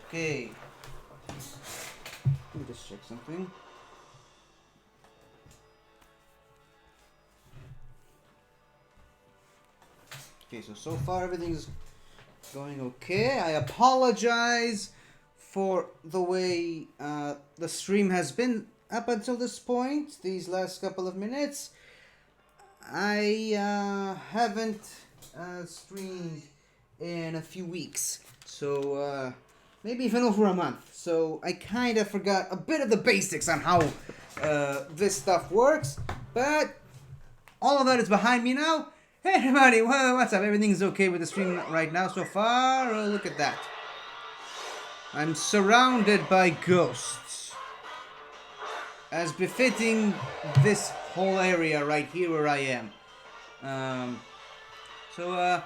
Okay. Let me just check something. Okay, so far everything's going okay. I apologize for the way the stream has been up until this point, these last couple of minutes. I haven't streamed in a few weeks, so maybe even over a month. So I kind of forgot a bit of the basics on how this stuff works, but all of that is behind me now. Hey everybody, what's up? Everything's okay with the stream right now so far. Oh, look at that. I'm surrounded by ghosts, as befitting this whole area right here where I am. Hello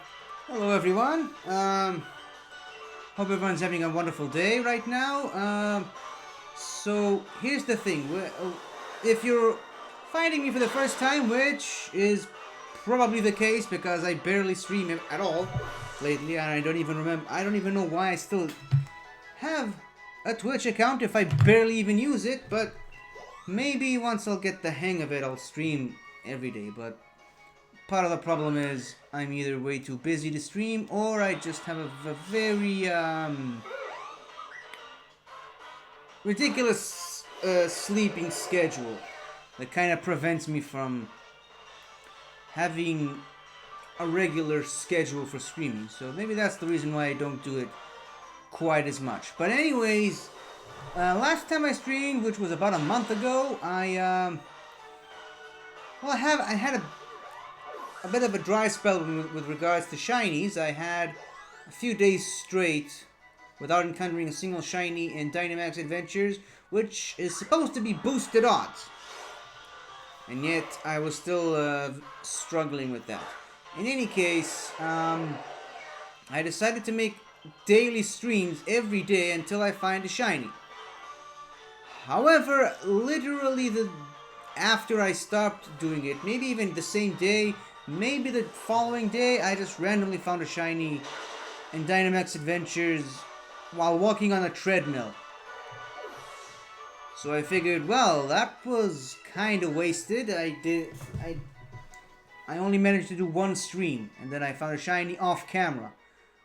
everyone. Hope everyone's having a wonderful day right now. So here's the thing. If you're finding me for the first time, which is probably the case because I barely stream at all lately, and I don't even know why I still have a Twitch account if I barely even use it, but maybe once I'll get the hang of it, I'll stream every day. But part of the problem is I'm either way too busy to stream, or I just have a very ridiculous sleeping schedule that kind of prevents me from having a regular schedule for streaming. So maybe that's the reason why I don't do it quite as much. But anyways, last time I streamed, which was about a month ago, I had a bit of a dry spell with regards to shinies. I had a few days straight without encountering a single shiny in Dynamax Adventures, which is supposed to be boosted odds. And yet, I was still struggling with that. In any case, I decided to make daily streams every day until I find a shiny. However, literally after I stopped doing it, maybe even the same day, maybe the following day, I just randomly found a shiny in Dynamax Adventures while walking on a treadmill. So I figured, well, that was kind of wasted. I only managed to do one stream, and then I found a shiny off camera,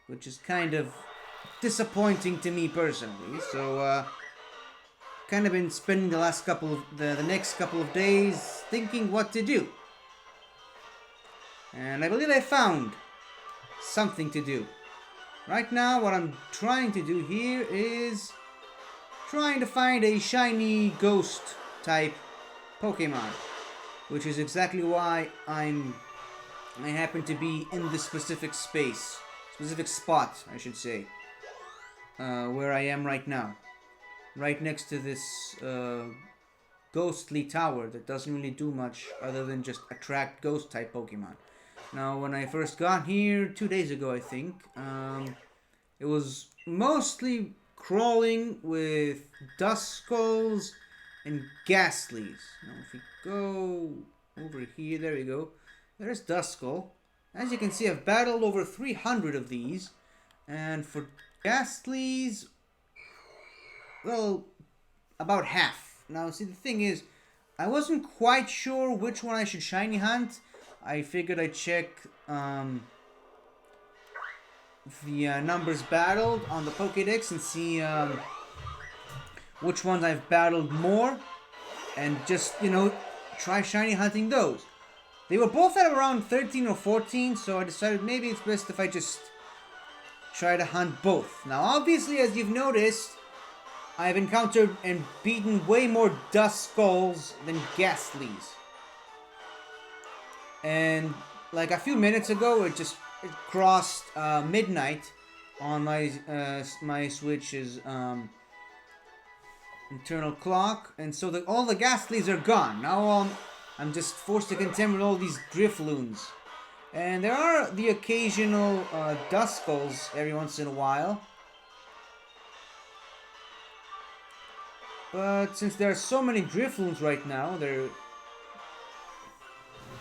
which is kind of disappointing to me personally. So kind of been spending the next couple of days thinking what to do. And I believe I found something to do. Right now, what I'm trying to do here is trying to find a shiny Ghost Type Pokémon, which is exactly why I happen to be in this specific spot, I should say, where I am right now, right next to this ghostly tower that doesn't really do much other than just attract Ghost Type Pokemon. Now, when I first got here 2 days ago, I think, it was mostly crawling with Duskulls and Ghastlies. Now, if we go over here, there we go. There's Duskull. As you can see, I've battled over 300 of these. And for Ghastlies, well, about half. Now, see, the thing is, I wasn't quite sure which one I should shiny hunt. I figured I'd check the numbers battled on the Pokédex and see which ones I've battled more, and just, try shiny hunting those. They were both at around 13 or 14, so I decided maybe it's best if I just try to hunt both. Now, obviously, as you've noticed, I've encountered and beaten way more Dust Skulls than Ghastlies. And like a few minutes ago, it crossed midnight on my Switch's internal clock, and so all the Ghastlies are gone. Now I'm just forced to contend with all these Drifloons. And there are the occasional Dust Skulls every once in a while. But since there are so many Drifloons right now, they're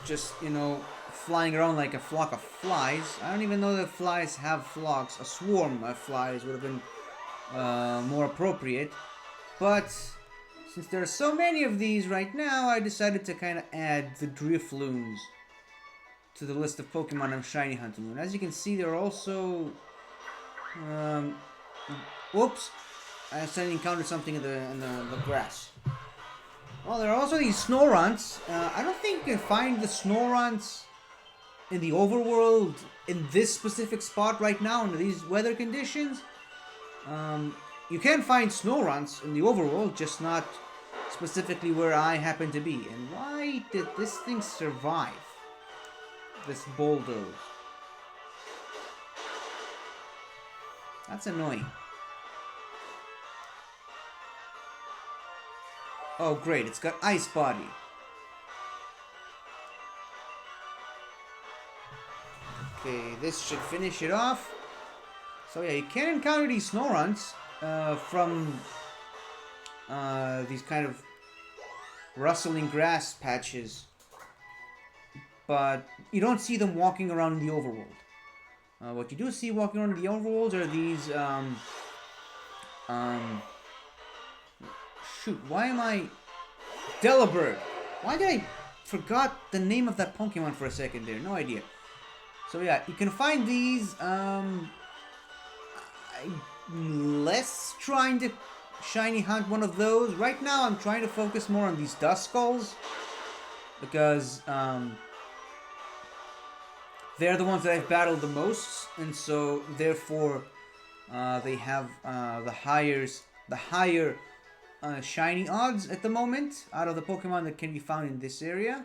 just, flying around like a flock of flies. I don't even know that flies have flocks. A swarm of flies would have been more appropriate. But since there are so many of these right now, I decided to kind of add the Drifloons to the list of Pokemon I'm shiny hunting. And as you can see, there are also... whoops! I suddenly encountered something in the grass. Well, there are also these Snorunts. I don't think you can find the Snorunts in the overworld in this specific spot right now under these weather conditions. You can find Snorunts in the overworld, just not specifically where I happen to be. And why did this thing survive? This bulldoze. That's annoying. Oh great, it's got Ice Body. Okay, this should finish it off. So yeah, you can encounter these Snorunts from these kind of rustling grass patches, but you don't see them walking around in the overworld. What you do see walking around in the overworld are these shoot, why am I... Delibird! Why did I... Forgot the name of that Pokemon for a second there. No idea. So yeah, you can find these. I'm less trying to shiny hunt one of those. Right now I'm trying to focus more on these Dust Skulls, because they're the ones that I've battled the most, and so therefore they have the higher shiny odds at the moment out of the Pokemon that can be found in this area.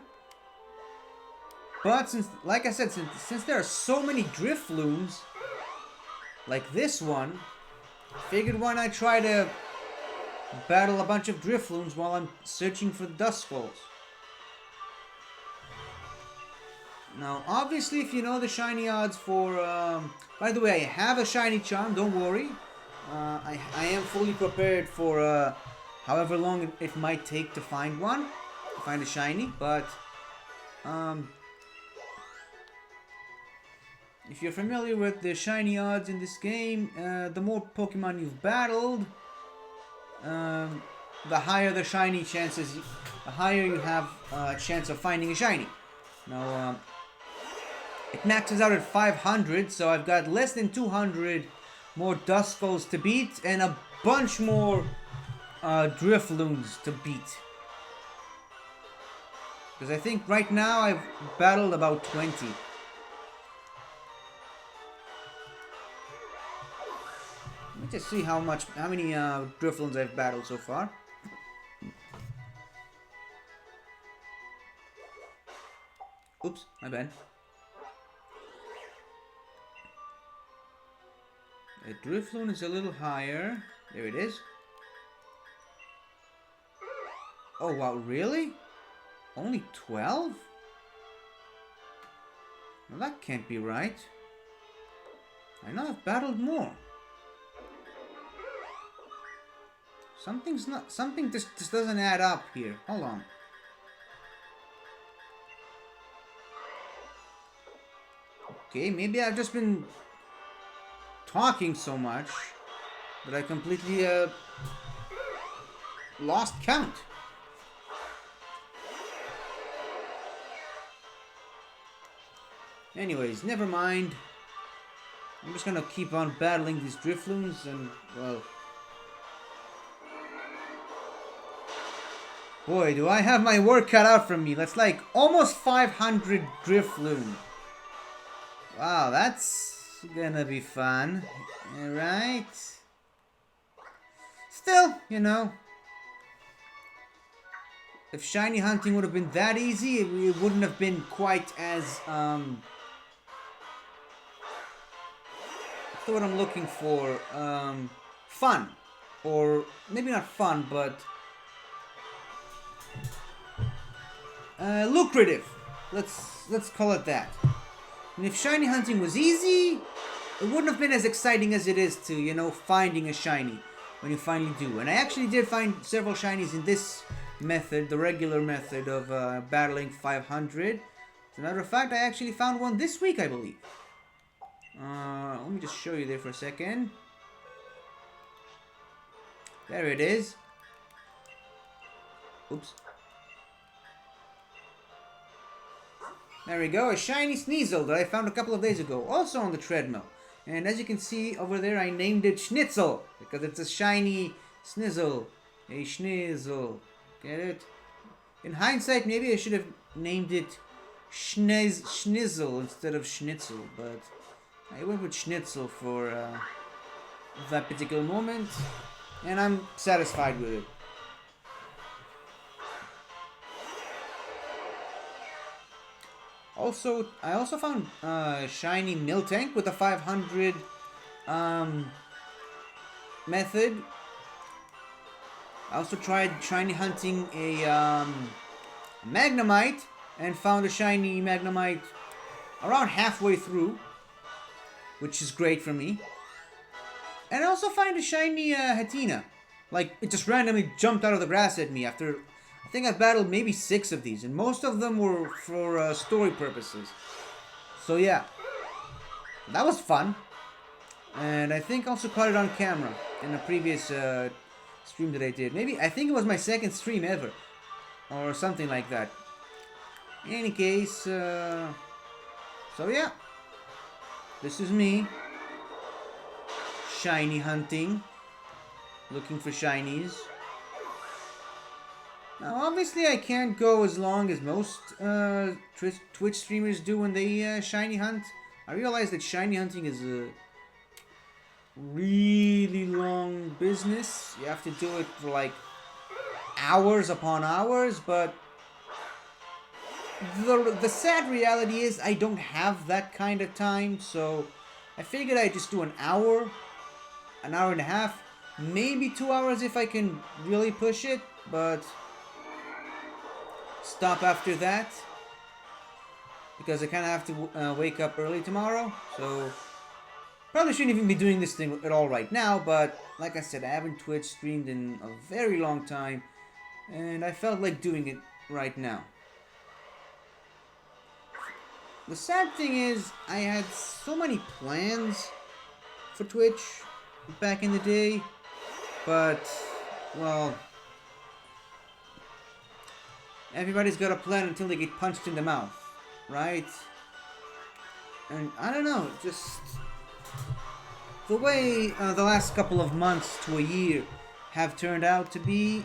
But since, like I said, since there are so many Drifloons, like this one, figured why not try to battle a bunch of Drifloons while I'm searching for the Dust Skulls. Now, obviously, if you know the shiny odds for... by the way, I have a shiny charm, don't worry. I am fully prepared for however long it might take to find one, to find a shiny, but... if you're familiar with the shiny odds in this game, the more Pokemon you've battled, the higher the shiny chances, the higher you have a chance of finding a shiny. Now, it maxes out at 500, so I've got less than 200 more Dust Skulls to beat, and a bunch more Drifloons to beat. Because I think right now I've battled about 20. Let me just see how many Drifloons I've battled so far. Oops, my bad. The Drifloon is a little higher. There it is. Oh wow, really? Only 12? Well, that can't be right. I know I've battled more. Something just doesn't add up here. Hold on. Okay, maybe I've just been talking so much that I completely lost count. Anyways, never mind. I'm just gonna keep on battling these Drifloons and, well... Boy, do I have my work cut out for me. That's like almost 500 Drifloon. Wow, that's gonna be fun. Alright. Still, you know, if shiny hunting would have been that easy, it wouldn't have been quite as, what's the word I'm looking for? Fun. Or, maybe not fun, but lucrative. Let's call it that. And if shiny hunting was easy, it wouldn't have been as exciting as it is to, you know, finding a shiny when you finally do. And I actually did find several shinies in this method, the regular method of battling 500. As a matter of fact, I actually found one this week, I believe. Let me just show you there for a second. There it is. Oops. There we go, a shiny Sneasel that I found a couple of days ago, also on the treadmill. And as you can see over there, I named it Schnitzel, because it's a shiny Snizzle. A Schnizzle. Get it? In hindsight, maybe I should have named it Schnizzle instead of Schnitzel, but I went with Schnitzel for that particular moment, and I'm satisfied with it. Also, I also found shiny Miltank with a 500 method. I also tried shiny hunting a Magnemite and found a shiny Magnemite around halfway through, which is great for me. And I also found a shiny Hatina. Like, it just randomly jumped out of the grass at me after... I think I've battled maybe 6 of these, and most of them were for story purposes. So yeah, that was fun. And I think I also caught it on camera in a previous stream that I did. Maybe, I think it was my second stream ever, or something like that. In any case, so yeah, this is me. Shiny hunting, looking for shinies. Now, obviously, I can't go as long as most Twitch streamers do when they shiny hunt. I realize that shiny hunting is a really long business. You have to do it for like hours upon hours, but the sad reality is I don't have that kind of time, so I figured I'd just do an hour and a half, maybe 2 hours if I can really push it, but stop after that because I kind of have to wake up early tomorrow, so probably shouldn't even be doing this thing at all right now, but like I said, I haven't Twitch streamed in a very long time and I felt like doing it right now. The sad thing is I had so many plans for Twitch back in the day, but well, everybody's got a plan until they get punched in the mouth, right? And I don't know, just the way the last couple of months to a year have turned out to be,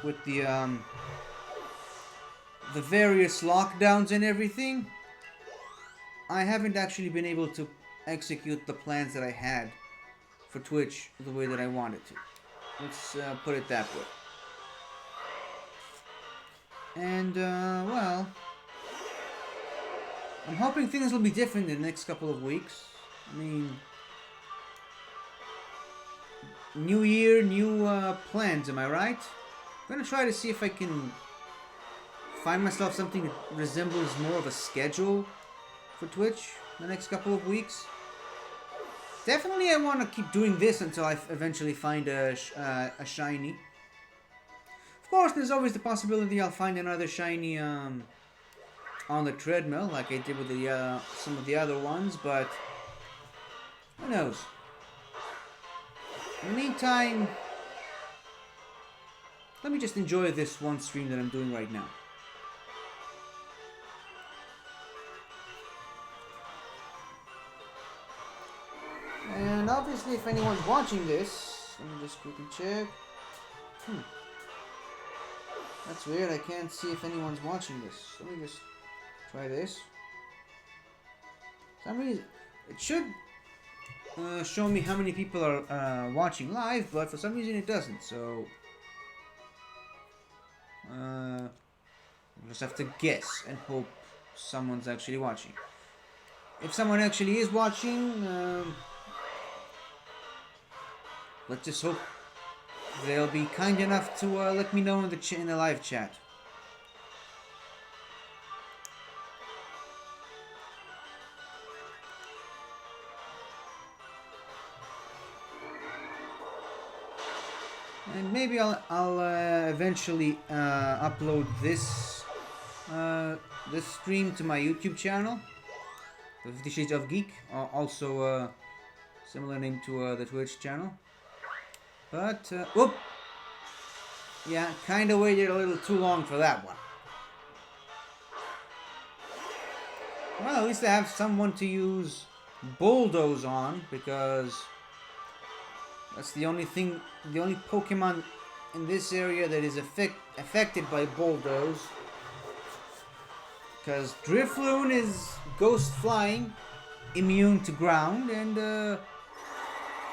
with the various lockdowns and everything, I haven't actually been able to execute the plans that I had for Twitch the way that I wanted to. Let's put it that way. And, well, I'm hoping things will be different in the next couple of weeks. I mean, new year, new plans, am I right? I'm gonna try to see if I can find myself something that resembles more of a schedule for Twitch the next couple of weeks. Definitely I want to keep doing this until I eventually find a shiny. Of course, there's always the possibility I'll find another shiny on the treadmill, like I did with the some of the other ones, but who knows? In the meantime, let me just enjoy this one stream that I'm doing right now. And obviously, if anyone's watching this, let me just quickly check. That's weird. I can't see if anyone's watching this. Let me just try this. For some reason, it should show me how many people are watching live, but for some reason it doesn't. So we'll just have to guess and hope someone's actually watching. If someone actually is watching, let's just hope they'll be kind enough to let me know in the live chat. And maybe I'll eventually upload this stream to my YouTube channel, 50 Shades of Geek, also similar name to the Twitch channel. But whoop, yeah, kind of waited a little too long for that one. Well, at least I have someone to use Bulldoze on, because that's the only Pokemon in this area that is affected by Bulldoze. Because Drifloon is Ghost Flying, immune to ground, and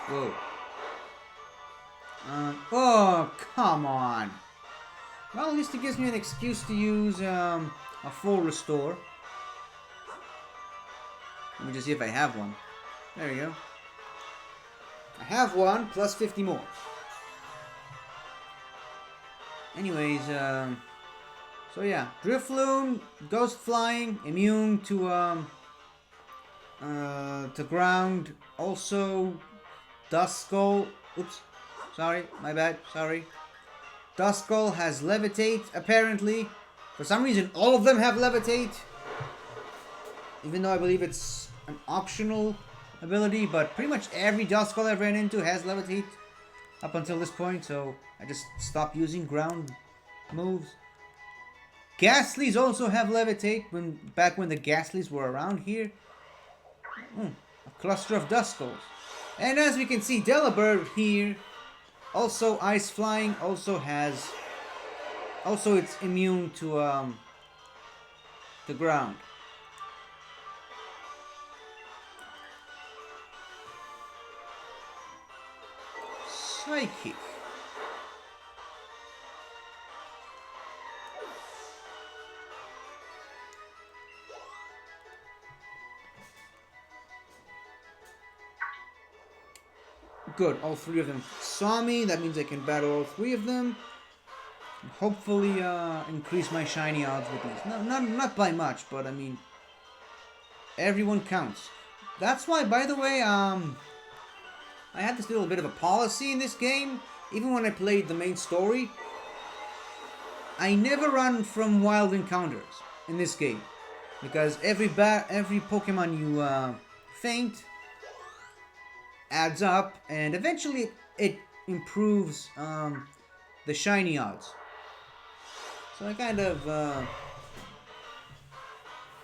whoa. Oh, come on. Well, at least it gives me an excuse to use a full restore. Let me just see if I have one. There we go. I have one, plus 50 more. Anyways, so yeah, Drifloon, Ghost Flying, immune to ground. Also, Duskull. Oops, sorry, my bad. Sorry. Duskull has Levitate. Apparently, for some reason, all of them have Levitate. Even though I believe it's an optional ability, but pretty much every Duskull I've ran into has Levitate up until this point, so I just stopped using ground moves. Ghastlies also have Levitate, back when the Ghastlies were around here. A cluster of Duskulls. And as we can see, Delibird here, also Ice Flying, also it's immune to the ground. Psychic. Good, all three of them saw me. That means I can battle all three of them. And hopefully increase my shiny odds with these. No, not by much, but I mean, everyone counts. That's why, by the way, I had this little bit of a policy in this game. Even when I played the main story, I never run from wild encounters in this game, because every Pokemon you faint adds up, and eventually it improves the shiny odds. So I kind of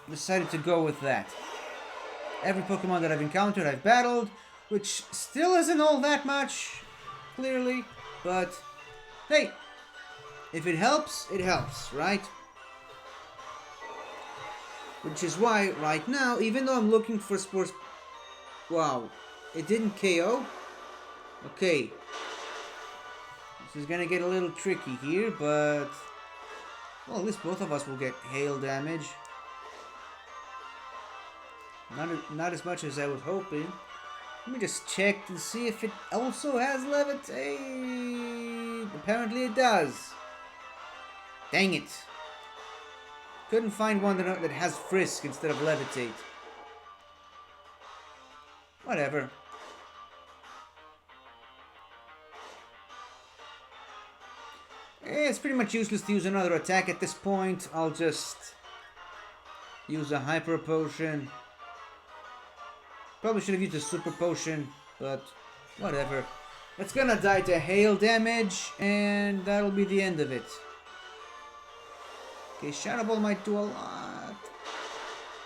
decided to go with that. Every Pokemon that I've encountered, I've battled, which still isn't all that much, clearly, but hey, if it helps, right? Which is why, right now, even though I'm looking for sports... Wow, it didn't KO? Okay. This is gonna get a little tricky here, but... Well, at least both of us will get hail damage. Not as much as I was hoping. Let me just check to see if it also has Levitate. Apparently it does. Dang it. Couldn't find one that has Frisk instead of Levitate. Whatever. It's pretty much useless to use another attack at this point. I'll just use a Hyper Potion. Probably should have used a Super Potion, but whatever. It's gonna die to hail damage, and that'll be the end of it. Okay, Shadow Ball might do a lot.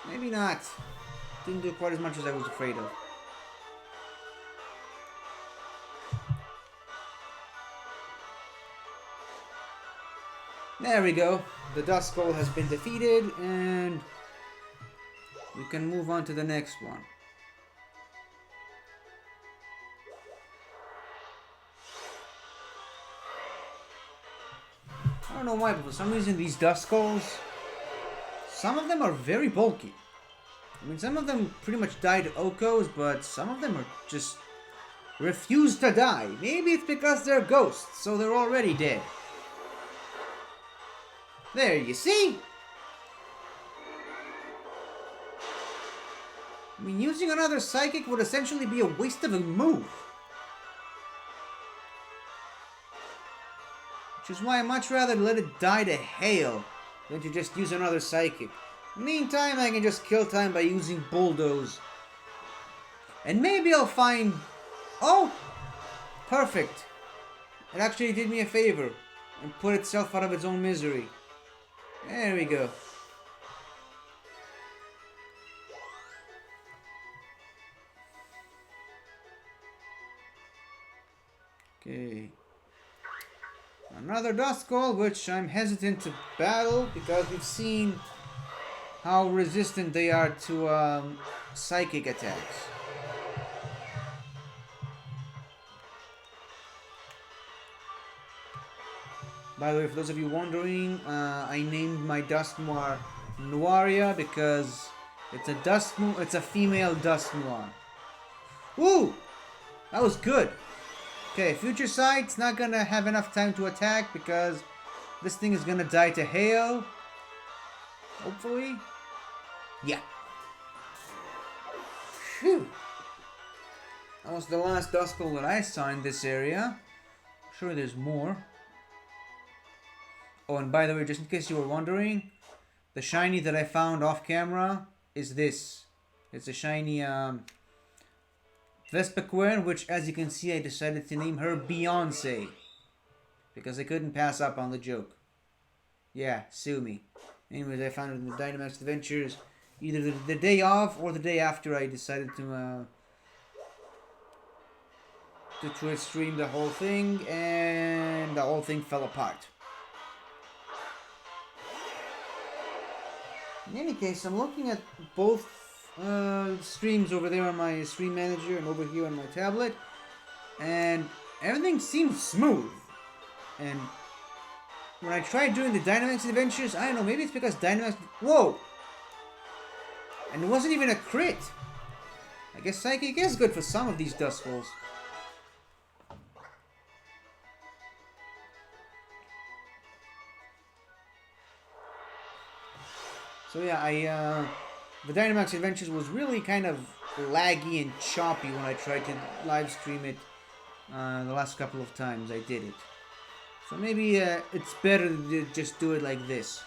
Maybe not. Didn't do quite as much as I was afraid of. There we go. The Duskull has been defeated, and we can move on to the next one. I don't know why, but for some reason these Duskulls, some of them are very bulky. I mean, some of them pretty much died Okos, but some of them are just refuse to die. Maybe it's because they're ghosts, so they're already dead. There, you see? I mean, using another Psychic would essentially be a waste of a move. Which is why I'd much rather let it die to Hail than to just use another Psychic. Meantime, I can just kill time by using Bulldoze. And maybe I'll find... Oh! Perfect. It actually did me a favor and put itself out of its own misery. There we go. Okay. Another Duskull, which I'm hesitant to battle because we've seen how resistant they are to psychic attacks. By the way, for those of you wondering, I named my Dusknoir Noiria because it's a female Dusknoir. Woo! That was good. Okay, Future Sight's not gonna have enough time to attack because this thing is gonna die to Hail. Hopefully. Yeah. Phew. That was the last Duskull that I saw in this area. Sure, there's more. Oh, and by the way, just in case you were wondering, the shiny that I found off camera is this. It's a shiny Vespiquen, which, as you can see, I decided to name her Beyonce. Because I couldn't pass up on the joke. Yeah, sue me. Anyways, I found it in the Dynamax Adventures either the day of or the day after I decided to Twitch stream the whole thing, and the whole thing fell apart. In any case, I'm looking at both streams over there on my stream manager and over here on my tablet, and everything seems smooth. And when I tried doing the Dynamax Adventures, I don't know, maybe it's because Dynamax... Whoa! And it wasn't even a crit! I guess Psychic is good for some of these Duskulls. So yeah, the Dynamax Adventures was really kind of laggy and choppy when I tried to live stream it the last couple of times I did it. So maybe it's better to just do it like this.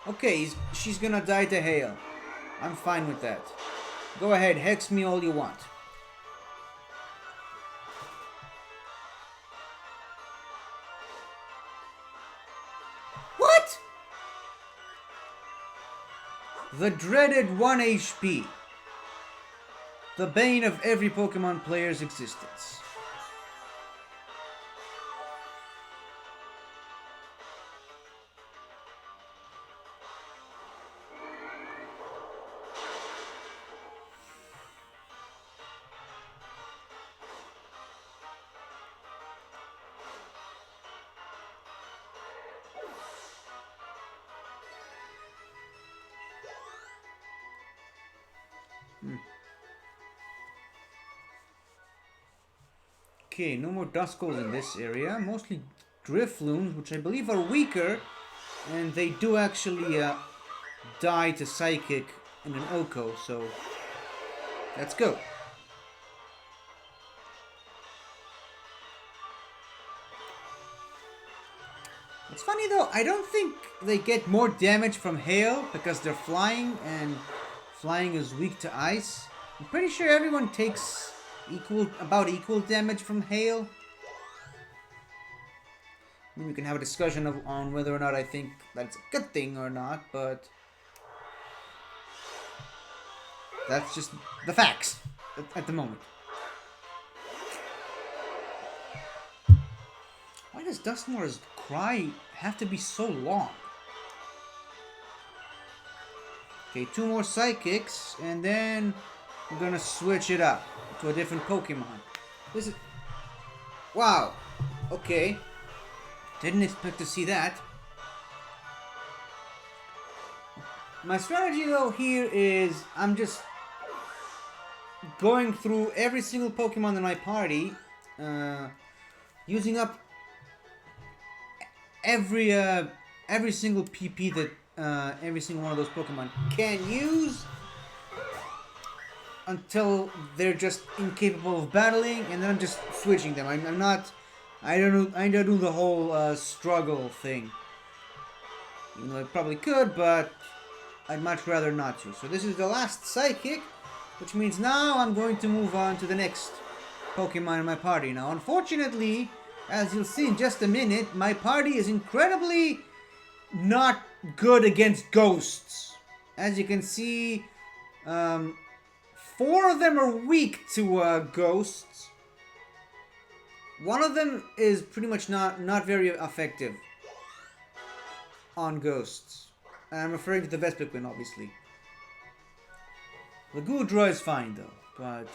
Okay, she's gonna die to Hail. I'm fine with that. Go ahead, hex me all you want. What? The dreaded 1 HP. The bane of every Pokemon player's existence. Okay, no more Duskulls in this area. Mostly Drifloons, which I believe are weaker. And they do actually die to Psychic in an Oko, so let's go. It's funny though, I don't think they get more damage from Hail because they're flying, and flying is weak to ice. I'm pretty sure everyone takes about equal damage from Hail. I mean, we can have a discussion on whether or not I think that's a good thing or not, but that's just the facts at the moment. Why does Dusknoir's cry have to be so long? Okay, 2 more Psychics, and then I'm gonna switch it up to a different Pokemon. This is... Wow! Okay. Didn't expect to see that. My strategy though here is I'm just going through every single Pokemon in my party, using up every single PP that every single one of those Pokemon can use until they're just incapable of battling, and then I'm just switching them. I'm not. I don't do the whole struggle thing. Even though I probably could, but I'd much rather not to. So this is the last Psychic, which means now I'm going to move on to the next Pokemon in my party. Now, unfortunately, as you'll see in just a minute, my party is incredibly not good against ghosts. As you can see, 4 of them are weak to ghosts. One of them is pretty much not very effective on ghosts. I'm referring to the Vespiquen, obviously. The Goodra is fine though, but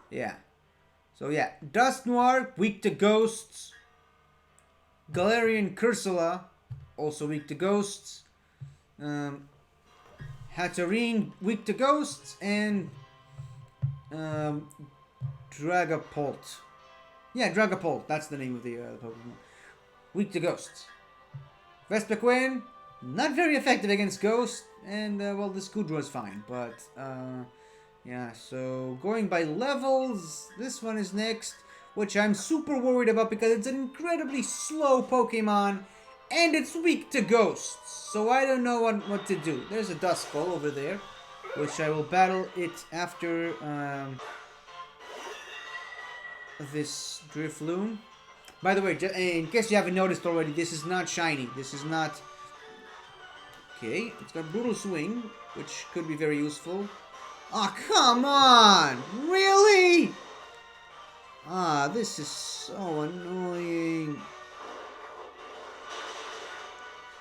yeah. So yeah, Dusknoir, weak to ghosts. Galarian Cursula, also weak to ghosts. Hatterene, weak to ghosts, and Dragapult. Yeah, Dragapult, that's the name of the Pokemon. Weak to ghosts. Vespiquen, not very effective against ghosts, and well, this Goodra is fine, but yeah, so going by levels, this one is next, which I'm super worried about because it's an incredibly slow Pokemon, and it's weak to ghosts, so I don't know what to do. There's a Duskull over there, which I will battle it after this Drifloon. By the way, in case you haven't noticed already, this is not shiny. This is not... Okay, it's got Brutal Swing, which could be very useful. Ah, oh, come on! Really? Ah, this is so annoying.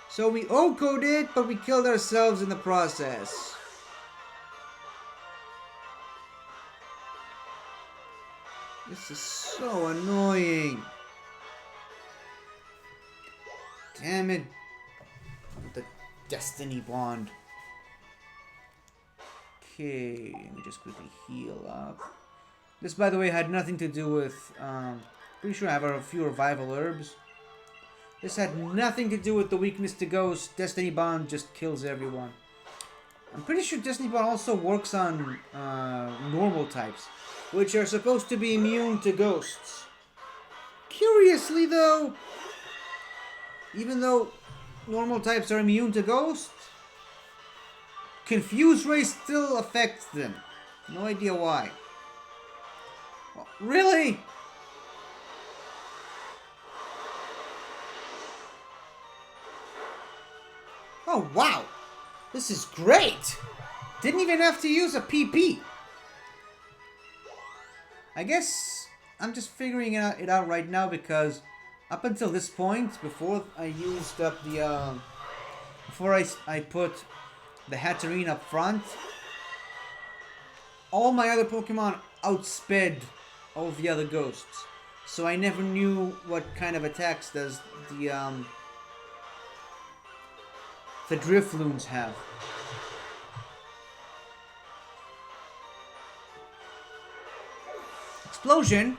So we OHKO'd it, but we killed ourselves in the process. This is so annoying. Damn it. The Destiny Bond. Okay, let me just quickly heal up. This, by the way, had nothing to do with... pretty sure I have a few revival herbs. This had nothing to do with the weakness to ghosts. Destiny Bond just kills everyone. I'm pretty sure Destiny Bond also works on normal types, which are supposed to be immune to ghosts. Curiously, though, even though normal types are immune to ghosts, Confuse Ray still affects them. No idea why. Oh, really? Oh, wow. This is great. Didn't even have to use a PP. I guess I'm just figuring it out right now because up until this point, before I used up the, before I put the Hatterene up front, all my other Pokemon outsped all the other ghosts. So I never knew what kind of attacks does the Drifloons have. Explosion,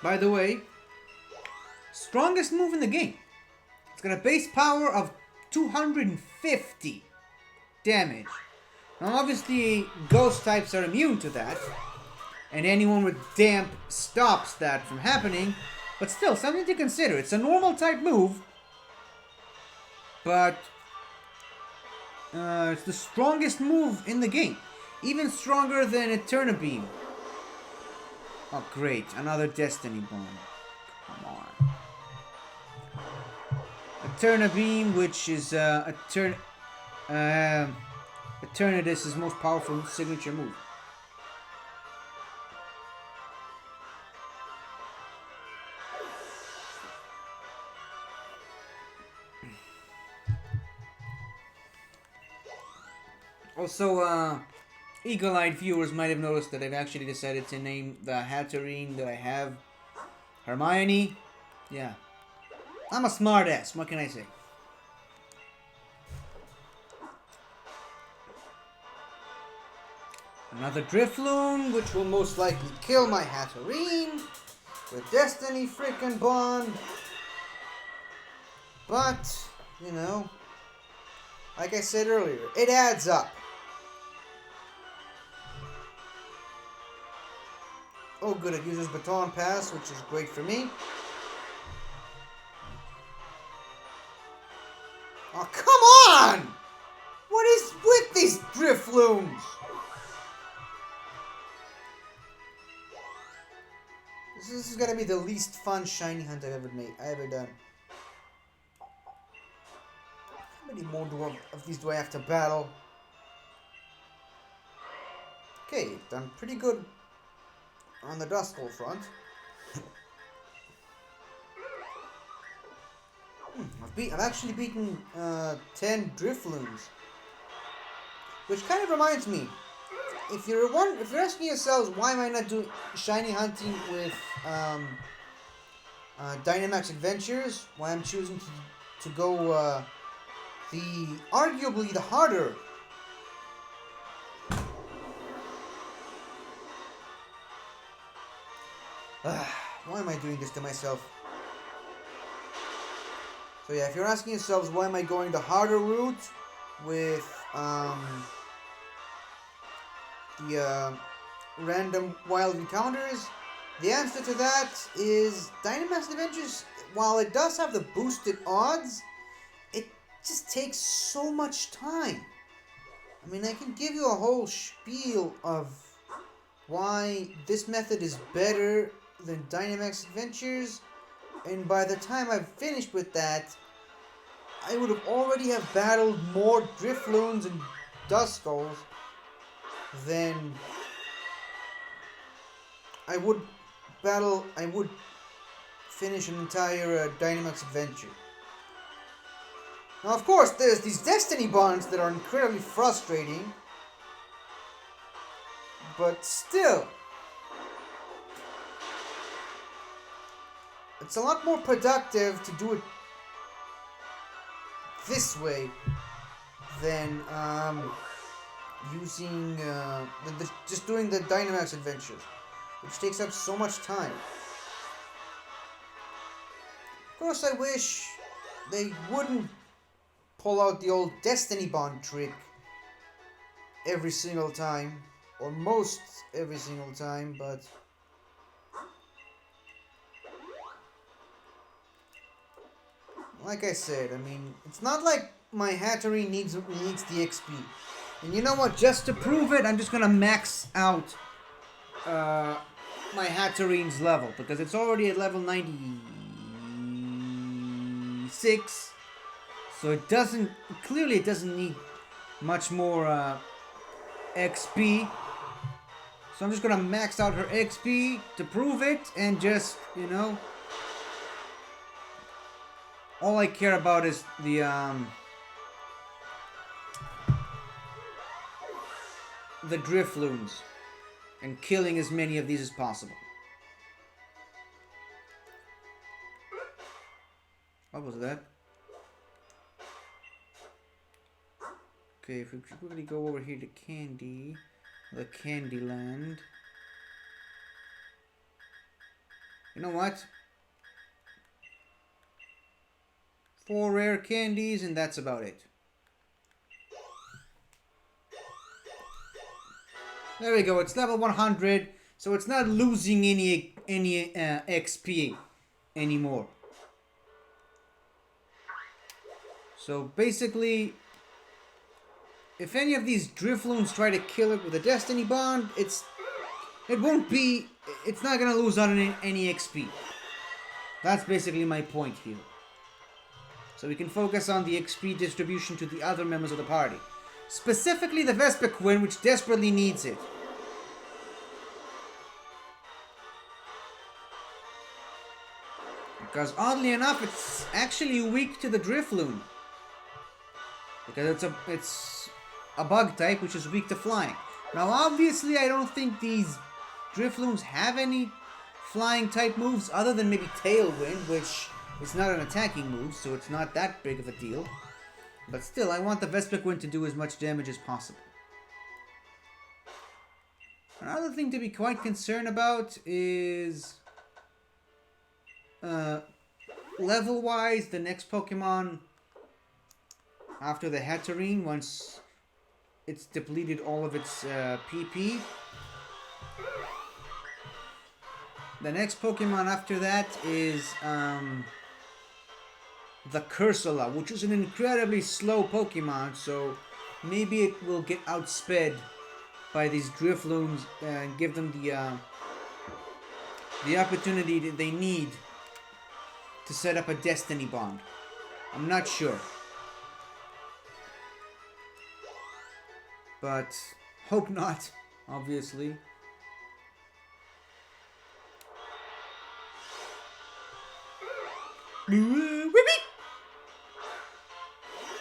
by the way, strongest move in the game. It's got a base power of 250 damage. Now obviously ghost types are immune to that, and anyone with damp stops that from happening, but still something to consider. It's a normal type move, but it's the strongest move in the game, even stronger than Eterna Beam. Oh great, another Destiny Bomb. Come on. Eterna Beam, which is Eternatus' most powerful signature move. Also, eagle-eyed viewers might have noticed that I've actually decided to name the Hatterene that I have Hermione. Yeah. I'm a smartass, what can I say? Another Drifloon, which will most likely kill my Hatterene with Destiny freaking Bond. But, you know, like I said earlier, it adds up. Oh good, it uses Baton Pass, which is great for me. Oh, come on! What is with these Drifloons? This is gonna be the least fun shiny hunt I've ever done. How many more of these do I have to battle? Okay, done pretty good on the Duskull front. I've actually beaten 10 Drifloons. Which kind of reminds me, if you're asking yourselves why am I not doing shiny hunting with Dynamax Adventures, why I'm choosing to go arguably the harder why am I doing this to myself? So yeah, if you're asking yourselves why am I going the harder route with the random wild encounters, the answer to that is Dynamax Adventures, while it does have the boosted odds, it just takes so much time. I mean, I can give you a whole spiel of why this method is better than Dynamax Adventures, and by the time I've finished with that, I would have already have battled more Drifloons and Duskulls than I would finish an entire Dynamax Adventure. Now, of course, there's these Destiny bonds that are incredibly frustrating, but still, it's a lot more productive to do it this way than using just doing the Dynamax Adventures, which takes up so much time. Of course, I wish they wouldn't pull out the old Destiny Bond trick every single time, or most every single time, but like I said, I mean, it's not like my Hatterene needs the XP. And you know what? Just to prove it, I'm just gonna max out my Hatterene's level, because it's already at level 96. So it doesn't need much more XP. So I'm just gonna max out her XP to prove it, and just, you know, all I care about is the Drifloons, and killing as many of these as possible. What was that? Okay, if we quickly go over here to the Candyland. You know what? 4 rare candies, and that's about it. There we go. It's level 100, so it's not losing any XP anymore. So basically, if any of these Drifloons try to kill it with a Destiny Bond, it's not gonna lose out on any XP. That's basically my point here. So we can focus on the XP distribution to the other members of the party. Specifically the Vespiquen, which desperately needs it. Because oddly enough, it's actually weak to the Drifloon. Because it's a bug type which is weak to flying. Now obviously I don't think these Drifloons have any flying type moves other than maybe Tailwind, which is not an attacking move, so it's not that big of a deal. But still, I want the Vespiquen to do as much damage as possible. Another thing to be quite concerned about is level-wise, the next Pokemon after the Hatterene, once it's depleted all of its PP. The next Pokemon after that is the Cursula, which is an incredibly slow Pokemon, so maybe it will get outsped by these Drifloons and give them the opportunity that they need to set up a Destiny Bond. I'm not sure. But hope not, obviously.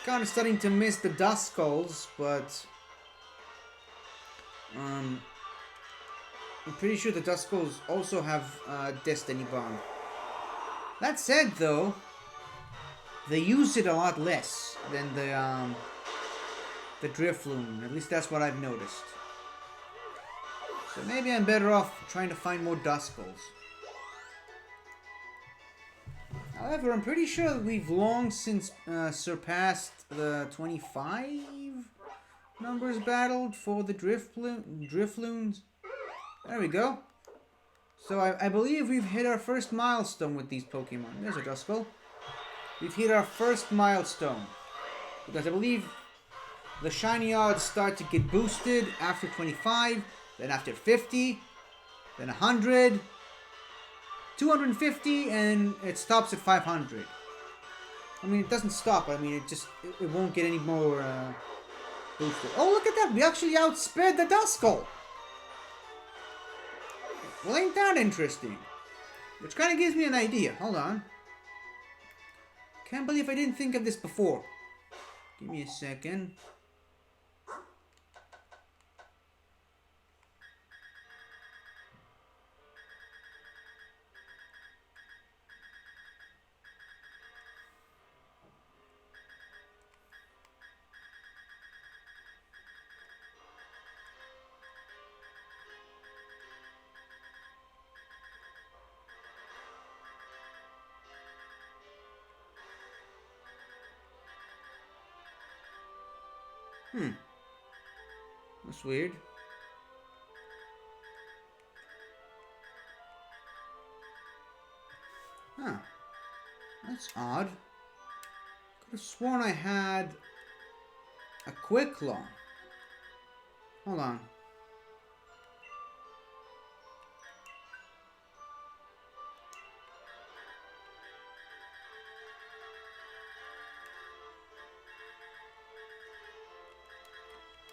Kind of starting to miss the Duskulls, but I'm pretty sure the Duskulls also have Destiny Bond. That said, though, they use it a lot less than the Drifloon. At least that's what I've noticed. So maybe I'm better off trying to find more Duskulls. However, I'm pretty sure that we've long since surpassed the 25 numbers battled for the Drifloons. There we go. So I believe we've hit our first milestone with these Pokemon. There's a Duskull. We've hit our first milestone. Because I believe the shiny odds start to get boosted after 25, then after 50, then 100, 250, and it stops at 500. I mean, it doesn't stop. I mean, it won't get any more boosted. Oh, look at that! We actually outsped the Duskull! Well, ain't that interesting? Which kind of gives me an idea. Hold on. Can't believe I didn't think of this before. Give me a second. That's weird. Huh. That's odd. Could have sworn I had a Quick Claw. Hold on.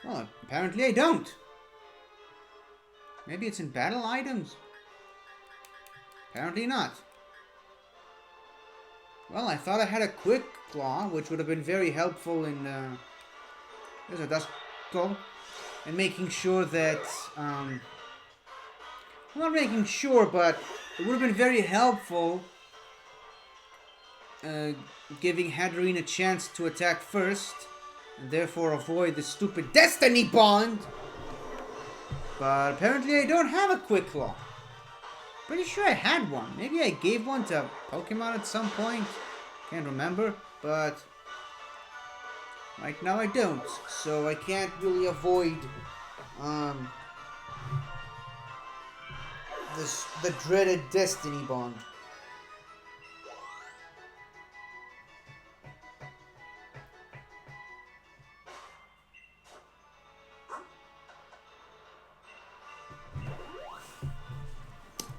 Well, apparently I don't. Maybe it's in battle items. Apparently not. Well, I thought I had a Quick Claw, which would have been very helpful in, there's a Duskull, and making sure that, well, not making sure, but it would have been very helpful, giving Hatterene a chance to attack first, and therefore avoid the stupid Destiny Bond. But apparently I don't have a Quick Claw. Pretty sure I had one. Maybe I gave one to Pokemon at some point. Can't remember, but right now I don't. So I can't really avoid the dreaded Destiny Bond.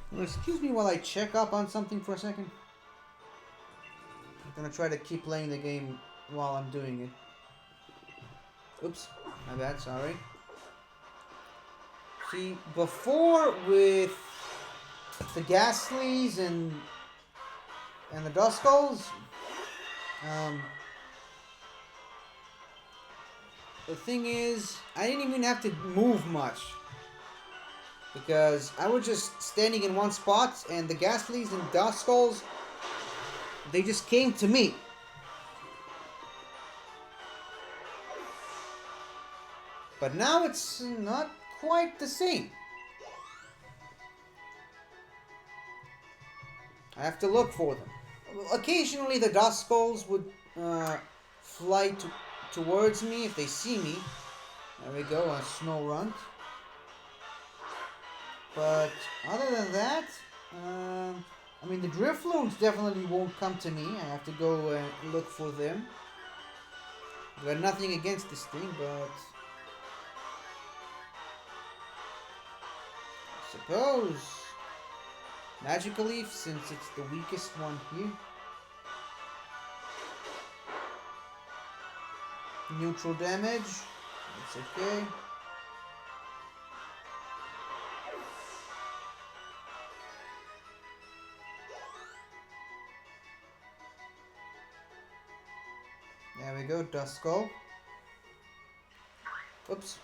Well, excuse me while I check up on something for a second. I'm gonna try to keep playing the game while I'm doing it. Oops, my bad, sorry. See, before with the Ghastlies and the Duskulls, the thing is, I didn't even have to move much. Because I was just standing in one spot, and the Ghastlies and Duskulls, they just came to me. But now it's not quite the same. I have to look for them. Occasionally the Duskulls would fly towards me if they see me. There we go, a snow runt. But other than that, I mean, the Drifloons definitely won't come to me. I have to go look for them. I've got nothing against this thing, but I suppose Magical Leaf, since it's the weakest one here. Neutral damage, that's okay. There we go, Duskull. Oops.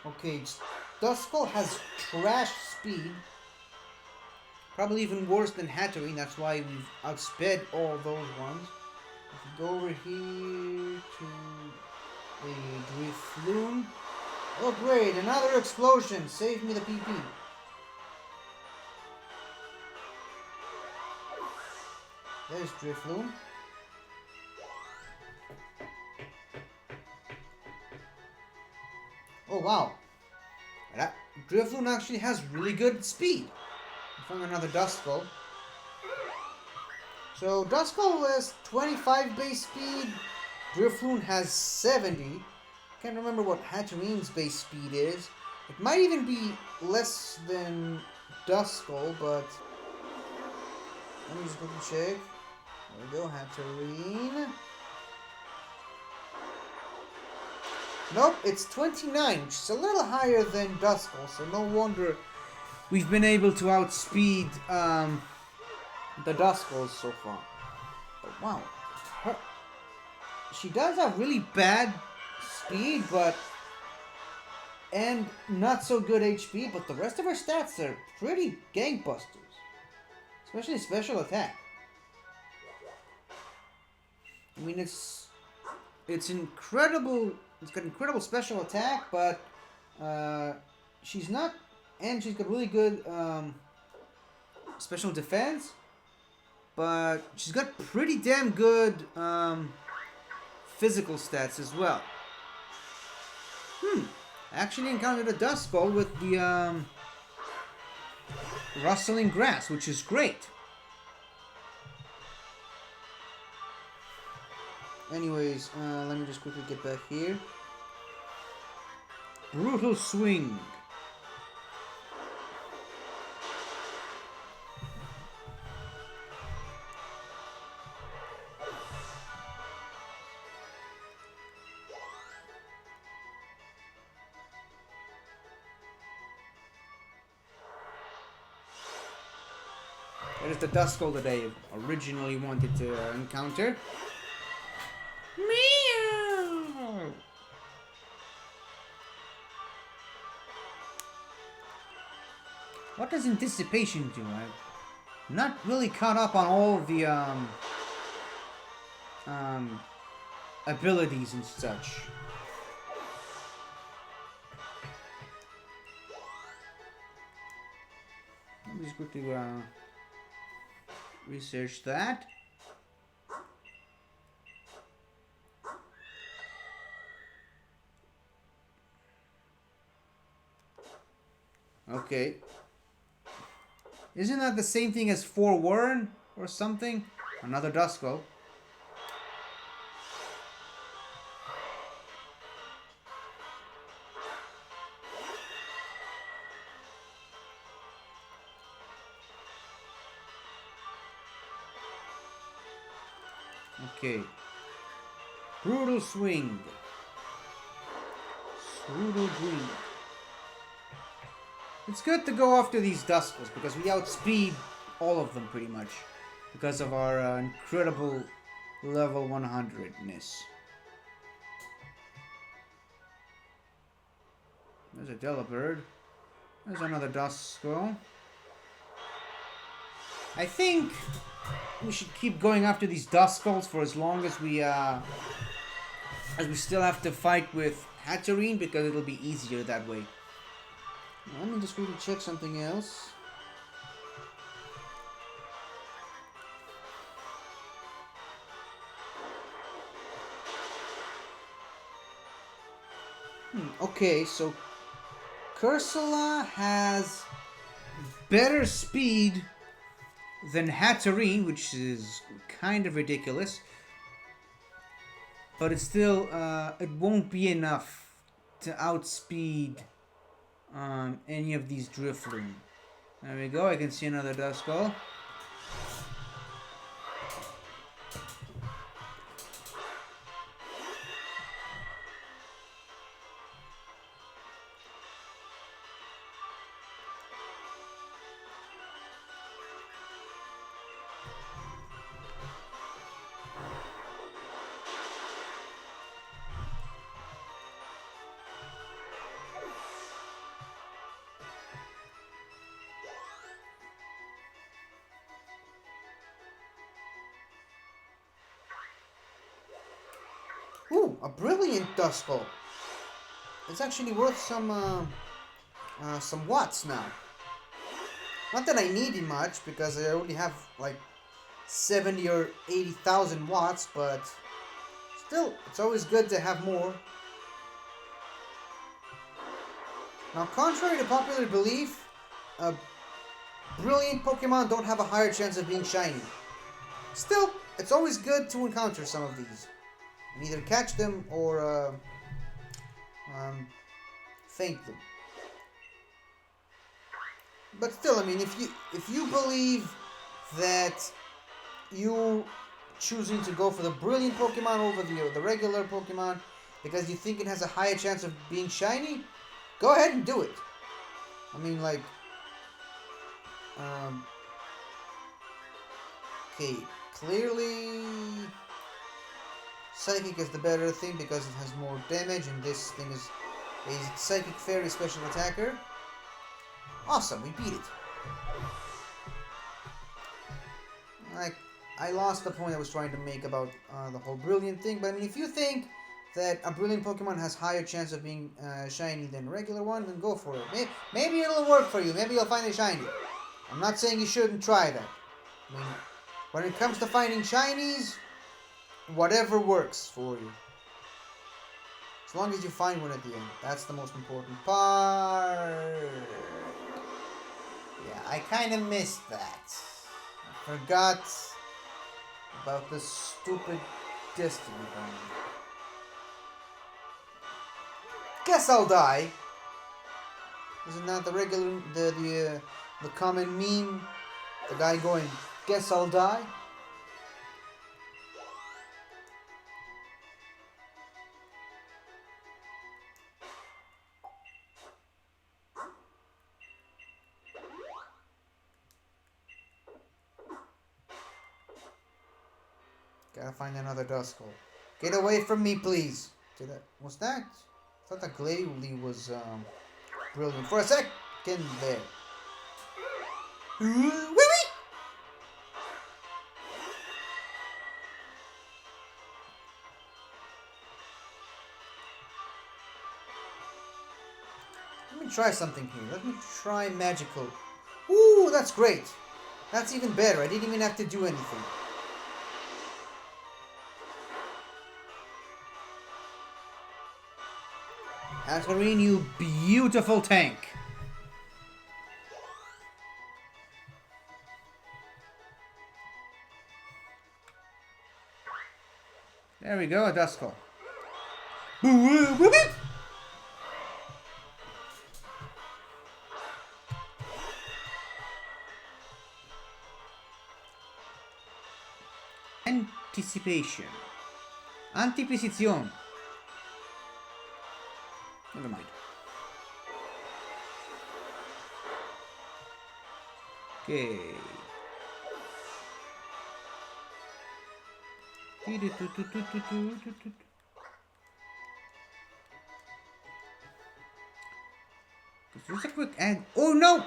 Okay, Duskull has trash speed. Probably even worse than Hatterene, that's why we've outsped all those ones. If we go over here to a Drifloon. Oh great, another explosion! Save me the PP. There's Drifloon. Oh wow. That Drifloon actually has really good speed. I found another Duskull. So Duskull has 25 base speed. Drifloon has 70. Can't remember what Hatterene's base speed is. It might even be less than Duskull, but let me just quickly check. There we go, Hatterene. Nope, it's 29, which is a little higher than Duskull, so no wonder we've been able to outspeed the Duskulls so far. But wow, she does have really bad speed, and not so good HP, but the rest of her stats are pretty gangbusters, especially special attack. I mean, it's incredible. It's got incredible special attack, but she's not, and she's got really good special defense. But she's got pretty damn good physical stats as well. I actually encountered a Duskull with the rustling grass, which is great. Anyways, let me just quickly get back here. Brutal Swing. That is the Duskull that I originally wanted to encounter. Meow! What does anticipation do? I'm not really caught up on all the abilities and such. Let me just quickly research that. Okay. Isn't that the same thing as Forewarn or something? Another Duskull. Okay. Brutal Swing. Brutal Swing. It's good to go after these Duskulls because we outspeed all of them pretty much because of our incredible level 100-ness. There's a Delibird. There's another Duskull. I think we should keep going after these Duskulls for as long as we still have to fight with Hatterene, because it'll be easier that way. Now, let me just really check something else. Okay, so Cursula has better speed than Hatterene, which is kind of ridiculous. But it's still, it won't be enough to outspeed any of these Drifloon. There we go, I can see another Duskull. Ooh, a brilliant Duskull. It's actually worth some watts now. Not that I need it much, because I only have like 70 or 80,000 watts, but still, it's always good to have more. Now, contrary to popular belief, brilliant Pokemon don't have a higher chance of being shiny. Still, it's always good to encounter some of these. And either catch them or faint them. But still, I mean, if you believe that you choosing to go for the brilliant Pokemon over the regular Pokemon because you think it has a higher chance of being shiny, go ahead and do it. I mean, like, okay, clearly Psychic is the better thing because it has more damage, and this thing is a Psychic Fairy special attacker. Awesome, we beat it. I lost the point I was trying to make about the whole brilliant thing, but I mean, if you think that a brilliant Pokemon has higher chance of being shiny than a regular one, then go for it. Maybe it'll work for you. Maybe you'll find it shiny. I'm not saying you shouldn't try that. I mean, when it comes to finding shinies, whatever works for you. As long as you find one at the end. That's the most important part. Yeah, I kind of missed that. I forgot about the stupid Destiny Bond. Guess I'll die. Isn't that the regular, the common meme? The guy going, guess I'll die? Gotta find another Duskull. Get away from me, please. Was that? I thought that Glalie was brilliant. For a second there. Wee wee! Let me try something here. Let me try magical. Ooh, that's great. That's even better. I didn't even have to do anything. Hatterene, you beautiful tank. There we go, a Duskull. Anticipation. Anticipación. Never mind. Okay. There's a quick ad. Oh no!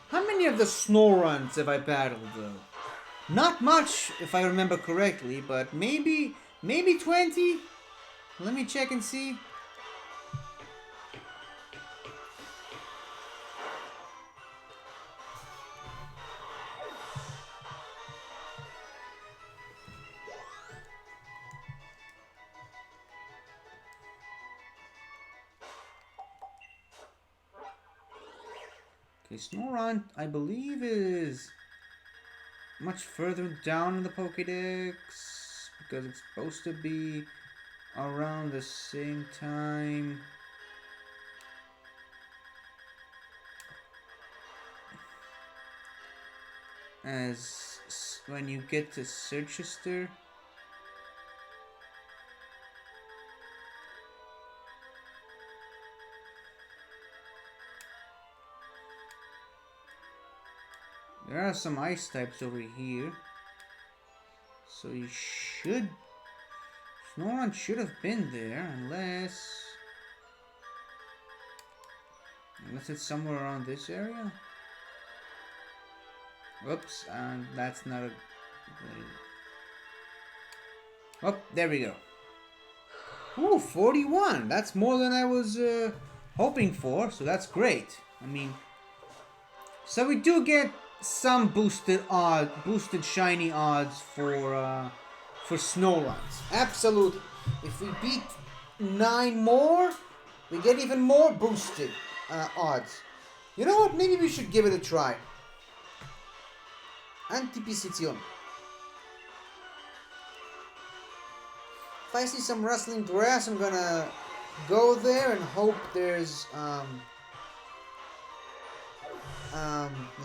How many of the Snoruns have I battled though? Not much, if I remember correctly, but maybe 20? Let me check and see. Okay, Snorunt, I believe, is much further down in the Pokédex because it's supposed to be around the same time as when you get to Chichester. There are some ice types over here. So you should... Snorunt should have been there, unless it's somewhere around this area. Whoops, and that's not a... Oh, there we go. Ooh, 41! That's more than I was hoping for, so that's great. I mean... So we do get some boosted shiny odds for Snowruns. Absolutely. If we beat 9 more, we get even more boosted odds. You know what? Maybe we should give it a try. Antiposición. If I see some rustling grass, I'm gonna go there and hope there's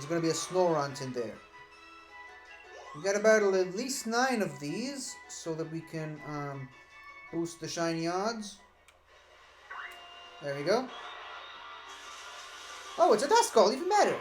gonna be a Snorunt in there. We gotta battle at least 9 of these so that we can boost the shiny odds. There we go. Oh, it's a Duskull, even better.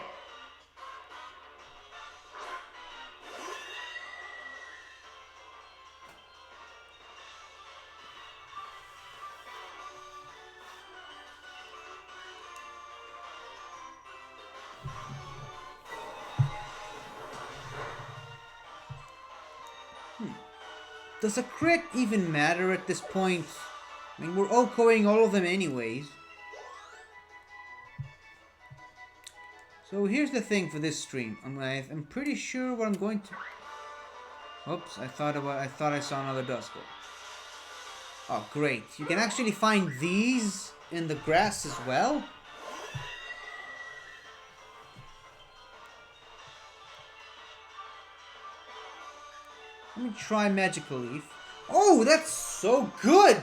Does a crit even matter at this point? I mean, we're OHKOing all of them anyways. So here's the thing for this stream. I'm pretty sure what I'm going to... Oops, I thought I saw another Duskull. Oh, great. You can actually find these in the grass as well? Let me try Magical Leaf. Oh, that's so good!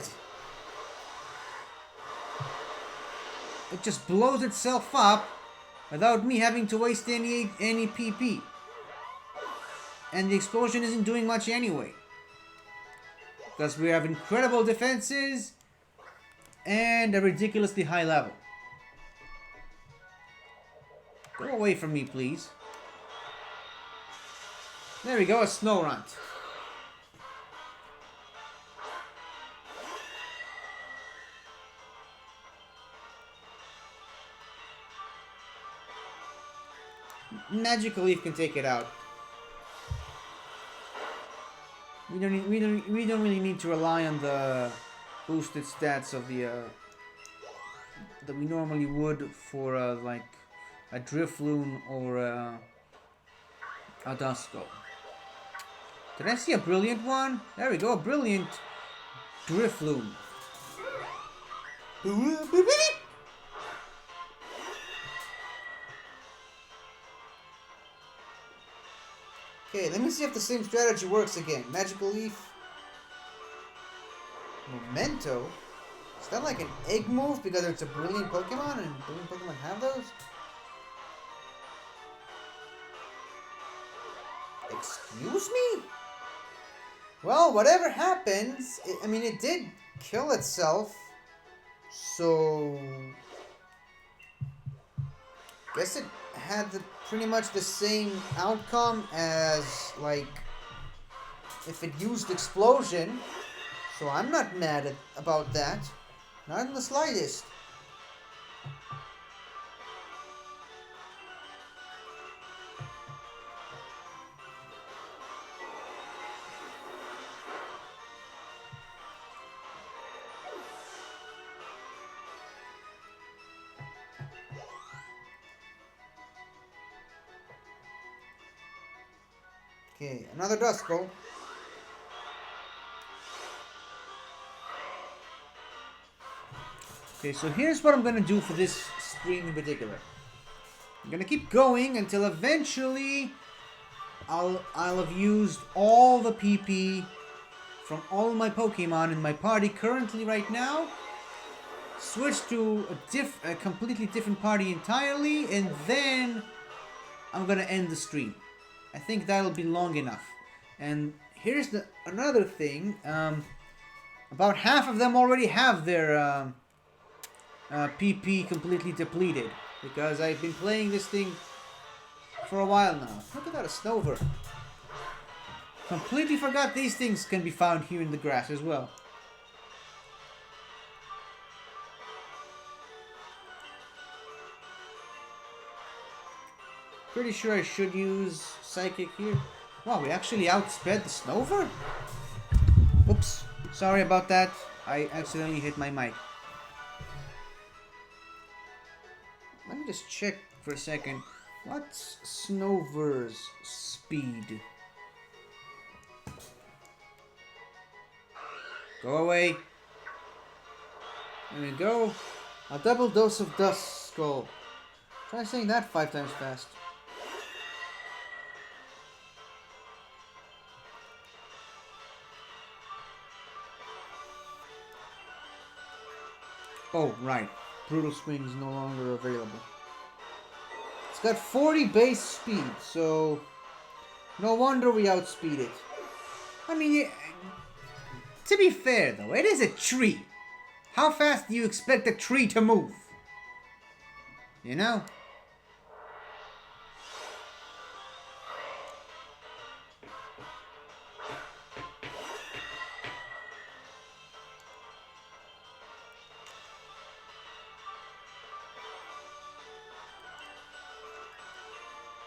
It just blows itself up without me having to waste any PP. And the explosion isn't doing much anyway. Because we have incredible defenses and a ridiculously high level. Go away from me, please. There we go, a Snorunt. Magical Leaf can take it out. We don't really need to rely on the boosted stats of the that we normally would for like a Drifloon or a Duskull. Did I see a brilliant one? There we go, a brilliant Drifloon. Okay, let me see if the same strategy works again. Magical Leaf. Memento? Is that like an egg move because it's a brilliant Pokemon and brilliant Pokemon have those? Excuse me? Well, whatever happens, it did kill itself. So... guess it had pretty much the same outcome as, like, if it used explosion. So I'm not mad about that. Not in the slightest. Okay, another Duskull. Okay, so here's what I'm gonna do for this stream in particular. I'm gonna keep going until eventually I'll have used all the PP from all my Pokemon in my party currently right now. Switch to a completely different party entirely, and then I'm gonna end the stream. I think that'll be long enough. And here's another thing. About half of them already have their PP completely depleted, because I've been playing this thing for a while now. Look at that, a Snover. Completely forgot these things can be found here in the grass as well. Pretty sure I should use Psychic here. Wow, we actually outsped the Snover? Oops, sorry about that. I accidentally hit my mic. Let me just check for a second. What's Snover's speed? Go away. There we go. A double dose of Duskull. Try saying that 5 times fast. Oh, right. Brutal Swing is no longer available. It's got 40 base speed, so no wonder we outspeed it. I mean, to be fair though, it is a tree. How fast do you expect a tree to move? You know?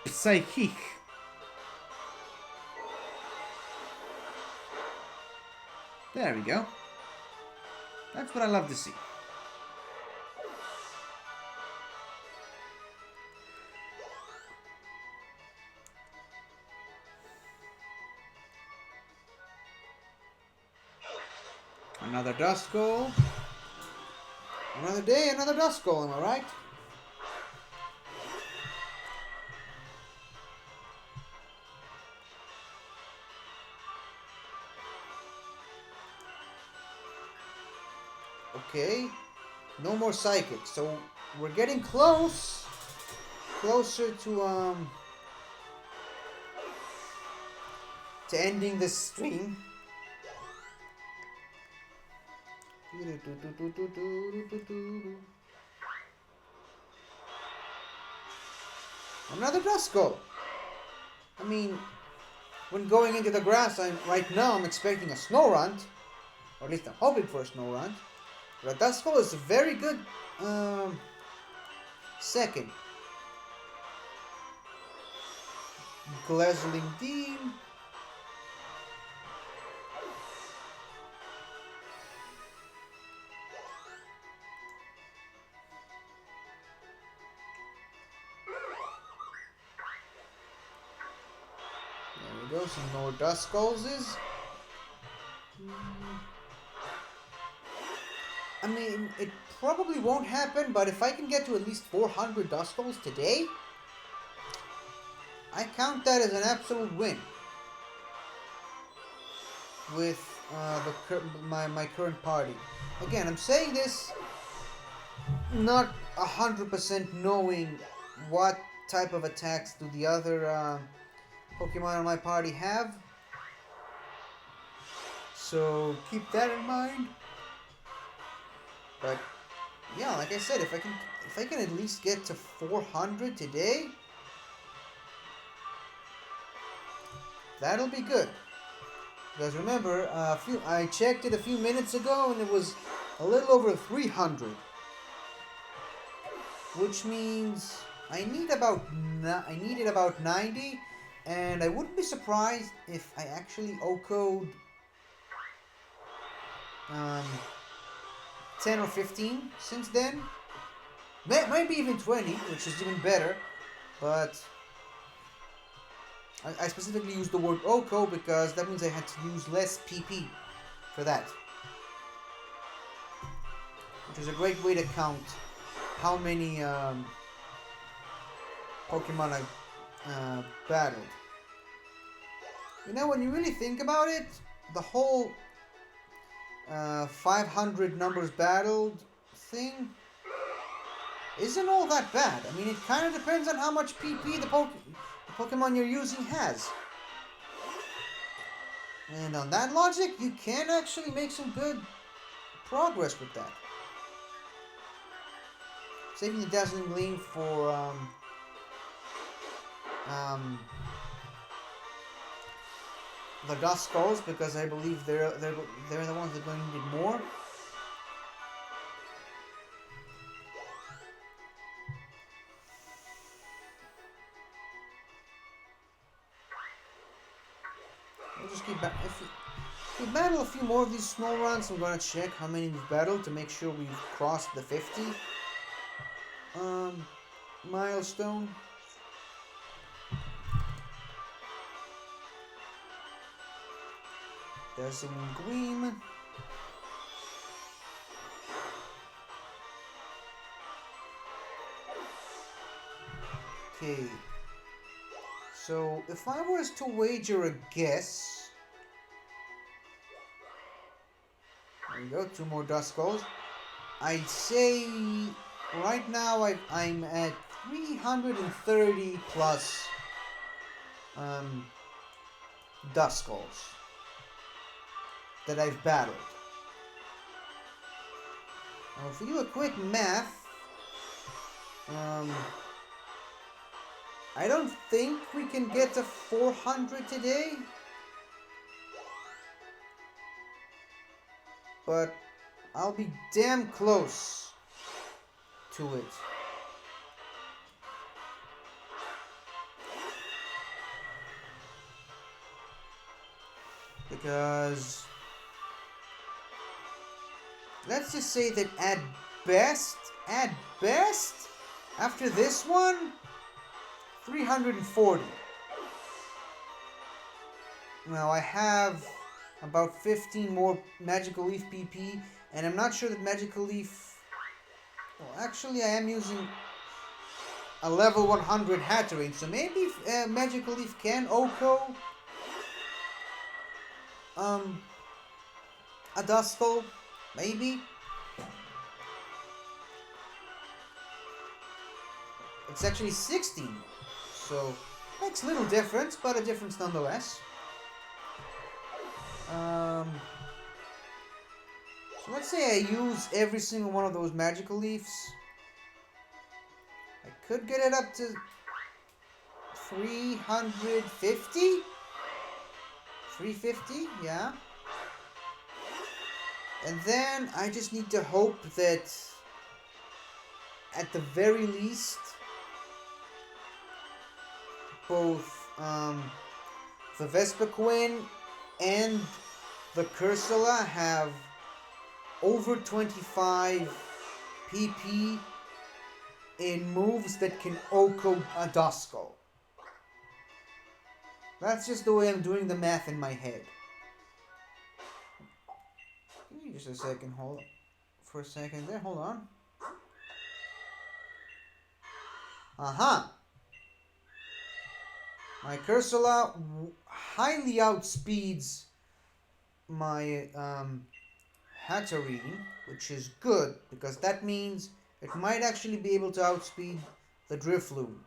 Psychic. There we go. That's what I love to see. Another Duskull. Another day, another Duskull, am I right? Okay, no more Psychic, so we're getting closer to ending this stream. Another Duskull. I mean, when going into the grass, right now I'm expecting a Snorunt, or at least I'm hoping for a Snorunt. But Duskull is a very good second. Glazzling Dean. There we go, some more Duskulls. I mean, it probably won't happen, but if I can get to at least 400 Duskulls today, I count that as an absolute win. With my current party. Again, I'm saying this not 100% knowing what type of attacks do the other Pokemon in my party have. So keep that in mind. But yeah, like I said, if I can at least get to 400 today, that'll be good. Because remember, I checked it a few minutes ago and it was a little over 300. Which means I needed about 90, and I wouldn't be surprised if I actually OHKO'd 10 or 15 since then. Maybe even 20, which is even better. But I specifically used the word OHKO because that means I had to use less PP for that. Which is a great way to count how many Pokemon I've battled. You know, when you really think about it, the whole 500 numbers battled thing isn't all that bad. I mean, it kind of depends on how much PP the Pokemon you're using has. And on that logic, you can actually make some good progress with that. Saving the Dazzling Gleam for the Dust Skulls because I believe they're the ones that are going to need more. We'll just keep back. If we battle a few more of these snow runs, I'm gonna check how many we've battled to make sure we've crossed the 50 milestone. Dazzling Gleam. Okay. So, if I was to wager a guess... There we go, 2 more Dust Skulls. I'd say right now I'm at 330 plus Dust Skulls that I've battled. Now if we do a quick math, I don't think we can get to 400 today, but I'll be damn close to it. Because let's just say that at best, after this one, 340. Now I have about 15 more Magical Leaf PP, and I'm not sure that Magical Leaf... Well, actually I am using a level 100 Hatterene, so maybe Magical Leaf can OHKO a Duskull, maybe. It's actually 16, so makes little difference, but a difference nonetheless. So let's say I use every single one of those Magical Leafs. I could get it up to 350? 350, yeah. And then I just need to hope that at the very least both the Vespiquen and the Cursula have over 25 PP in moves that can OHKO a Duskull. That's just the way I'm doing the math in my head. Give me just a second, hold for a second there, hold on. Aha! My Cursula highly outspeeds my Hatterene, which is good, because that means it might actually be able to outspeed the Drifloons.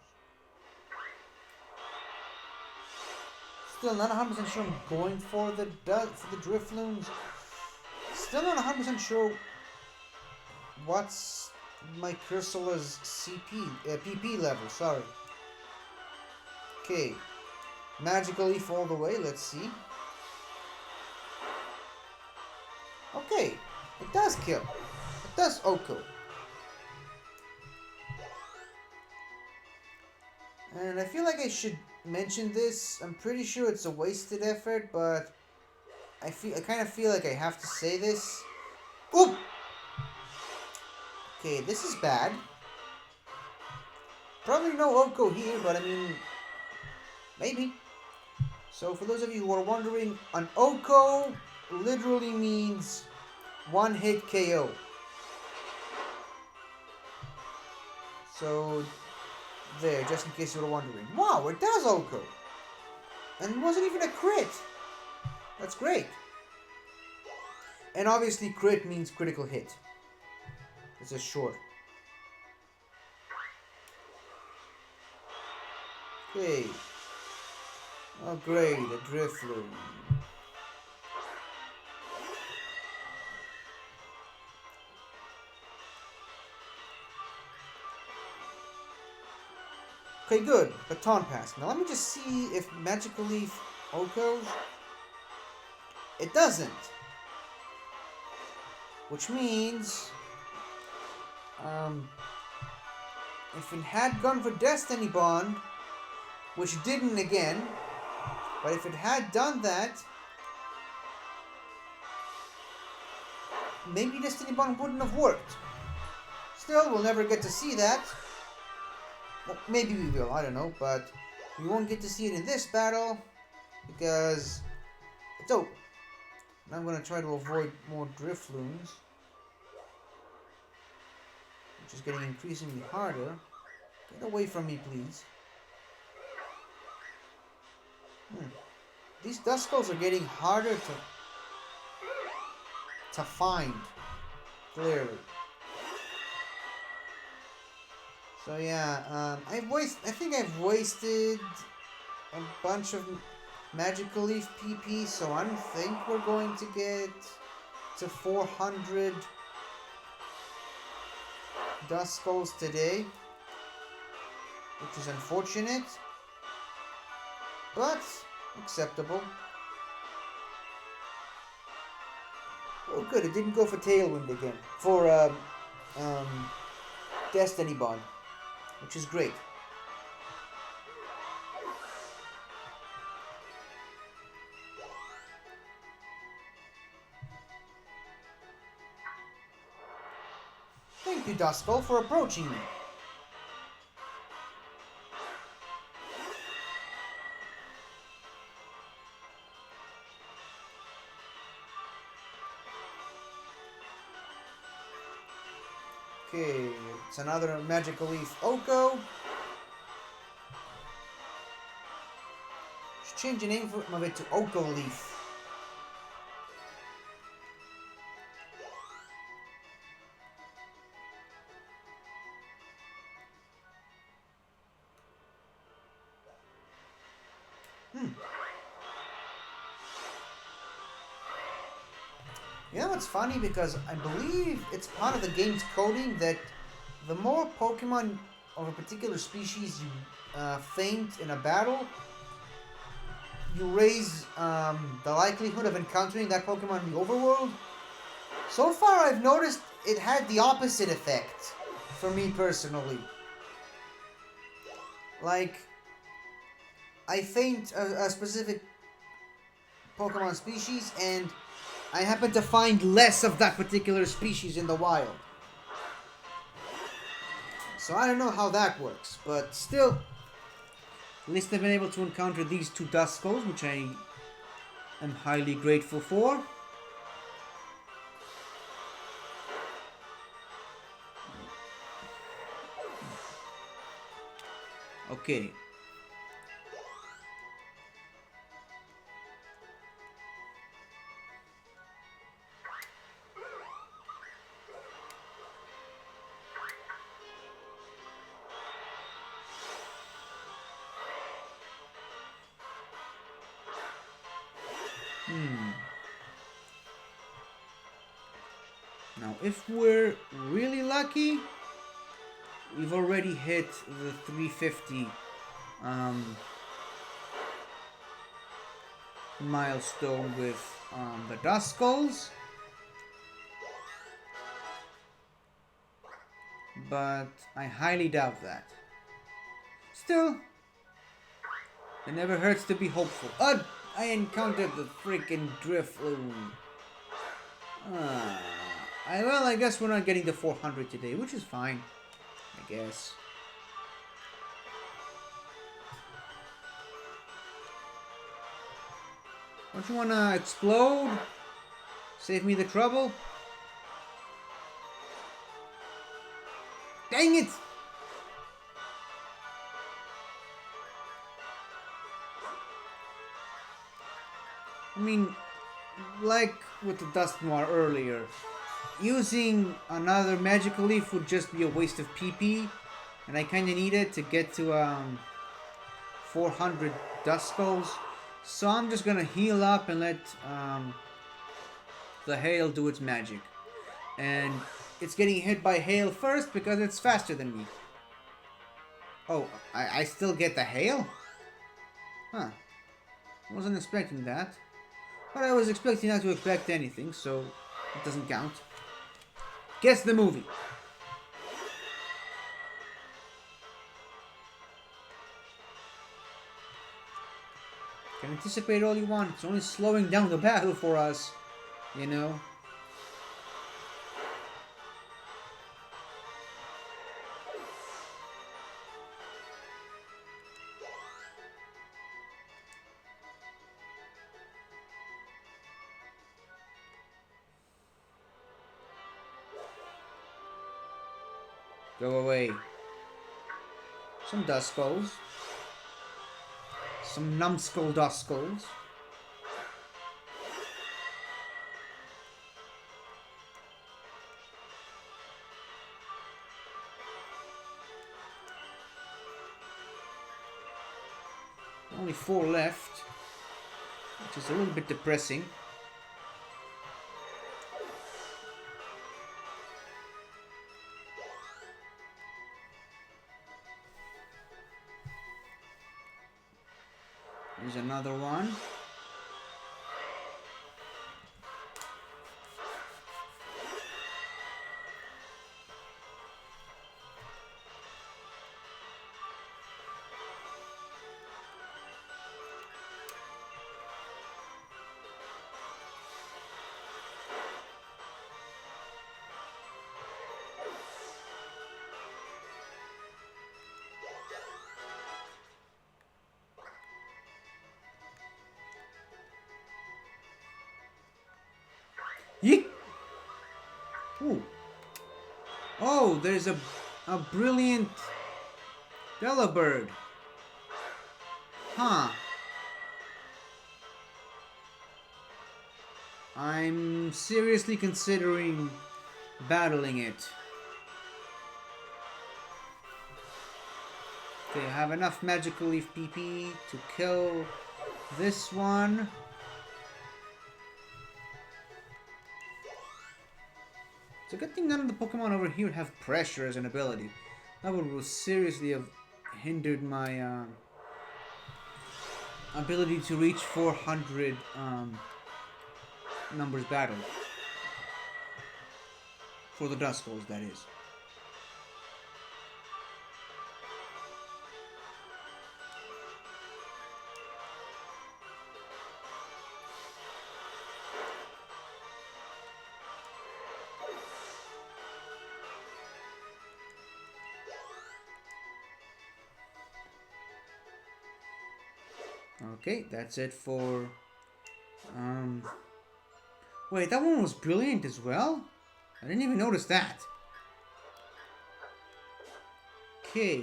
Still not 100% sure I'm going for the Drifloons. Still not 100% sure what's my Cursula's PP level, sorry. Okay, Magical Leaf all the way, let's see. does kill. It does Oko. And I feel like I should mention this. I'm pretty sure it's a wasted effort, but I kind of feel like I have to say this. Oop! Okay, this is bad. Probably no Oko here, but I mean, maybe. So for those of you who are wondering, an Oko literally means one hit KO. So there, just in case you were wondering. Wow, it does Oko! And it wasn't even a crit! That's great. And obviously crit means critical hit. It's just short. Okay. Oh great, a Drifloon. Okay, good. Baton Pass. Now let me just see if Magical Leaf Okos. It doesn't. Which means... if it had gone for Destiny Bond, which it didn't again, but if it had done that, maybe Destiny Bond wouldn't have worked. Still, we'll never get to see that. Well, maybe we will, I don't know, but we won't get to see it in this battle because it's open. And I'm going to try to avoid more Drifloons, which is getting increasingly harder. Get away from me, please. These Duskulls are getting harder to find, clearly. So yeah, I think I've wasted a bunch of Magical Leaf PP, so I don't think we're going to get to 400 Duskulls today, which is unfortunate, but acceptable. Oh good, it didn't go for Tailwind again, for Destiny Bond, which is great. Thank you, Duskull, for approaching me. Okay, it's another Magical Leaf Oko. Should change the name of it to Oko Leaf. You know what's funny? Because I believe it's part of the game's coding that the more Pokemon of a particular species you faint in a battle, you raise the likelihood of encountering that Pokemon in the overworld. So far, I've noticed it had the opposite effect for me personally. Like, I faint a specific Pokemon species, and I happen to find less of that particular species in the wild. So I don't know how that works, but still, at least I've been able to encounter these two Duskulls, which I am highly grateful for. Okay. Now, if we're really lucky, we've already hit the 350 milestone with the Duskulls. but I highly doubt that. Still, it never hurts to be hopeful. I encountered the freaking Drifloon. Well, I guess we're not getting the 400 today, which is fine, I guess. Don't you wanna explode? Save me the trouble? Dang it! I mean, like with the Dust Noir earlier, using another magical leaf would just be a waste of PP, and I kinda need it to get to 400 Dust Skulls. So I'm just gonna heal up and let the hail do its magic. And it's getting hit by hail first because it's faster than me. Oh, I still get the hail? Huh. Wasn't expecting that. But I was expecting not to expect anything, so it doesn't count. Guess the movie. Can anticipate all you want. It's only slowing down the battle for us, you know. Go away. Some dust skulls. Some numbskull dust skulls. Only 4 left, which is a little bit depressing. Here's another one. Yeet! Ooh. Oh, there's a brilliant Delibird. Huh. I'm seriously considering battling it. Okay, I have enough Magical Leaf PP to kill this one. It's a good thing none of the Pokemon over here have pressure as an ability. That would seriously have hindered my ability to reach 400 numbers battle. For the Duskulls, that is. Okay, that's it for... Wait, that one was brilliant as well? I didn't even notice that. Okay.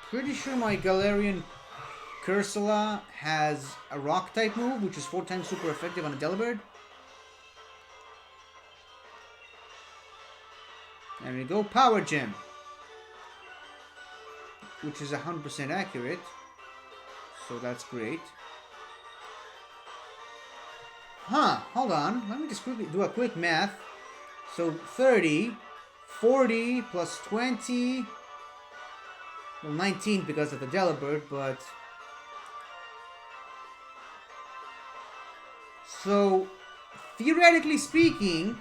Pretty sure my Galarian Cursula has a rock type move, which is 4 times super effective on a Delibird. There we go, Power Gem. Which is 100% accurate. So that's great. Huh, hold on. Let me just quickly do a quick math. So 30, 40 plus 20. Well, 19 because of the Delibird, but... So, theoretically speaking,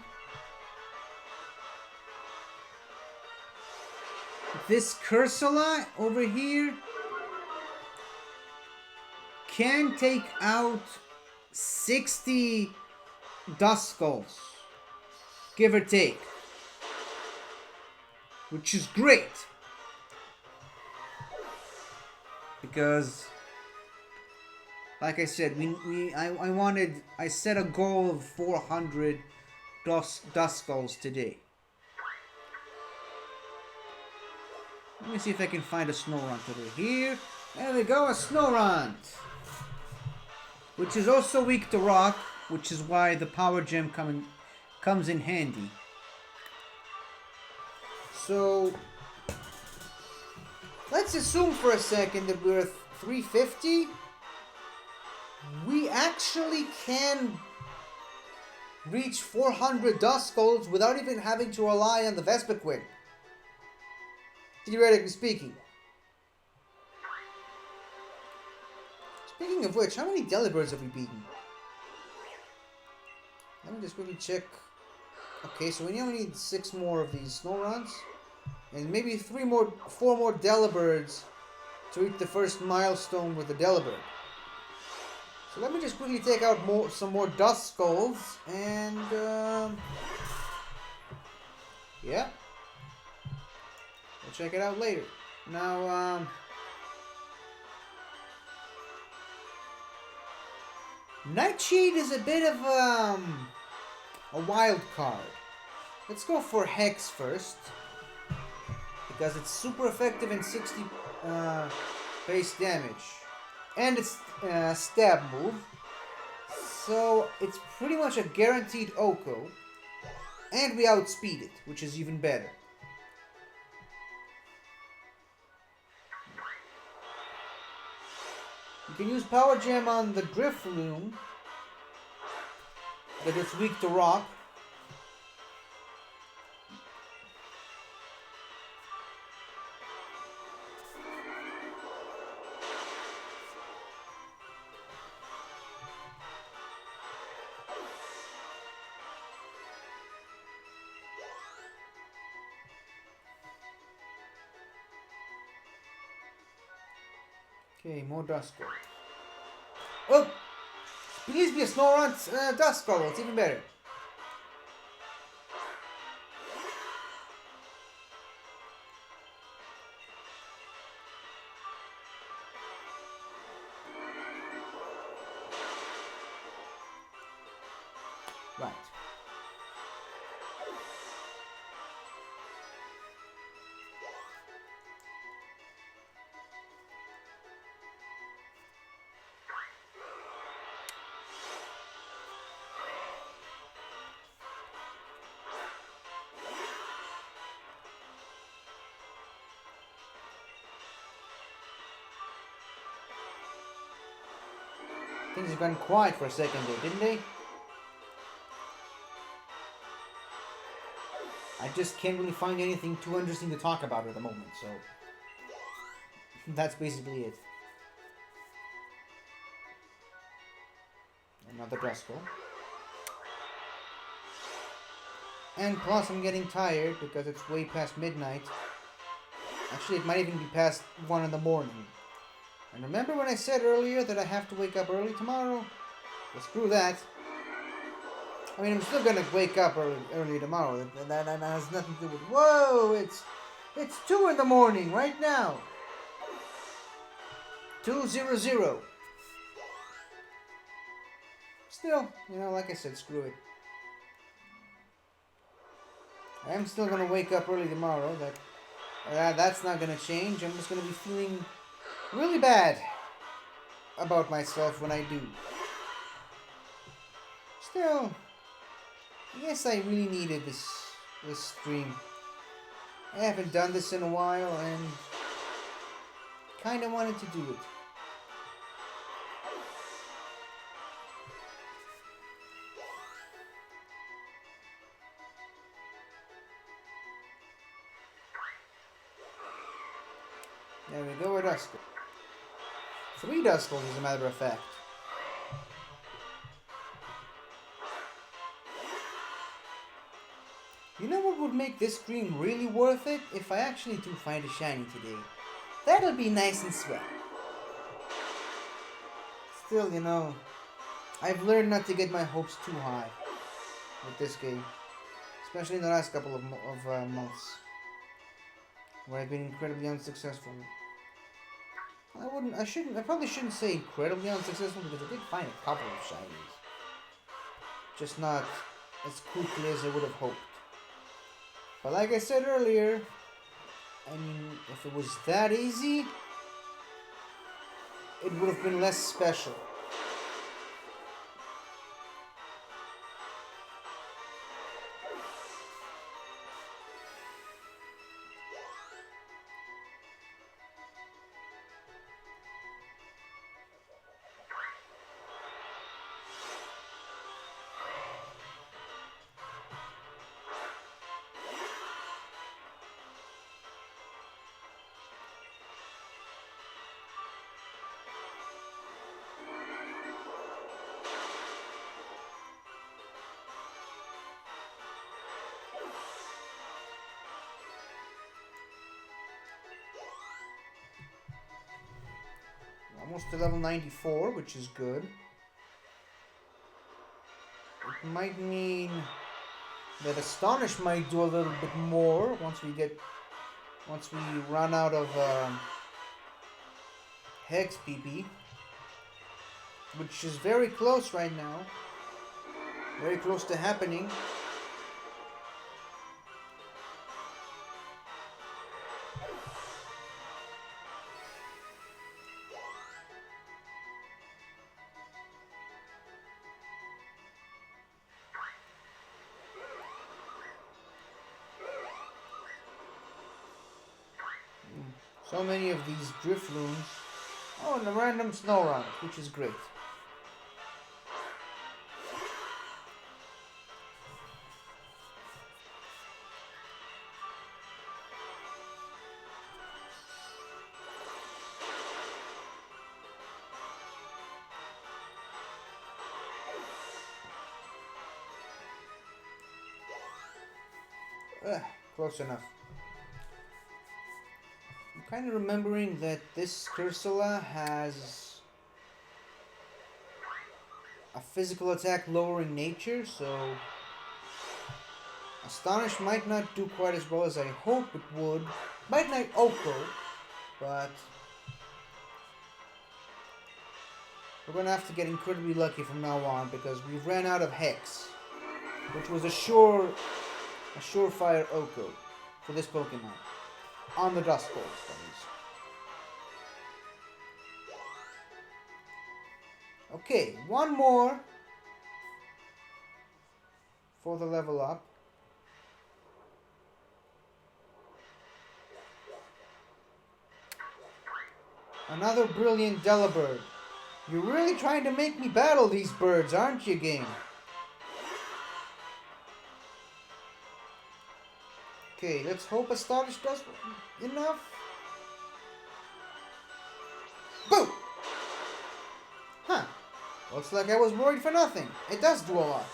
this Cursula over here can take out 60 Duskulls, give or take, which is great because, like I said, I set a goal of 400 Duskulls today. Let me see if I can find a Snorunt over here. There we go, a Snorunt, which is also weak to rock, which is why the power gem comes in handy. So let's assume for a second that we're at 350. We actually can reach 400 Duskulls without even having to rely on the Vespiquen, theoretically speaking. Speaking of which, how many Delibirds have we beaten? Let me just quickly check. Okay, so we only need 6 more of these Snowruns, and maybe 4 more Delibirds to reach the first milestone with the Delibird. So let me just quickly take out some more Duskulls, and yeah, we'll check it out later. Now, Nightshade is a bit of a wild card. Let's go for Hex first, because it's super effective in 60 base damage, and it's stab move, so it's pretty much a guaranteed Oko, and we outspeed it, which is even better. You can use Power Gem on the Drifloon, that it's weak to rock. Okay, more Duskull. Oh! Please be a Snorunt Duskull, it's even better. Right. Things have gone quiet for a second there, didn't they? I just can't really find anything too interesting to talk about at the moment, so that's basically it. Another Duskull. And plus I'm getting tired because it's way past midnight. Actually, it might even be past 1 in the morning. And remember when I said earlier that I have to wake up early tomorrow? Well, screw that. I mean, I'm still gonna wake up early tomorrow. That has nothing to do with... Whoa! It's 2 in the morning right now. 2:00. Still, you know, like I said, screw it. I am still gonna wake up early tomorrow. That's not gonna change. I'm just gonna be feeling really bad about myself when I do. Still, yes, I really needed this stream. I haven't done this in a while and kind of wanted to do it. There we go, a Duskull. 3 Duskulls, as a matter of fact. You know what would make this stream really worth it if I actually do find a shiny today. That'll be nice and swell. Still, you know, I've learned not to get my hopes too high with this game. Especially in the last couple of months. Where I've been incredibly unsuccessful. I probably shouldn't say incredibly unsuccessful because I did find a couple of shinies. Just not as quickly as I would have hoped. But like I said earlier, I mean, if it was that easy, it would have been less special. Almost to level 94, which is good. It might mean that Astonish might do a little bit more once we run out of Hex PP, which is very close right now. Very close to happening. So many of these Drifloons. Oh, and a random Snorunt, which is great. Close enough. I'm kind of remembering that this Cursula has a physical attack lowering nature, so Astonish might not do quite as well as I hope it would. Might not Oko, but we're gonna have to get incredibly lucky from now on because we've ran out of Hex, which was a surefire Oko for this Pokemon. On the Dust Bowl, that is. Okay, one more for the level up. Another brilliant Delibird. You're really trying to make me battle these birds, aren't you, game? Okay, let's hope Astonish does enough. Boom! Huh. Looks like I was worried for nothing. It does do a lot.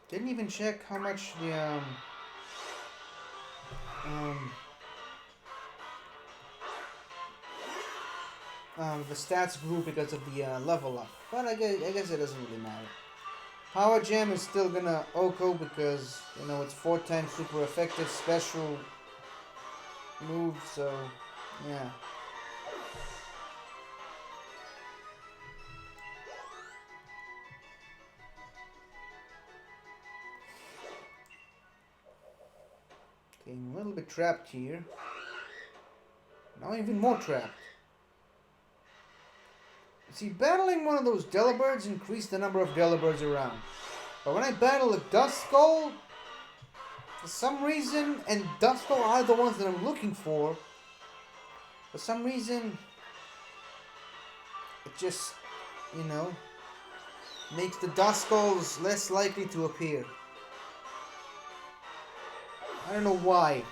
Didn't even check how much the stats grew because of the level up, but I guess it doesn't really matter. Power Gem is still gonna Oko because, you know, it's 4 times super effective special move, so yeah. Okay, I'm a little bit trapped here. Now even more trapped. See, battling one of those Delibirds increased the number of Delibirds around. But when I battle a Duskull, for some reason, and Duskull are the ones that I'm looking for some reason, it just, you know, makes the Duskulls less likely to appear. I don't know why.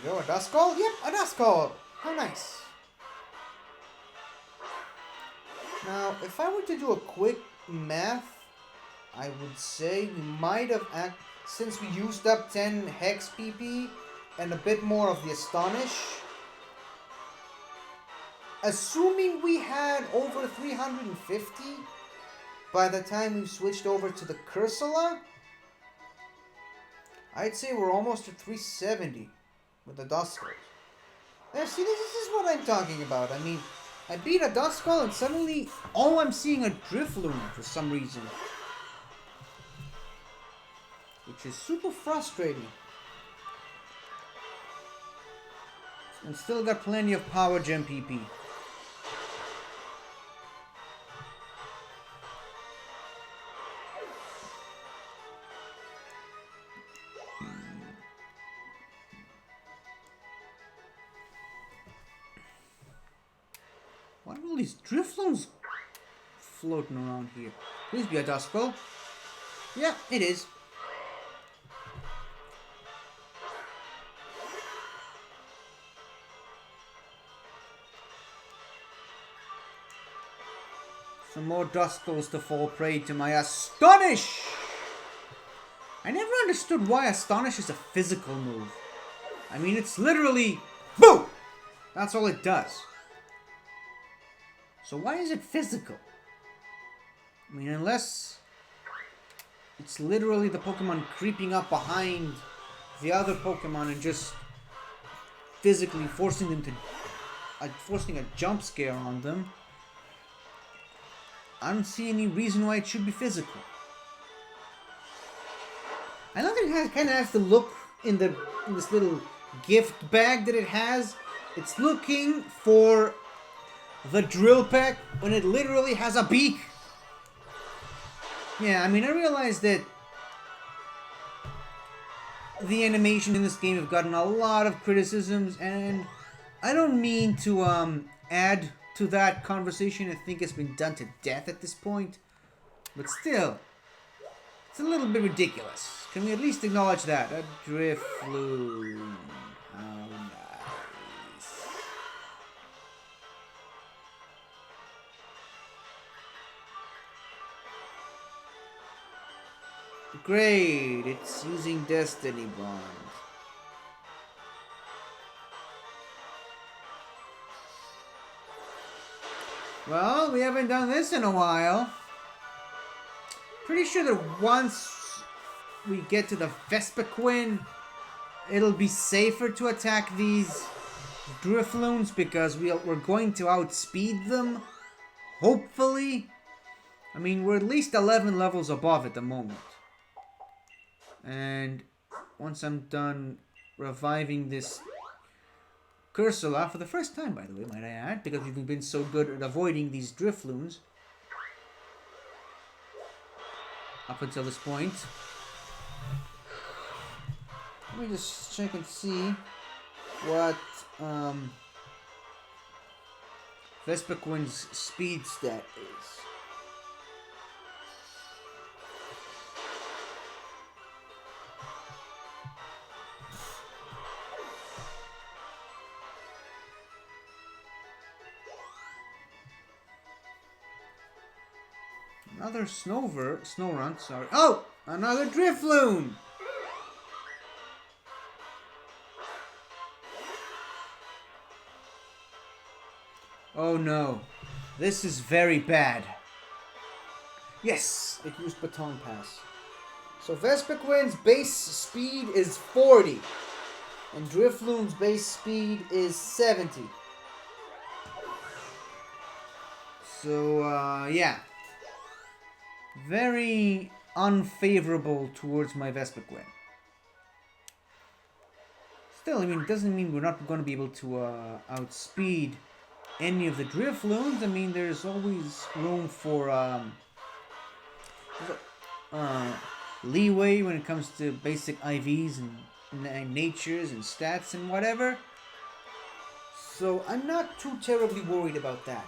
we go, a Duskull? Yep, a Duskull! How nice. Now, if I were to do a quick math, I would say we might have, since we used up 10 Hex PP and a bit more of the Astonish, assuming we had over 350 by the time we switched over to the Cursula, I'd say we're almost at 370 with the Duskull. Yeah, see, this is what I'm talking about. I mean, I beat a Duskull and suddenly all I'm seeing are Drifloon for some reason. Which is super frustrating. And still got plenty of Power Gem PP. What are all these Drifloons floating around here? Please be a Duskull. Yeah, it is. Some more Duskulls to fall prey to my Astonish! I never understood why Astonish is a physical move. I mean, it's literally BOOM! That's all it does. So why is it physical? I mean, unless it's literally the Pokemon creeping up behind the other Pokemon and just physically forcing them to... forcing a jump scare on them. I don't see any reason why it should be physical. I know that it kind of has to look in this little gift bag that it has. It's looking for the drill peck when it literally has a beak. Yeah, I mean, I realize that the animation in this game have gotten a lot of criticisms, and I don't mean to add to that conversation. I think it's been done to death at this point. But still, it's a little bit ridiculous. Can we at least acknowledge that? A Drifloon. How nice. Great, it's using Destiny Bond. Well, we haven't done this in a while. Pretty sure that once we get to the Vespiquen, it'll be safer to attack these Drifloons because we're going to outspeed them. Hopefully. I mean, we're at least 11 levels above at the moment. And once I'm done reviving this Cursula, for the first time, by the way, might I add, because we've been so good at avoiding these Drifloons up until this point. Let me just check and see what Vespiquen's speed stat is. Another Snorunt, sorry. Oh! Another Drifloon! Oh no. This is very bad. Yes! It used Baton Pass. So Vespiquen's base speed is 40. And Drifloon's base speed is 70. So, yeah. Very unfavorable towards my Vespiquen. Still, I mean, it doesn't mean we're not going to be able to outspeed any of the Drifloons. I mean, there's always room for leeway when it comes to basic IVs and natures and stats and whatever. So I'm not too terribly worried about that.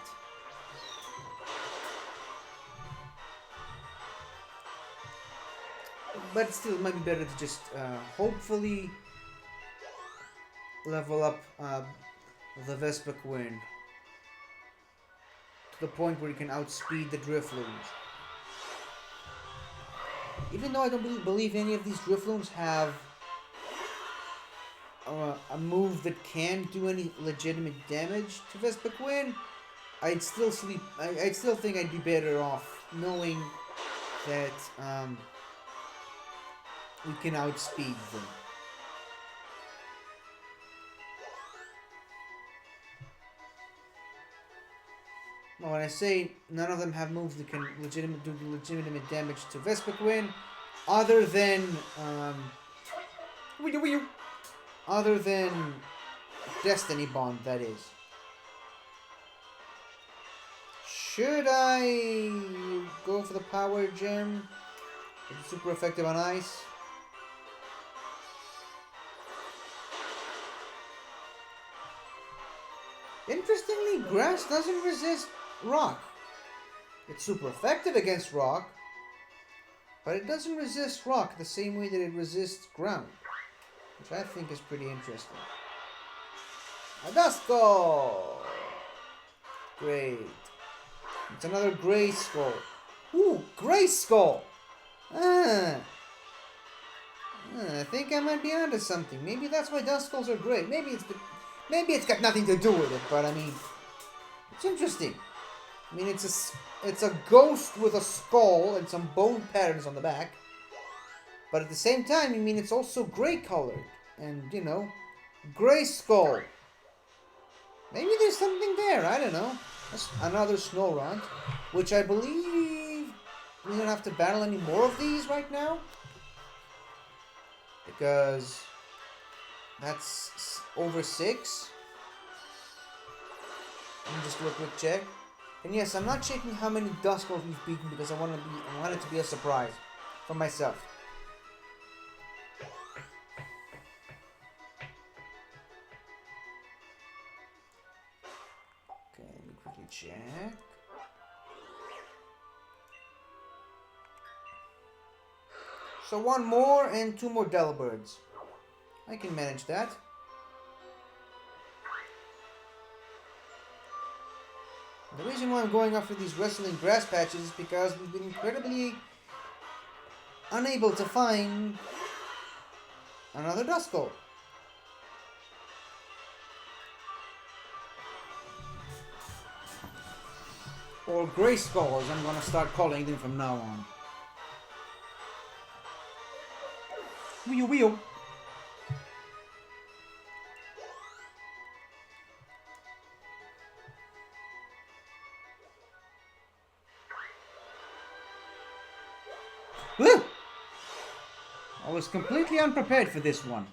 But still, it might be better to just hopefully level up the Vespiquen to the point where you can outspeed the Drifloons. Even though I don't believe any of these Drifloons have a move that can do any legitimate damage to Vespiquen, I'd still think I'd be better off knowing that we can outspeed them. Now, when I say none of them have moves that can do legitimate damage to Vespiquen, other than other than Destiny Bond, that is. Should I go for the Power Gem? It's super effective on ice. Interestingly, grass doesn't resist rock. It's super effective against rock, but it doesn't resist rock the same way that it resists ground, which I think is pretty interesting. A Duskull! Great. It's another Gray Skull. Ooh, Gray Skull! I think I might be onto something. Maybe that's why Duskulls are great. Maybe it's got nothing to do with it, but I mean, it's interesting. I mean, it's a ghost with a skull and some bone patterns on the back. But at the same time, I mean, it's also gray colored. And, you know, Gray Skull. Maybe there's something there, I don't know. That's another Snorunt, which I believe we don't have to battle any more of these right now. Because that's over 6. Let me just do a quick check. And yes, I'm not checking how many Duskulls we've beaten because I want it to be a surprise for myself. Okay, let me quickly check. So 1 more and 2 more Delibirds. I can manage that. The reason why I'm going after these wrestling grass patches is because we've been incredibly unable to find another Duskull. Or Gray Skull, as I'm gonna start calling them from now on. Wheel. I was completely unprepared for this one.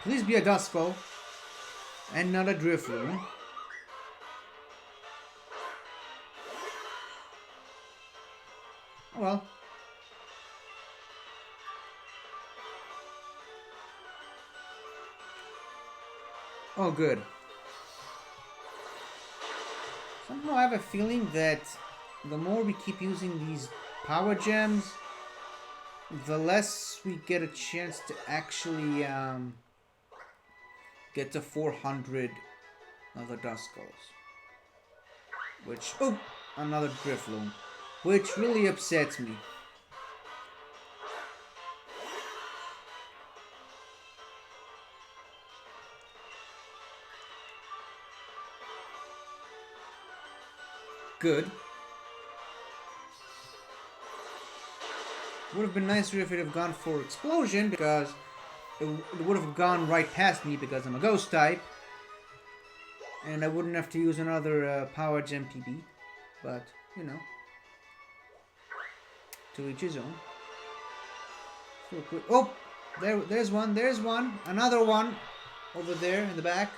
Please be a Duskull and not a Drifloon. Oh well. Oh good. Somehow I have a feeling that the more we keep using these power gems, the less we get a chance to actually get to 400 other Duskulls. Which, oh, another Drifloon. Which really upsets me. Good. Would have been nicer if it had gone for Explosion, because it would have gone right past me because I'm a Ghost type. And I wouldn't have to use another Power Gem PB. But, you know. To each his own. So quick. Oh, there's one. There's one. Another one over there in the back.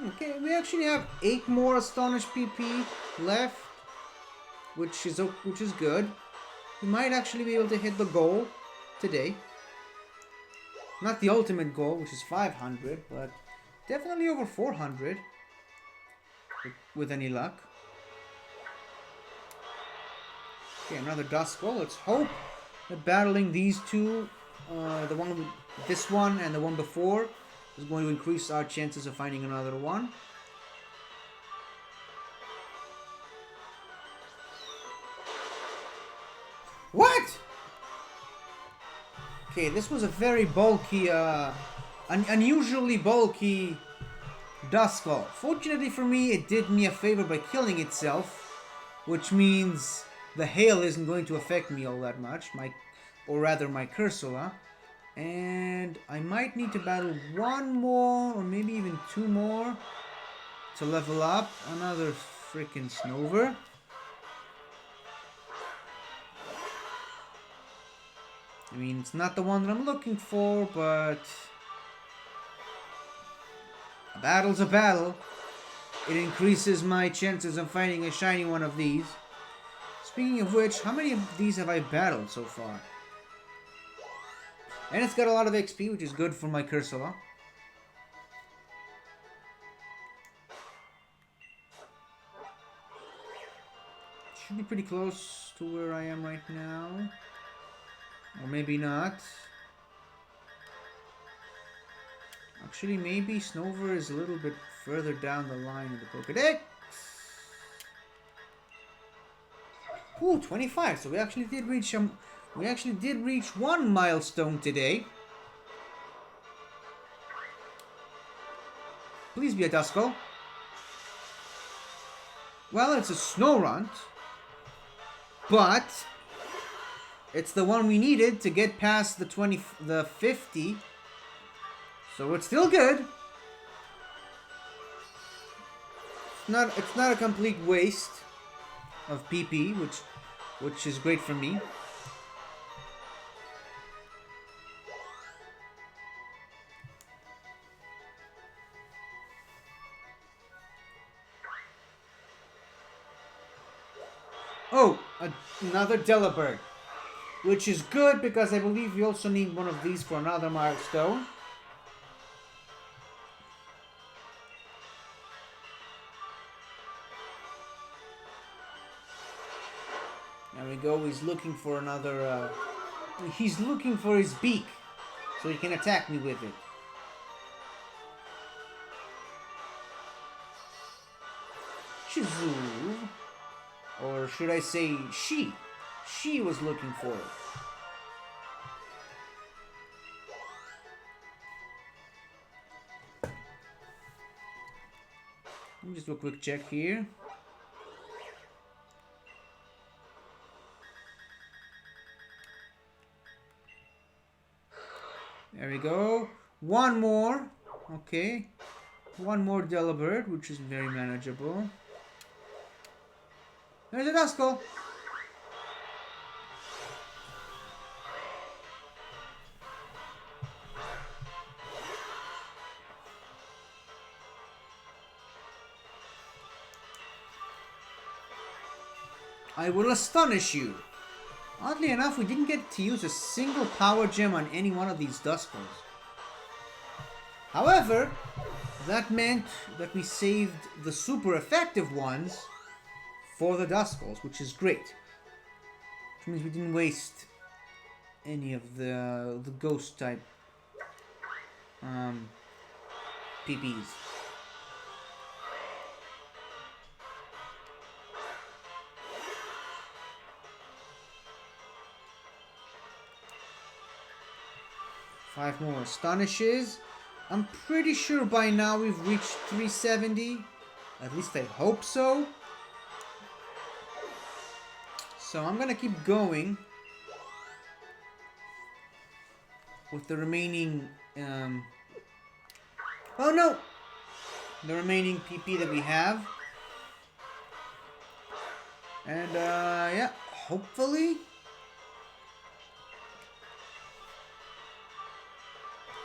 Okay, we actually have 8 more Astonished PP left, which is good. We might actually be able to hit the goal today. Not the ultimate goal, which is 500, but definitely over 400 with any luck. Okay, another Duskull. Let's hope that battling these two, this one and the one before, is going to increase our chances of finding another one. What? Okay, this was a very bulky, unusually bulky Duskull. Fortunately for me, it did me a favor by killing itself, which means the hail isn't going to affect me all that much, or rather my Cursula. And I might need to battle one more, or maybe even 2 more, to level up. Another freaking Snover. I mean, it's not the one that I'm looking for, but a battle's a battle. It increases my chances of finding a shiny one of these. Speaking of which, how many of these have I battled so far? And it's got a lot of XP, which is good for my Cursula. Should be pretty close to where I am right now. Or maybe not. Actually, maybe Snover is a little bit further down the line of the Pokedex. Ooh, 25. So we actually did reach one milestone today. Please be a Duskull. Well, it's a Snorunt, but it's the one we needed to get past the 50. So it's still good. It's not a complete waste of PP, which is great for me. Oh, another Delibird, which is good because I believe we also need one of these for another milestone. There we go. He's looking for another. He's looking for his beak, so he can attack me with it. Shizoo. Or should I say she? She was looking for it. Let me just do a quick check here. There we go. One more. Okay. One more Delibird, which is very manageable. There's a Duskull. I will astonish you. Oddly enough, we didn't get to use a single power gem on any one of these Duskulls. However, that meant that we saved the super effective ones for the Duskulls, which is great. Which means we didn't waste any of the Ghost Type PPs. Five more Astonishes. I'm pretty sure by now we've reached 370. At least I hope so. So I'm gonna keep going with the remaining Oh no! The remaining PP that we have. And yeah, hopefully.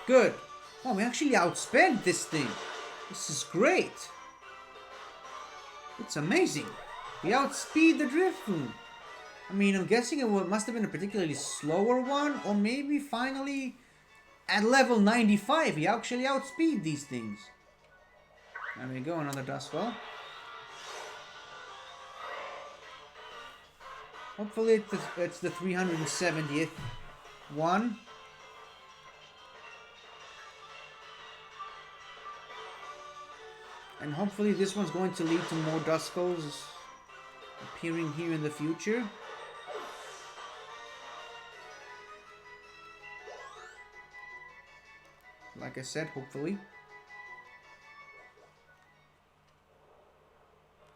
Good. Oh, we actually outspent this thing. This is great. It's amazing. We outspeed the Drifloon. I mean, I'm guessing it must have been a particularly slower one, or maybe finally at level 95 we actually outspeed these things. There we go, another Duskull. Hopefully it's the 370th one. And hopefully this one's going to lead to more Duskulls appearing here in the future. Like I said, hopefully.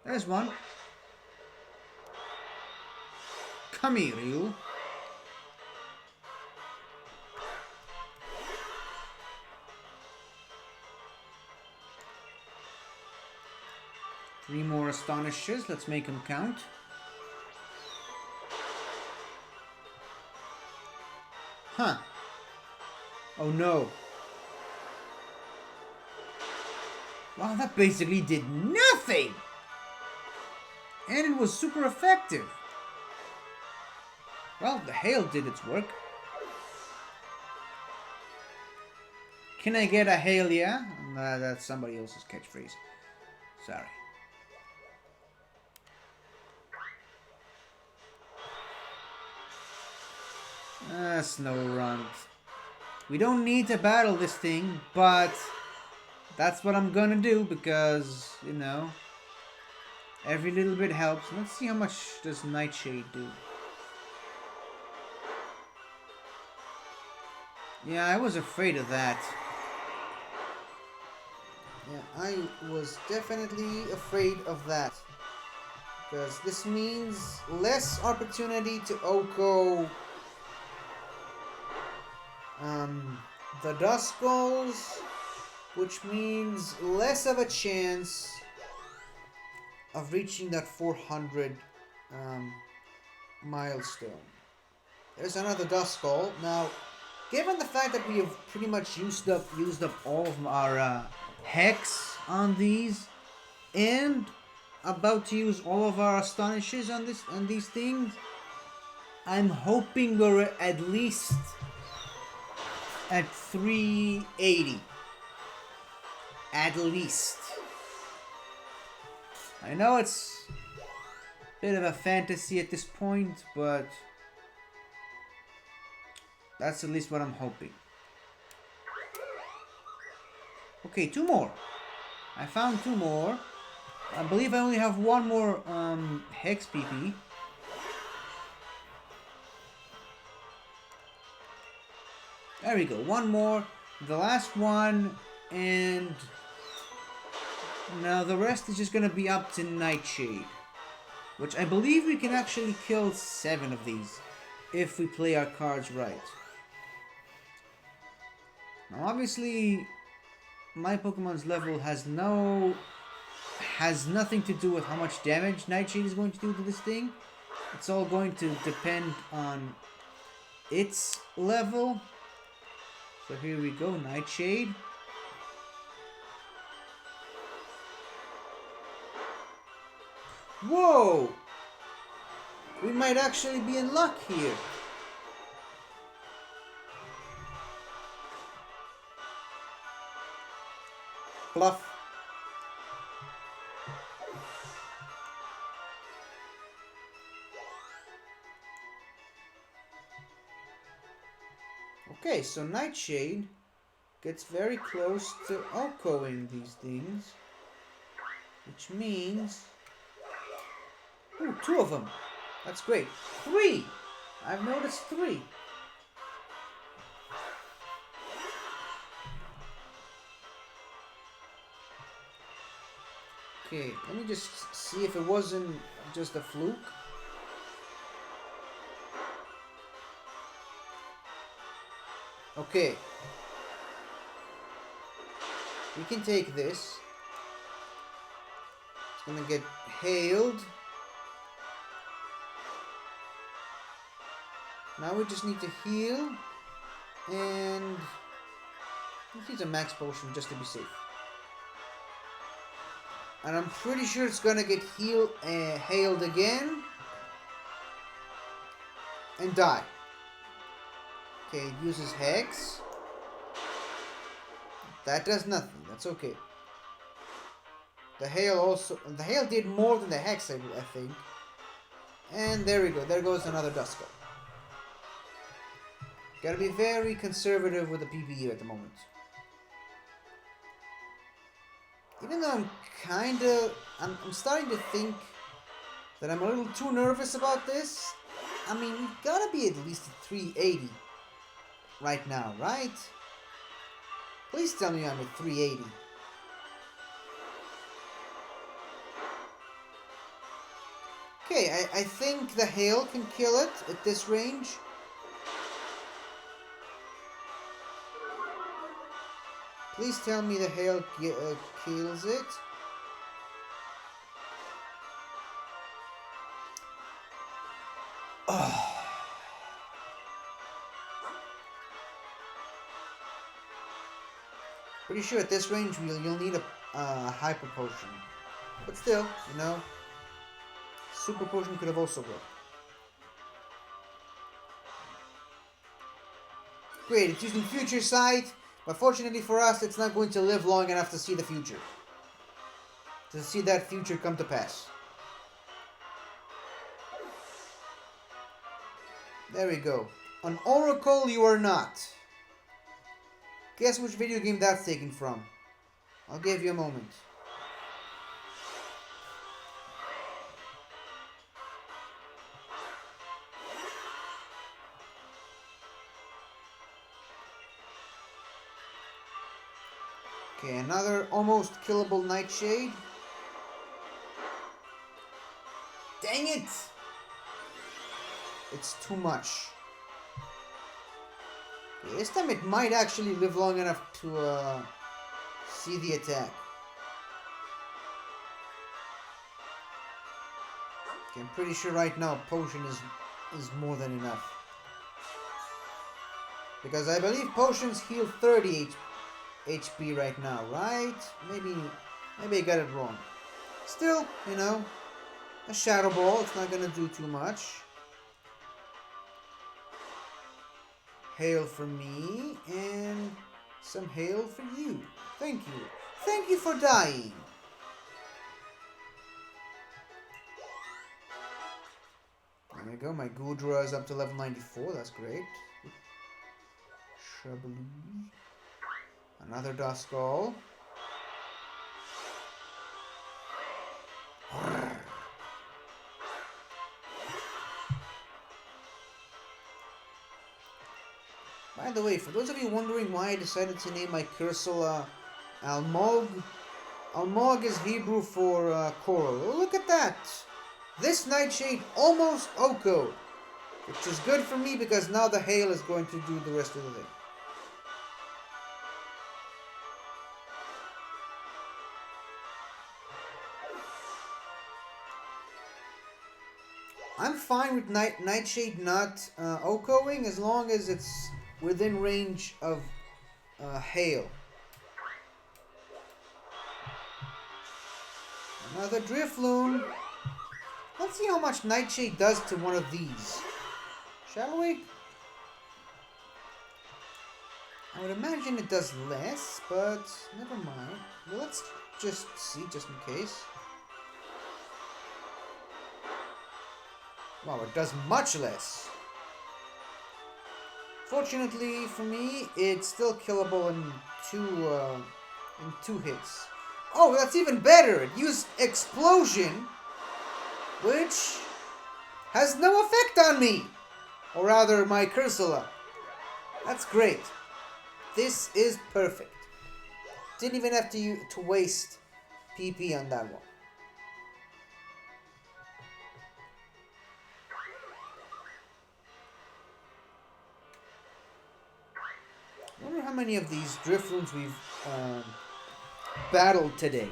There's one. Come here, you. Three more Astonishes. Let's make them count. Huh. Oh no. Wow, that basically did nothing! And it was super effective. Well, the hail did its work. Can I get a hail, yeah? That's somebody else's catchphrase. Sorry. Snow We don't need to battle this thing, but that's what I'm gonna do because, you know, every little bit helps. Let's see how much does Nightshade do. Yeah, I was afraid of that. Yeah, I was definitely afraid of that. Because this means less opportunity to OHKO the Duskulls, which means less of a chance of reaching that 400 milestone. There's another Duskull. Now, given the fact that we have pretty much used up all of our Hex on these, and about to use all of our Astonishes on these things, I'm hoping we're at least at 380. At least. I know it's a bit of a fantasy at this point, but that's at least what I'm hoping. Okay, two more. I found two more. I believe I only have one more Hex PP. There we go, one more, the last one, and now the rest is just gonna be up to Nightshade, which I believe we can actually kill 7 of these if we play our cards right. Now obviously my Pokemon's level has nothing to do with how much damage Nightshade is going to do to this thing. It's all going to depend on its level. So here we go, Nightshade. Whoa! We might actually be in luck here. Bluff. Okay, so Nightshade gets very close to OHKOing these things, which means... Ooh, 2 of them. That's great. 3! I've noticed 3. Okay, let me just see if it wasn't just a fluke. Okay. We can take this. It's gonna get hailed. Now we just need to heal. And let's use a max potion just to be safe. And I'm pretty sure it's gonna get hailed again. And die. Okay, it uses Hex. That does nothing. That's okay. The hail did more than the Hex, I think. And there we go. There goes another Duskull. Gotta be very conservative with the PPE at the moment. Even though I'm starting to think that I'm a little too nervous about this. I mean, we've gotta be at least at 380 right now, right? Please tell me I'm at 380. Okay, I think the hail can kill it at this range. Please tell me the hail kills it. Oh. Pretty sure at this range you'll need a hyper potion. But still, you know, super potion could have also worked. Great, it's using future sight, but fortunately for us, it's not going to live long enough to see the future. To see that future come to pass. There we go. An oracle you are not. Guess which video game that's taken from. I'll give you a moment. Okay, another almost killable Nightshade. Dang it! It's too much. Okay, this time it might actually live long enough to see the attack. Okay, I'm pretty sure right now a potion is more than enough. Because I believe potions heal 30 HP right now, right? Maybe I got it wrong. Still, you know, a Shadow Ball, it's not gonna do too much. Hail for me, and some hail for you. Thank you. Thank you for dying. There we go, my Gudra is up to level 94, that's great. Shrubbery. Another Duskull. By the way, for those of you wondering why I decided to name my Cursula Almog, Almog is Hebrew for coral. Look at that! This Nightshade almost Oko, which is good for me because now the hail is going to do the rest of the thing. I'm fine with Nightshade not Okoing as long as it's within range of hail. Another Drifloon. Let's see how much Nightshade does to one of these. Shall we? I would imagine it does less, but never mind. Well, let's just see, just in case. Wow, it does much less. Fortunately for me, it's still killable in two hits. Oh, that's even better! It used Explosion, which has no effect on me! Or rather, my Cursula. That's great. This is perfect. Didn't even have to waste PP on that one. I wonder how many of these Drifloons we've battled today.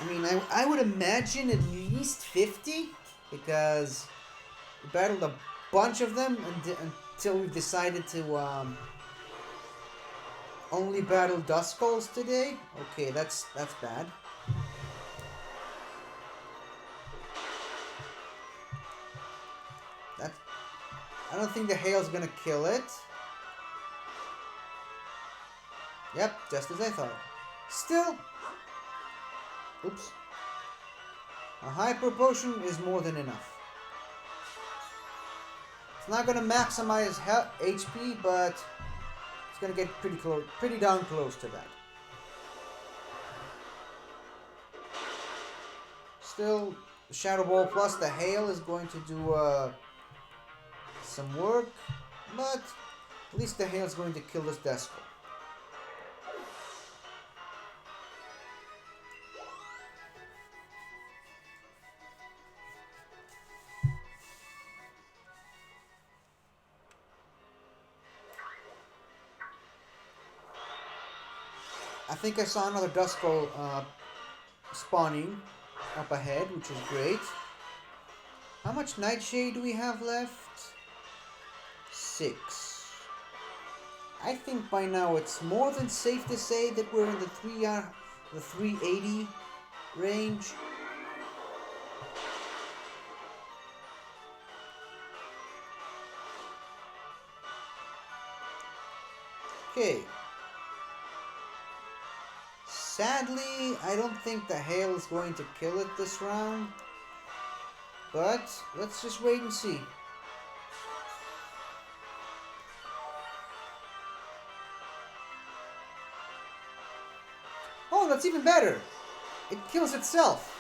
I mean, I would imagine at least 50, because we battled a bunch of them until we decided to only battle Duskulls today. Okay, that's bad. I don't think the hail's gonna kill it. Yep, just as I thought. Still, oops. A hyper potion is more than enough. It's not gonna maximize HP, but it's gonna get pretty darn close to that. Still, the Shadow Ball plus the hail is going to do some work, but at least the hail is going to kill this Duskull. I think I saw another Duskull spawning up ahead, which is great. How much Nightshade do we have left? 6. I think by now it's more than safe to say that we're in the 380 range. Okay. Sadly, I don't think the hail is going to kill it this round. But let's just wait and see. Oh, that's even better. It kills itself.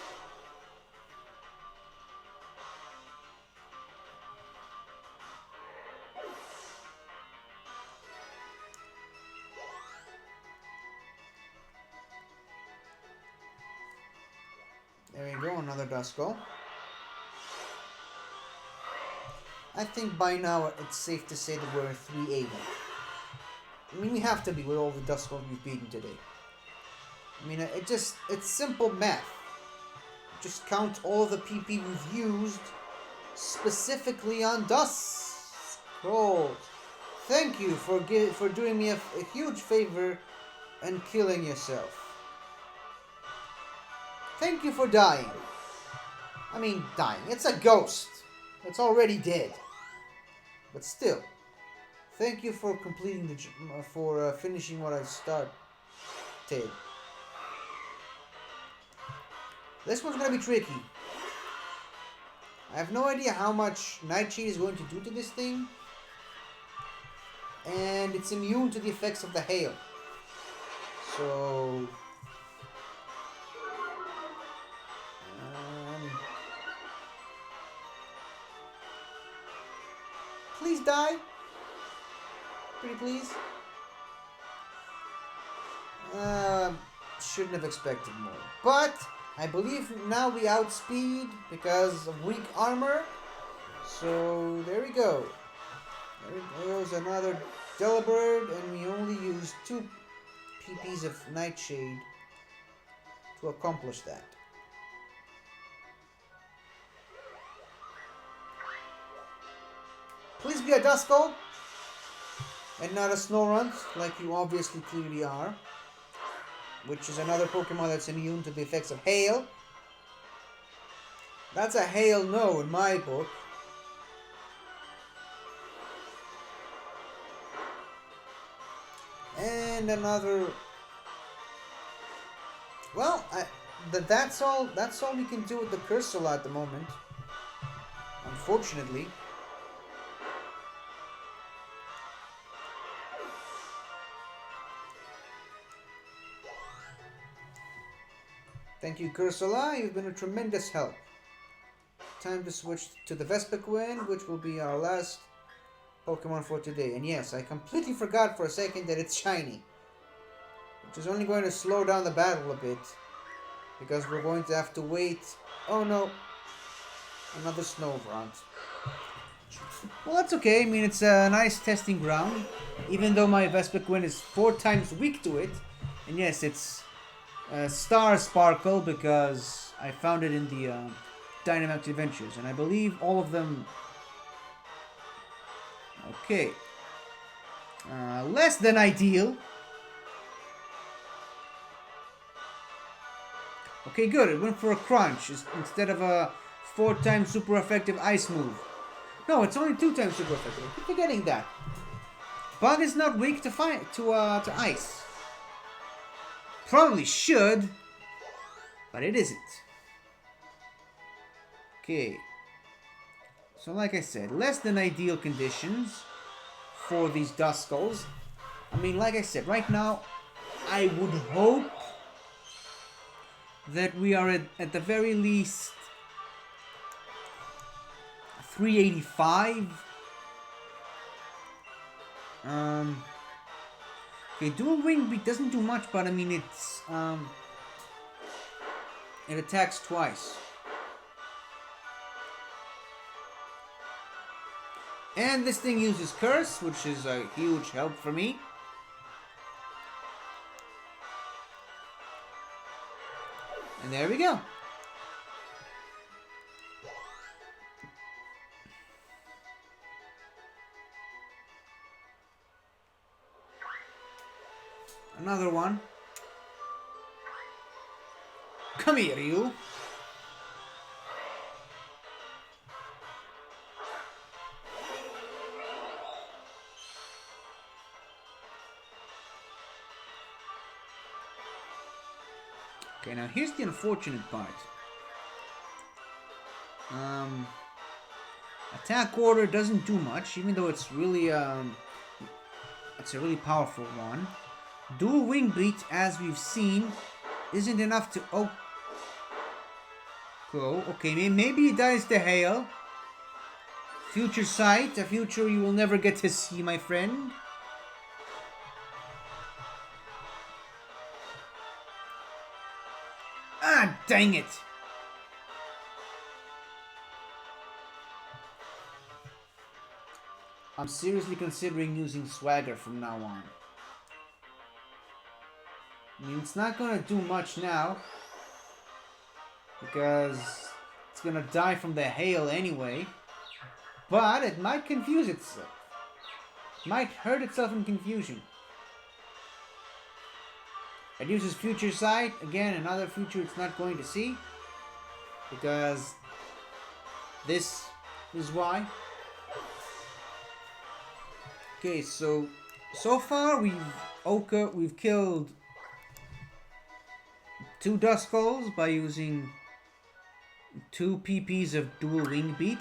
There we go, another Duskull. I think by now it's safe to say that we're at 380. I mean, we have to be with all the Duskulls we've beaten today. I mean, it's simple math. Just count all of the PP we've used specifically on Duskulls. Thank you for doing me a huge favor and killing yourself. Thank you for dying. I mean, dying. It's a ghost. It's already dead. But still, thank you for completing finishing what I started. This one's gonna be tricky. I have no idea how much Nightshade is going to do to this thing, and it's immune to the effects of the hail. So please die. Pretty please. Shouldn't have expected more. But I believe now we outspeed because of weak armor. So there we go. There goes another Delibird, and we only used 2 PPs of Nightshade to accomplish that. Please be a Duskull and not a Snorunt, like you obviously clearly are. Which is another Pokemon that's immune to the effects of hail. That's a hail no in my book. And another. Well, that's all we can do with the Cursula at the moment. Unfortunately. Thank you, Cursula. You've been a tremendous help. Time to switch to the Vespiquen, which will be our last Pokemon for today. And yes, I completely forgot for a second that it's shiny. Which is only going to slow down the battle a bit. Because we're going to have to wait... Oh no. Another Snorunt. Well, that's okay. I mean, it's a nice testing ground. Even though my Vespiquen is 4 times weak to it. And yes, it's Star Sparkle because I found it in the Dynamax Adventures. And I believe all of them... Okay. Less than ideal. Okay, good. It went for a crunch instead of a 4 times super effective ice move. No, it's only 2 times super effective. I keep forgetting that. Bug is not weak to ice. Probably should, but it isn't. Okay. So like I said, less than ideal conditions for these Duskulls. I mean, like I said, right now, I would hope that we are at the very least 385. Okay, dual wing beat doesn't do much, but I mean it's it attacks twice. And this thing uses Curse, which is a huge help for me. And there we go. Another one. Come here, you. Okay, now here's the unfortunate part. Attack order doesn't do much, even though it's really it's a really powerful one. Dual wing beat, as we've seen, isn't enough to go. Okay, maybe he dies to hail. Future sight, a future you will never get to see, my friend. Ah, dang it! I'm seriously considering using Swagger from now on. I mean, it's not gonna do much now, because it's gonna die from the hail anyway, but it might confuse itself. Might hurt itself in confusion. It uses Future Sight, again another future it's not going to see, because this is why. Okay, so far we've killed 2 Duskulls by using 2 PPs of dual wing beat,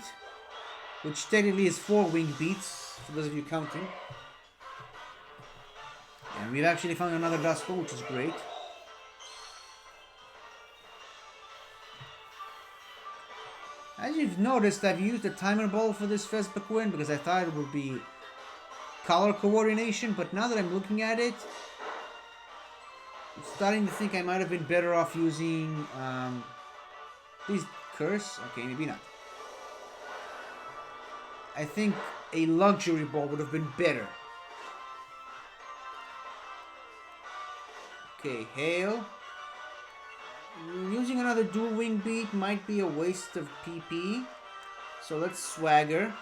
which technically is 4 wing beats for those of you counting. And we've actually found another Duskull, which is great. As you've noticed, I've used a timer ball for this Vespiquen because I thought it would be color coordination, but now that I'm looking at it, I'm starting to think I might have been better off using please Curse? Okay, maybe not. I think a luxury ball would have been better. Okay, hail. Using another dual wing beat might be a waste of PP. So let's Swagger.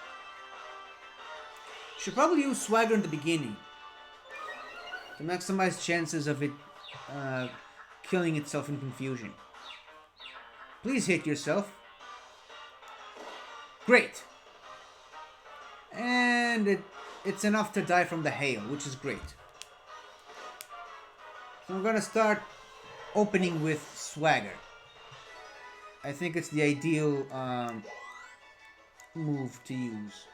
Should probably use Swagger in the beginning to maximize chances of it killing itself in confusion. Please hit yourself. Great. And it's enough to die from the hail, which is great. So I'm gonna start opening with Swagger. I think it's the ideal move to use.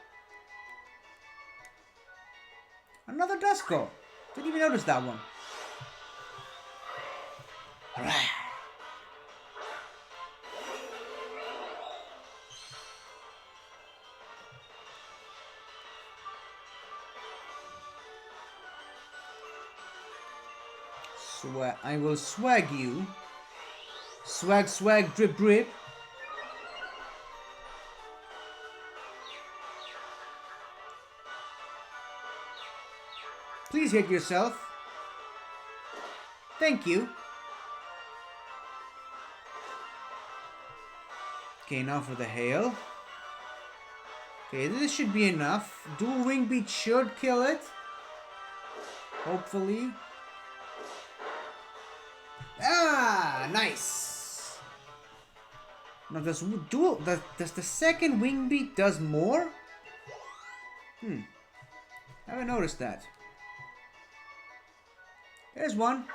Another Duskull. Didn't even notice that one. Alright. I will swag you. Swag, swag, drip, drip. Please hit yourself. Thank you. Okay, now for the hail. Okay, this should be enough. Dual Wing Beat should kill it. Hopefully. Ah, nice. Now does the second Wing Beat does more? Haven't noticed that. There's one.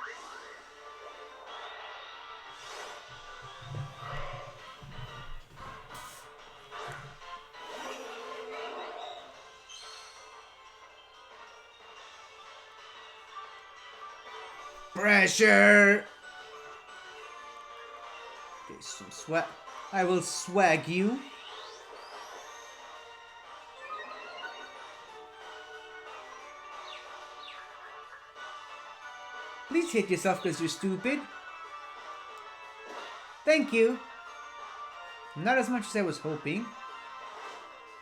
Pressure! Okay, so swag. I will swag you. Please hit yourself because you're stupid. Thank you. Not as much as I was hoping.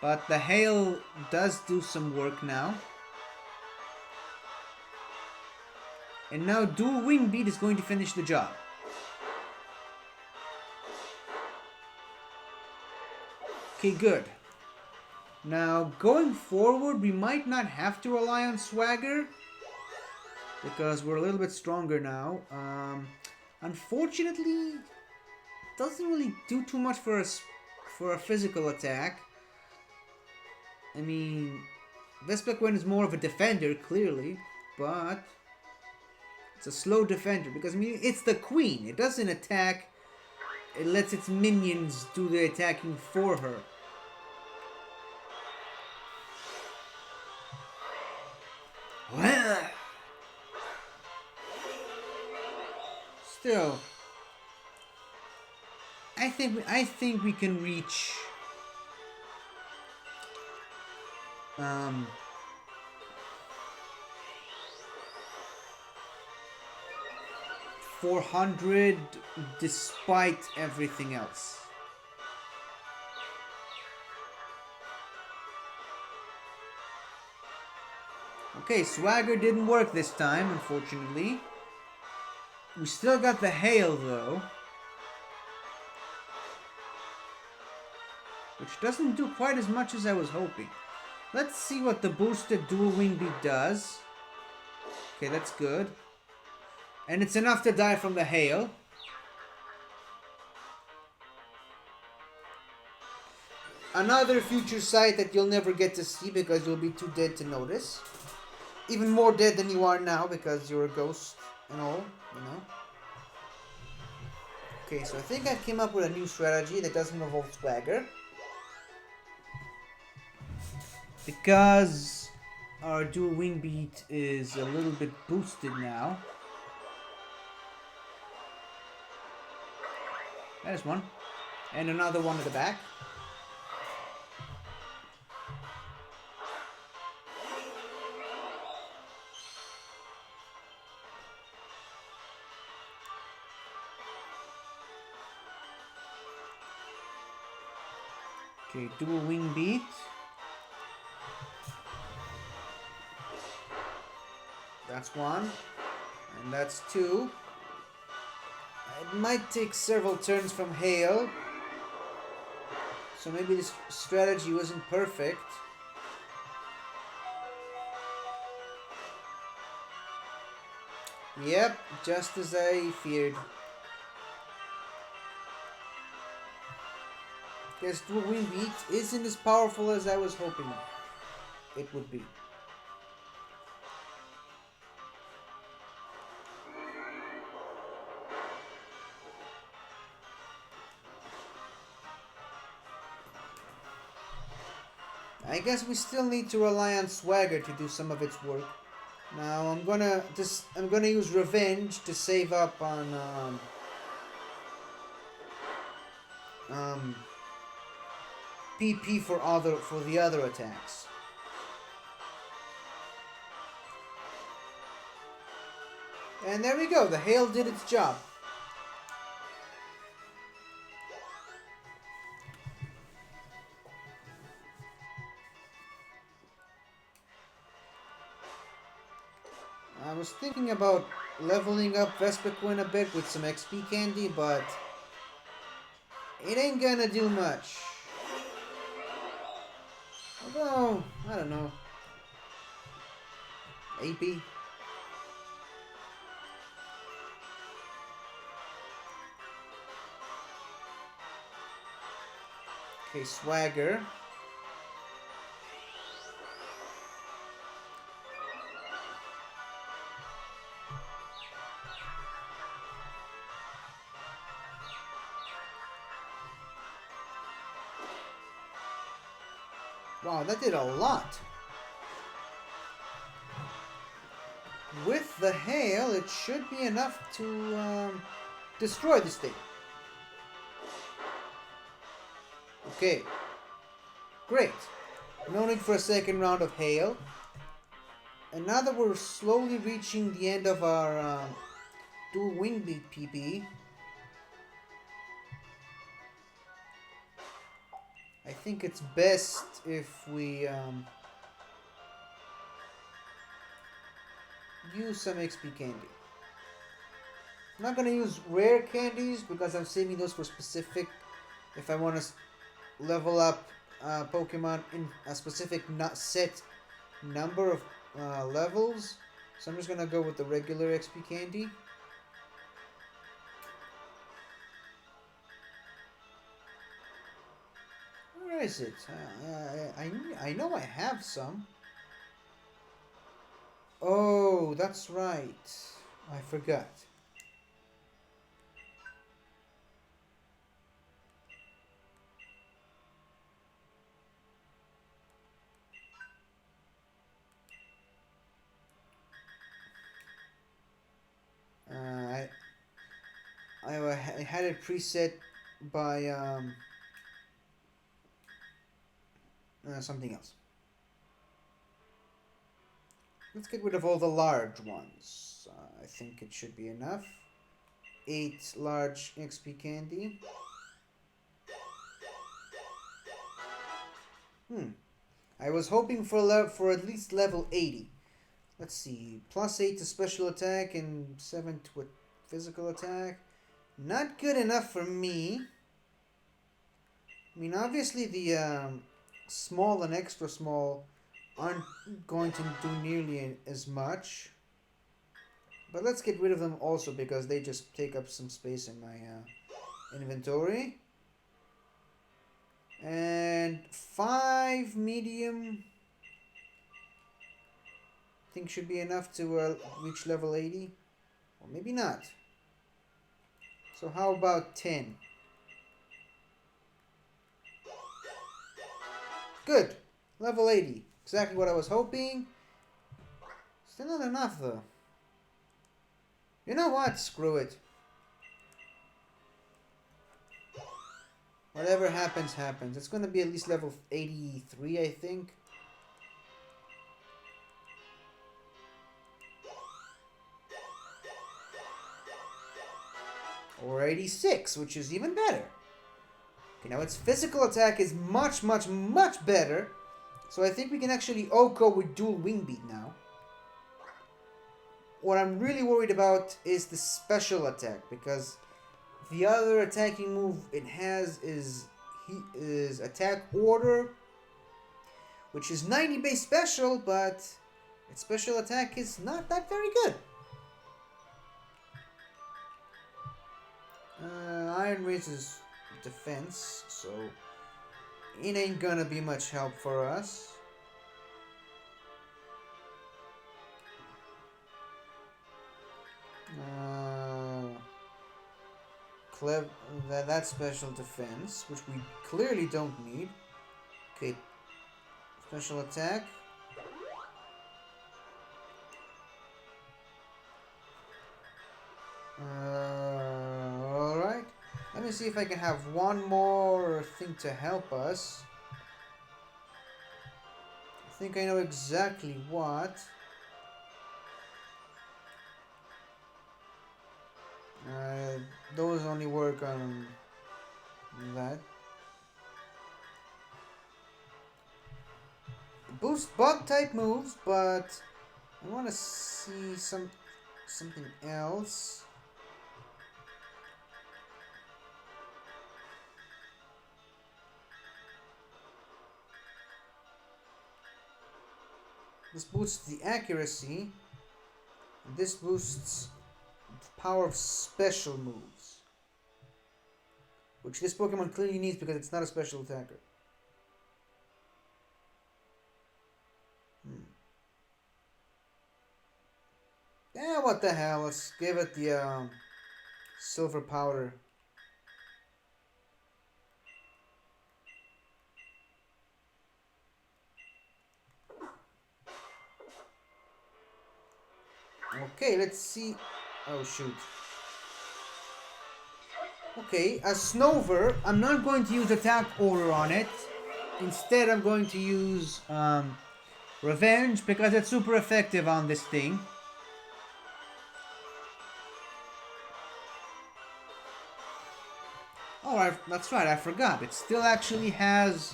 But the hail does do some work now. And now Dual Wing Beat is going to finish the job. Okay, good. Now, going forward, we might not have to rely on Swagger. Because we're a little bit stronger now. Unfortunately, doesn't really do too much for a physical attack. I mean, Vespiquen is more of a defender, clearly. But it's a slow defender because, I mean, it's the queen. It doesn't attack. It lets its minions do the attacking for her. Well, still, I think we can reach 400 despite everything else. Okay, Swagger didn't work this time, unfortunately. We still got the hail, though. Which doesn't do quite as much as I was hoping. Let's see what the boosted Dual Wing Beat does. Okay, that's good. And it's enough to die from the hail. Another future sight that you'll never get to see because you'll be too dead to notice. Even more dead than you are now because you're a ghost and all, you know. Okay, so I think I came up with a new strategy that doesn't involve Swagger. Because our Dual Wing Beat is a little bit boosted now. There's one. And another one at the back. Okay, Dual Wing Beat. That's one. And that's two. It might take several turns from hail. So maybe this strategy wasn't perfect. Yep, just as I feared. Guess Dual Wing Beat isn't as powerful as I was hoping it would be. I guess we still need to rely on Swagger to do some of its work. Now I'm gonna use Revenge to save up on PP for the other attacks. And there we go, the hail did its job. I was thinking about leveling up Vespiquen a bit with some XP candy, but it ain't gonna do much. Although, I don't know. AP? Okay, Swagger. Wow, that did a lot. With the hail, it should be enough to destroy this thing. Okay. Great. No need for a second round of hail. And now that we're slowly reaching the end of our dual wing beat PP, I think it's best if we use some XP candy. I'm not gonna use rare candies because I'm saving those for specific, if I want to level up Pokemon in a specific set number of levels. So I'm just gonna go with the regular XP candy. Where is it? I know I have some. Oh, that's right. I forgot. I had it preset by something else. Let's get rid of all the large ones. I think it should be enough. 8 large XP candy. I was hoping for at least level 80. Let's see. +8 to special attack and 7 to a physical attack. Not good enough for me. I mean, obviously the small and extra small aren't going to do nearly as much. But let's get rid of them also because they just take up some space in my inventory. And 5 medium, I think should be enough to reach level 80. Or maybe not. So how about 10? Good. Level 80. Exactly what I was hoping. Still not enough though. You know what? Screw it. Whatever happens, happens. It's gonna be at least level 83, I think. Or 86, which is even better. Okay, now its physical attack is much, much, much better. So I think we can actually OHKO with dual wing beat now. What I'm really worried about is the special attack, because the other attacking move it has is attack order, which is 90 base special, but its special attack is not that very good. Iron raises defense, so it ain't gonna be much help for us. That special defense, which we clearly don't need. Okay, special attack. Alright. Let me see if I can have one more thing to help us. I think I know exactly what. Those only work on that. Boost bug type moves, but I want to see something else. This boosts the accuracy. And this boosts the power of special moves, which this Pokemon clearly needs because it's not a special attacker. Yeah, what the hell? Let's give it the silver powder. Okay, let's see. Oh shoot. Okay, as Snover, I'm not going to use attack order on it. Instead, I'm going to use Revenge because it's super effective on this thing. Oh, that's right, I forgot. It still actually has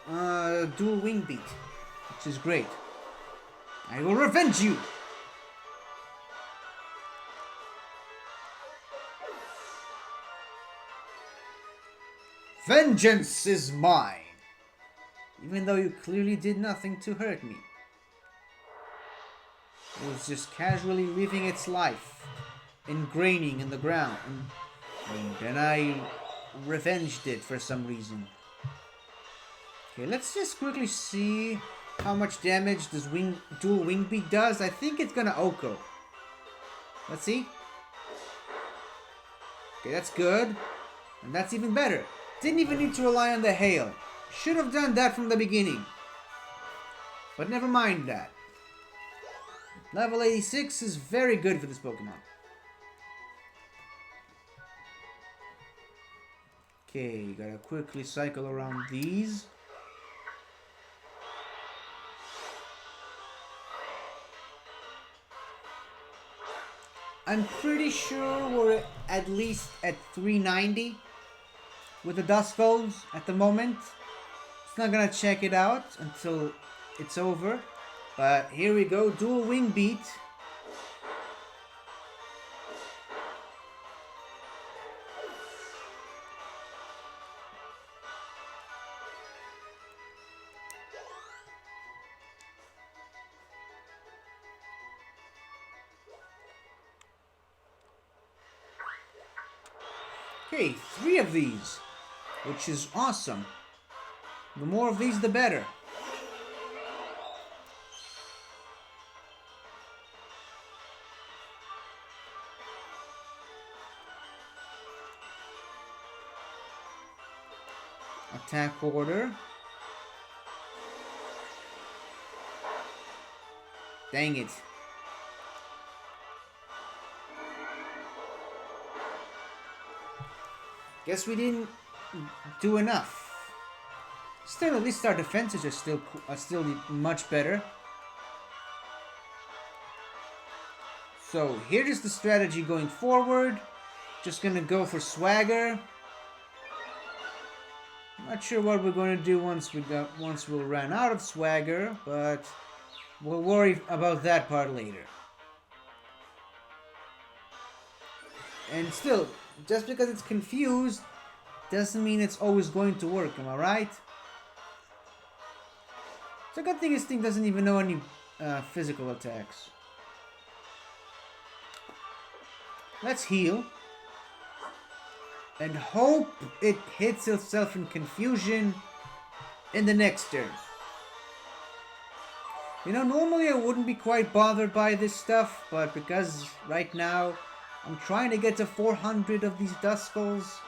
dual wing beat, which is great. I will revenge you! Vengeance is mine! Even though you clearly did nothing to hurt me. It was just casually living its life, ingraining in the ground, and then I revenged it for some reason. Okay, let's just quickly see how much damage this dual wing beat does. I think it's gonna Oko. Let's see. Okay, that's good. And that's even better. Didn't even need to rely on the hail. Should have done that from the beginning. But never mind that. Level 86 is very good for this Pokemon. Okay, gotta quickly cycle around these. I'm pretty sure we're at least at 390 with the Duskulls at the moment. It's not gonna check it out until it's over. But here we go, dual wing beat. Okay, 3 of these, which is awesome. The more of these, the better. Attack order. Dang it. Guess we didn't do enough. Still, at least our defenses are still much better. So here's the strategy going forward. Just gonna go for swagger. Not sure what we're gonna do once we ran out of swagger, but we'll worry about that part later. And still, just because it's confused doesn't mean it's always going to work, am I right? So good thing this thing doesn't even know any physical attacks. Let's heal. And hope it hits itself in confusion in the next turn. You know, normally I wouldn't be quite bothered by this stuff, but because right now I'm trying to get to 400 of these Duskulls.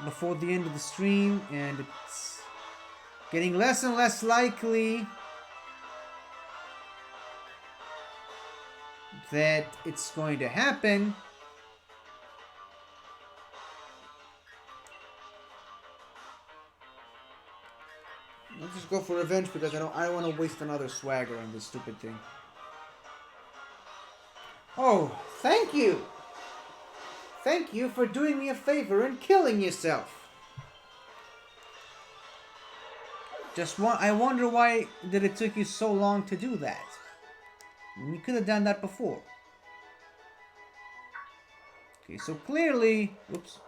Before the end of the stream, and it's getting less and less likely that it's going to happen. Let's just go for revenge because I don't want to waste another swagger on this stupid thing. Oh, thank you! Thank you for doing me a favor and killing yourself. I wonder why did it took you so long to do that? You could have done that before. Okay, so clearly, oops.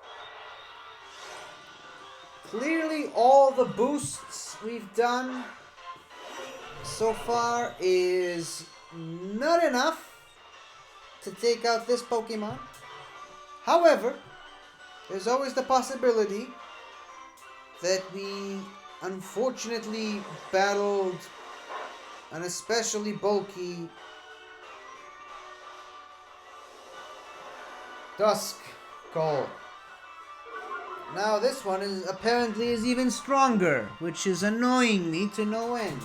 Clearly all the boosts we've done so far is not enough to take out this Pokemon. However, there's always the possibility that we unfortunately battled an especially bulky Dusk Call. Now this one is apparently even stronger, which is annoying me to no end.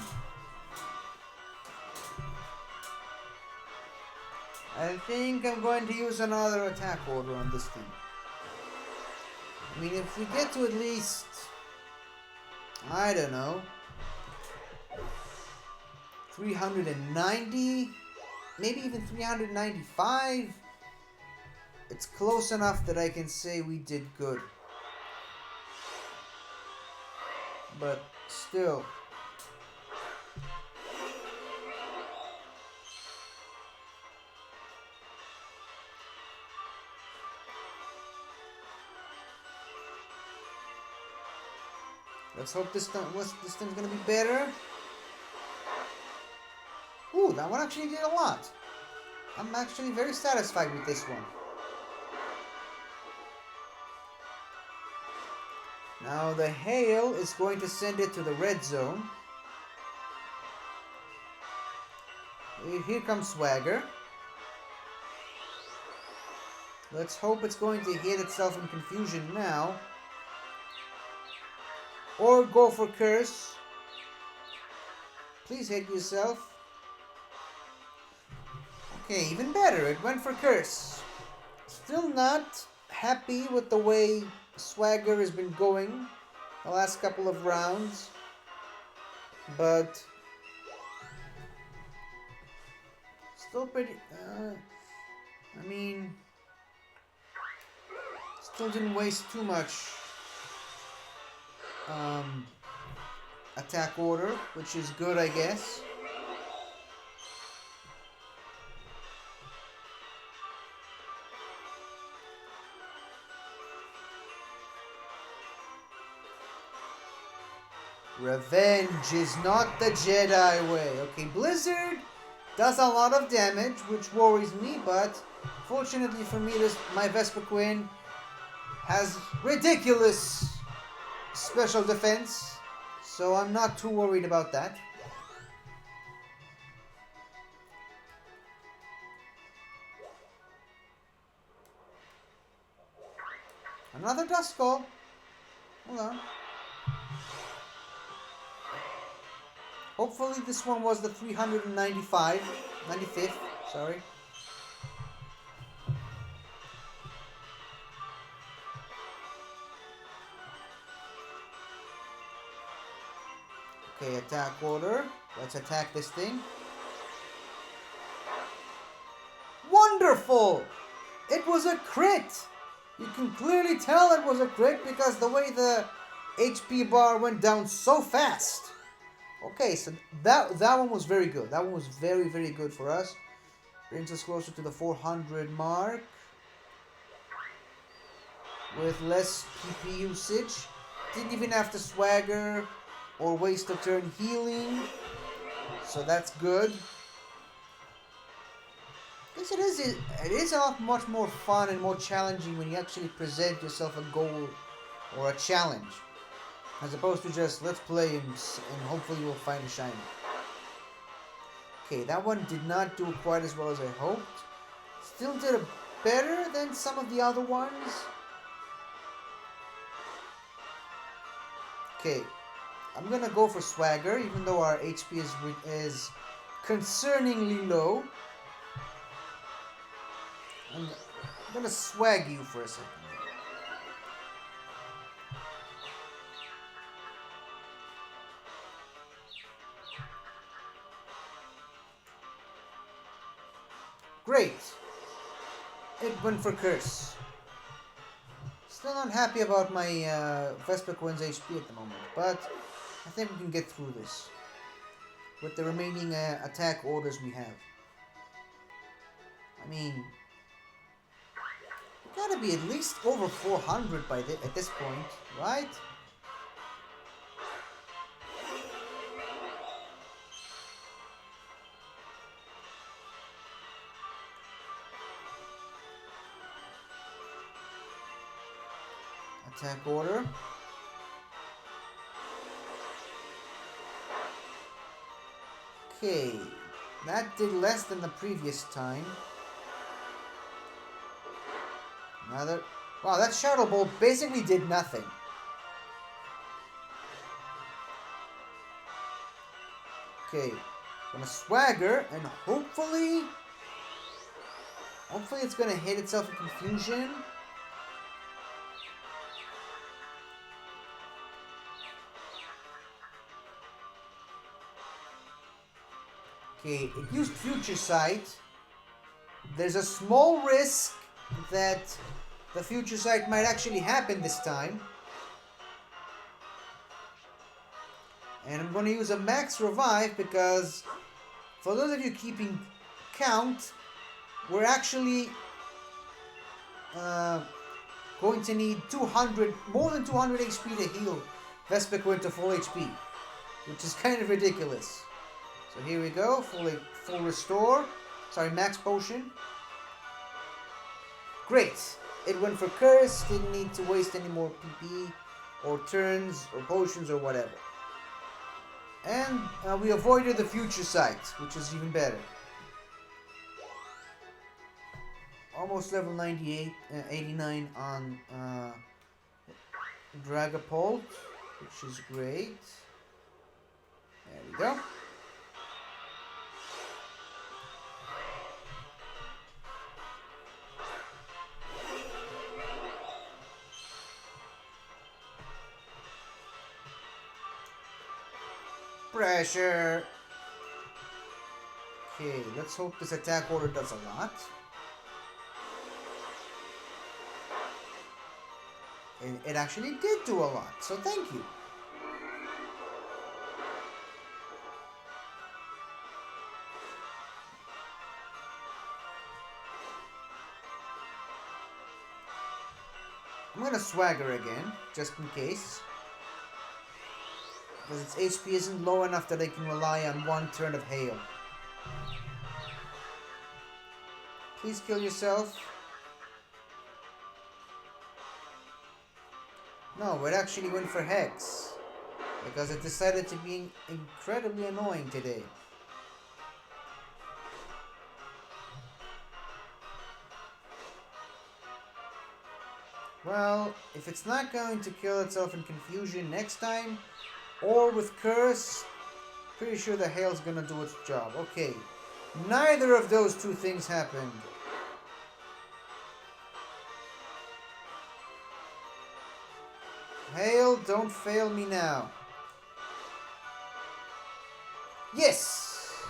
I think I'm going to use another attack order on this thing. I mean, if we get to at least, I don't know, 390, maybe even 395, it's close enough that I can say we did good. But still. Let's hope this thing's gonna be better. Ooh, that one actually did a lot. I'm actually very satisfied with this one. Now the hail is going to send it to the red zone. Here comes Swagger. Let's hope it's going to hit itself in confusion now. Or go for Curse. Please hit yourself. Okay, even better. It went for Curse. Still not happy with the way Swagger has been going the last couple of rounds. But still pretty... I mean... Still didn't waste too much attack order, which is good, I guess. Revenge is not the Jedi way. Okay, Blizzard does a lot of damage, which worries me, but fortunately for me, my Vespiquen has ridiculous special defense, so I'm not too worried about that. Another Duskull. Hold on. Hopefully this one was the 95th, sorry. Okay, attack order. Let's attack this thing. Wonderful! It was a crit! You can clearly tell it was a crit because the way the HP bar went down so fast. Okay, so that one was very good. That one was very, very good for us. Brings us closer to the 400 mark. With less PP usage. Didn't even have to Swagger or waste a turn healing. So that's good. Because it is a lot much more fun and more challenging when you actually present yourself a goal or a challenge. As opposed to just, let's play and hopefully we'll find a shiny. Okay, that one did not do quite as well as I hoped. Still did a better than some of the other ones. Okay, I'm gonna go for Swagger, even though our HP is concerningly low. I'm gonna swag you for a second. Great. It went for Curse. Still not happy about my Vespiquen's HP at the moment, but I think we can get through this with the remaining attack orders we have. I mean, we gotta be at least over 400 at this point, right? Attack order. Okay, that did less than the previous time. Another. Wow, that Shadow Bolt basically did nothing. Okay, gonna Swagger and hopefully it's gonna hit itself in Confusion. Okay, it used Future Sight. There's a small risk that the Future Sight might actually happen this time. And I'm going to use a Max Revive because, for those of you keeping count, we're actually going to need more than 200 HP to heal Vespiquen to full HP, which is kind of ridiculous. So here we go, full restore. Sorry, max potion. Great. It went for curse, didn't need to waste any more PP or turns or potions or whatever. And we avoided the Future Sight, which is even better. Almost level 98, 89 on Dragapult, which is great. There we go. Pressure. Okay, let's hope this attack order does a lot. And it actually did do a lot, so thank you. I'm gonna Swagger again, just in case. Because its HP isn't low enough that I can rely on one turn of Hail. Please kill yourself. No, it actually went for Hex. Because it decided to be incredibly annoying today. Well, if it's not going to kill itself in Confusion next time, or with Curse, pretty sure the Hail's gonna do its job. Okay, neither of those two things happened. Hail, don't fail me now. Yes!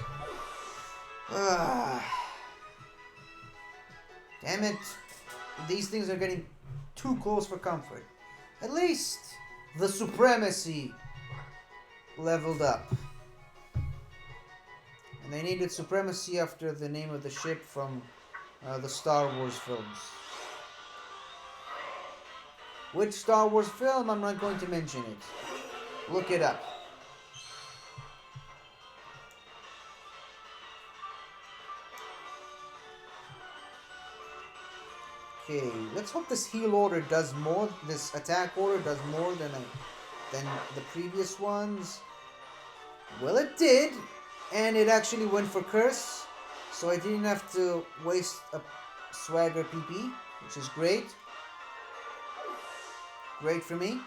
Damn it. These things are getting too close for comfort. At least the Supremacy leveled up. And they needed Supremacy after the name of the ship from the Star Wars films. Which Star Wars film? I'm not going to mention it. Look it up. Okay, let's hope this heal order does more. This attack order does more than the previous ones. Well, it did, and it actually went for Curse, so I didn't have to waste a Swagger PP, which is great. Great for me.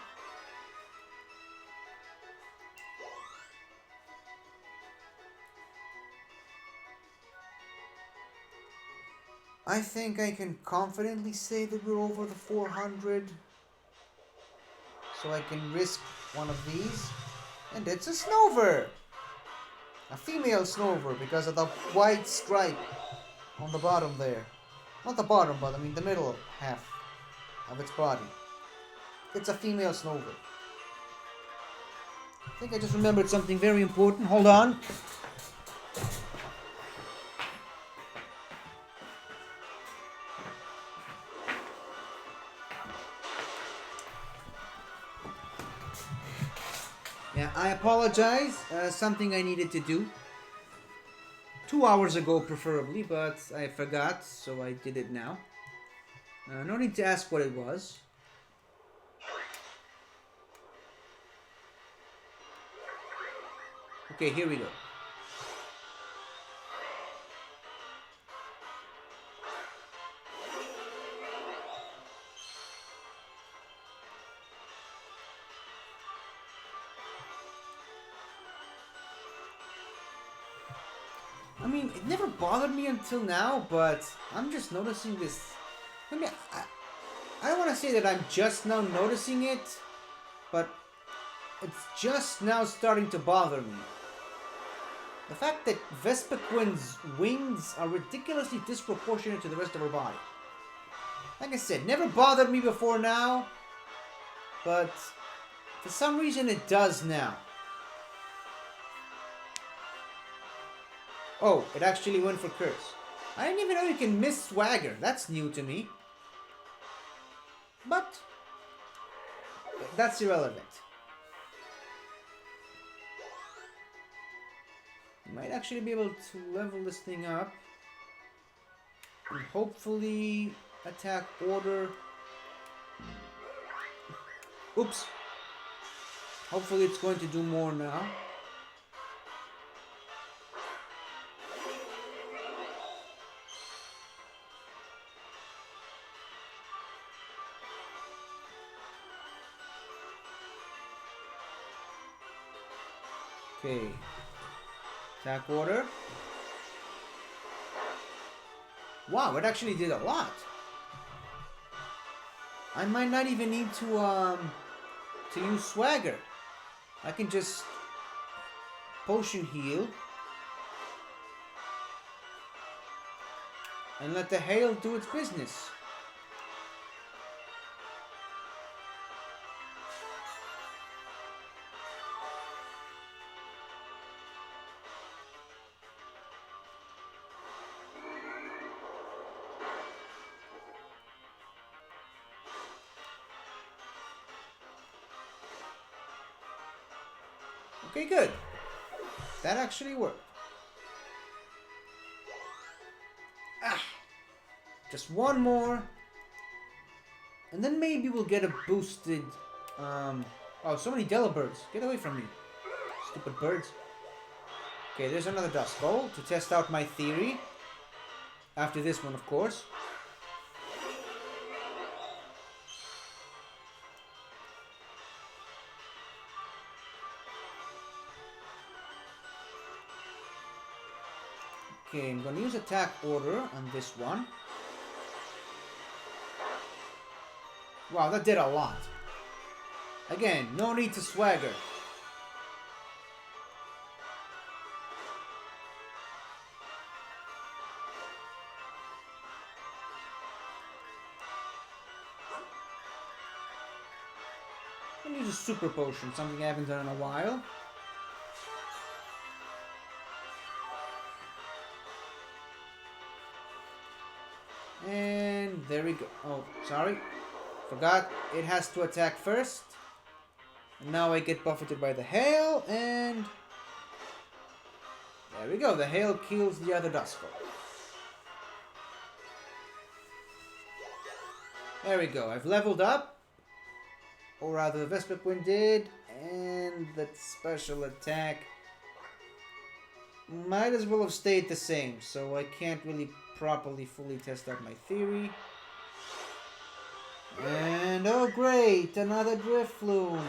I think I can confidently say that we're over the 400. So I can risk one of these. And it's a Snover! A female Snover because of the white stripe on the bottom there. Not the bottom, but I mean the middle half of its body. it's a female Snover. I think I just remembered something very important. Hold on. Yeah, I apologize. Something I needed to do 2 hours ago, preferably, but I forgot, so I did it now. No need to ask what it was. Okay, here we go. I mean, it never bothered me until now, but I'm just noticing this. I mean, I don't want to say that I'm just now noticing it, but it's just now starting to bother me. The fact that Vespiquen's wings are ridiculously disproportionate to the rest of her body. Like I said, never bothered me before now, but for some reason it does now. Oh, it actually went for Curse. I didn't even know you can miss Swagger. That's new to me. But that's irrelevant. You might actually be able to level this thing up. And hopefully attack order. Oops. Hopefully it's going to do more now. Okay. Attack order. Wow, it actually did a lot. I might not even need to use Swagger. I can just potion heal and let the hail do its business. Okay, good. That actually worked. Just one more. And then maybe we'll get a boosted... Oh, so many Delibirds. Get away from me. Stupid birds. Okay, there's another Dust Bowl to test out my theory. After this one, of course. Okay, I'm going to use attack order on this one. Wow, that did a lot. Again, no need to Swagger. I'm going to use a Super Potion, something I haven't done in a while. And there we go. Oh, sorry. Forgot. It has to attack first. And now I get buffeted by the hail. And there we go. The hail kills the other Duskull. There we go. I've leveled up. Or rather, Vespiquen did. And that special attack might as well have stayed the same. So I can't really properly fully test out my theory. And oh great, another Drifloon.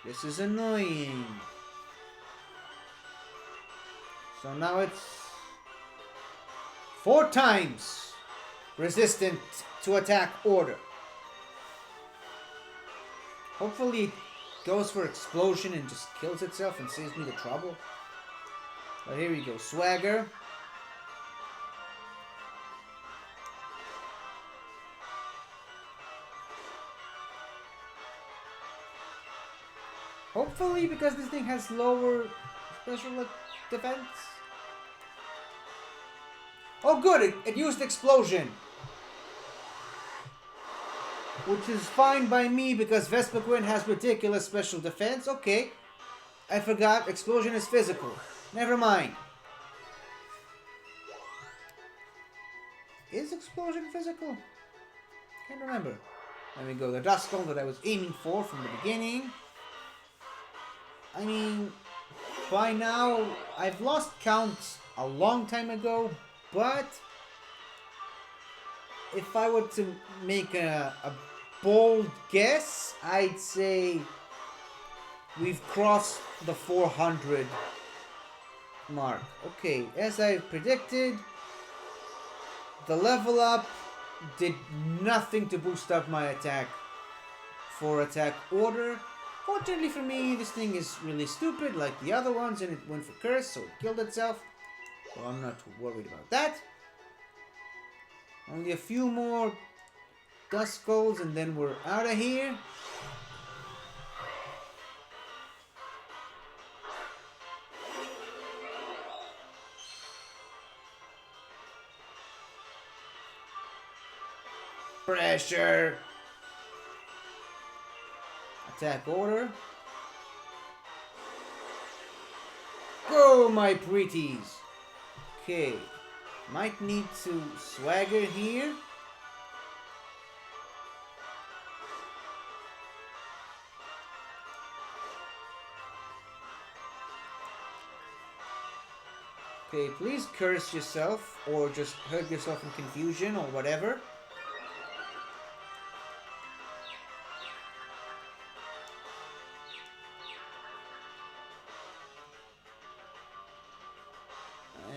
This is annoying. So now it's 4 times resistant to attack order. Hopefully it goes for explosion and just kills itself and saves me the trouble. But here we go. Swagger. Hopefully, because this thing has lower special defense. Oh good, it used explosion. Which is fine by me because Vespiquen has ridiculous special defense. Okay. I forgot, explosion is physical. Never mind. Is explosion physical? Can't remember. There we go, the dust storm that I was aiming for from the beginning. I mean, by now, I've lost count a long time ago, but if I were to make a bold guess, I'd say we've crossed the 400 mark. Okay, as I predicted, the level up did nothing to boost up my attack for attack order. Fortunately for me, this thing is really stupid like the other ones, and it went for curse, so it killed itself. So I'm not too worried about that. Only a few more dust skulls and then we're out of here. Pressure. Attack order. Go, my pretties. Okay. Might need to swagger here. Okay, please curse yourself or just hurt yourself in confusion or whatever.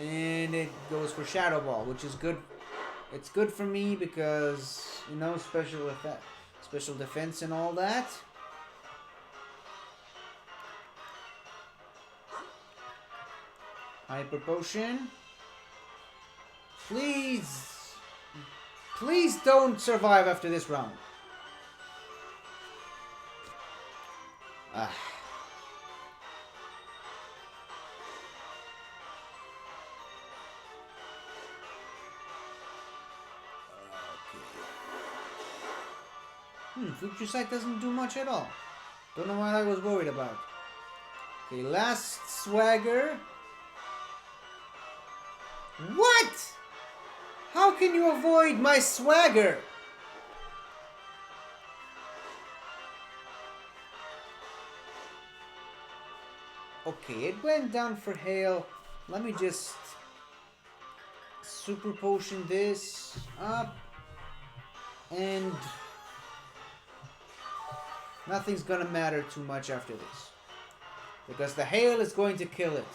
And it goes for Shadow Ball, which is good. It's good for me because, you know, special defense and all that. Hyper Potion. Please. Please don't survive after this round. Ah. Future Sight doesn't do much at all. Don't know what I was worried about. Okay, last swagger. What? How can you avoid my swagger? Okay, it went down for hail. Let me just super potion this up. And nothing's gonna matter too much after this. Because the hail is going to kill it.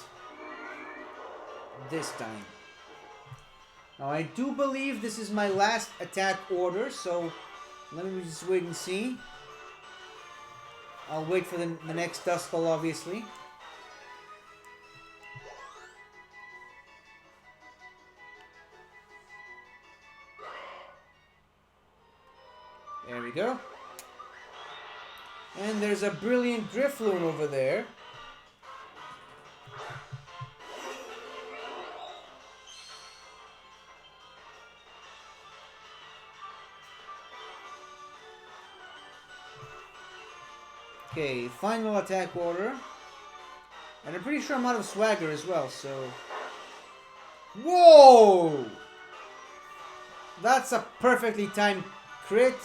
This time. Now I do believe this is my last attack order, so let me just wait and see. I'll wait for the next Duskull, obviously. There we go. And there's a brilliant Drifloon over there. Okay, final attack order. And I'm pretty sure I'm out of swagger as well, so... Whoa! That's a perfectly timed crit.